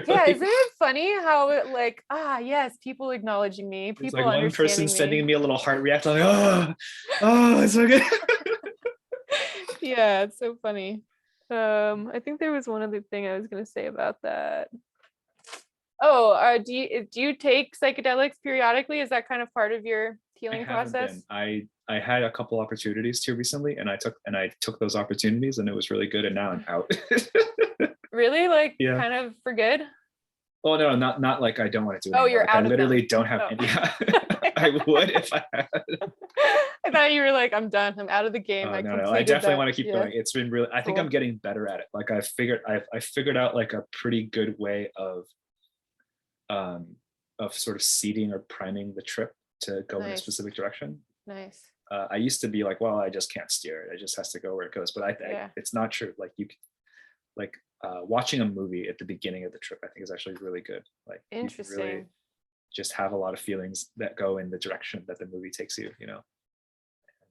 Yeah, isn't Like, it funny how it like, yes, people acknowledging me, it's people like one person understanding sending me. me a little heart react. I'm like, oh, it's so good. Yeah, it's so funny. I think there was one other thing I was gonna say about that. Oh, do you take psychedelics periodically? Is that kind of part of your I healing haven't been. process? I had a couple opportunities to recently, and I took those opportunities, and it was really good. And now I'm out. Really? Like Yeah. kind of for good? Oh no, not like I don't want to do it Oh, anymore. you're Like I out of literally them. don't have Oh. any. I would if I had. I thought you were like, I'm done. I'm out of the game. I No. I completed definitely that. want to keep Yeah, going. It's been really. I think I'm cool. getting better at it. Like I figured out like a pretty good way um of sort of seeding or priming the trip to go in a Nice. specific direction. Nice. I used to be like, well, I just can't steer it. It just has to go where it goes. But Yeah. it's not true. Like like watching a movie at the beginning of the trip, I think is actually really good. Like you can really Interesting. just have a lot of feelings that go in the direction that the movie takes you. You know.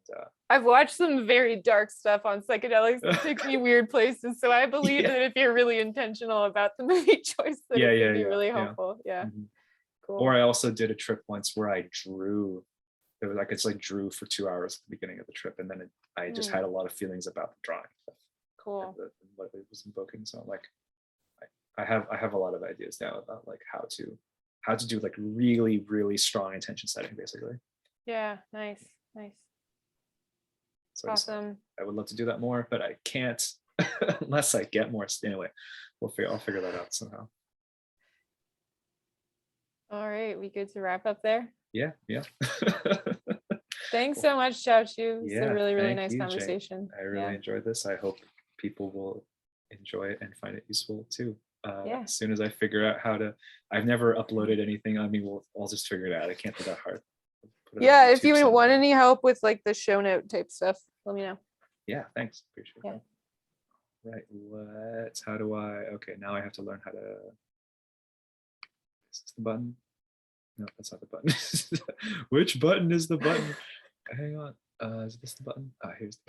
And, I've watched some very dark stuff on psychedelics that takes me weird places. So I believe yeah, that if you're really intentional about the movie choice, that it could be really yeah. helpful. Yeah. Mhm. Or Cool. I also did a trip once where I drew. It was like it's like drew for 2 hours at the beginning of the trip, and then I just Mm, had a lot of feelings about the drawing and cool. what it was invoking. So like I have a lot of ideas now about like how to do like really strong intention setting basically. Yeah. Nice. Nice. So Awesome. I would love to do that more, but I can't unless I get more. Anyway, I'll figure that out somehow. All right. We good to wrap up there? Yeah. Thanks Well, so much, Xiao Chu. It's a yeah. really, really Thank nice you, Jane. conversation. I really Yeah. enjoyed this. I hope people will enjoy it and find it useful too. Yeah. As soon as I figure out how to, I've never uploaded anything. I mean, I'll just figure it out. It can't be that hard. Put it on Yeah, if YouTube you want somewhere. any help with like the show note type stuff, let me know. Yeah, thanks. Appreciate Yeah. that. Right, how do I, okay, now I have to learn how to, is this the button? No, that's not the button. Which button is the button? Hang on, is this the button? Ah, here's the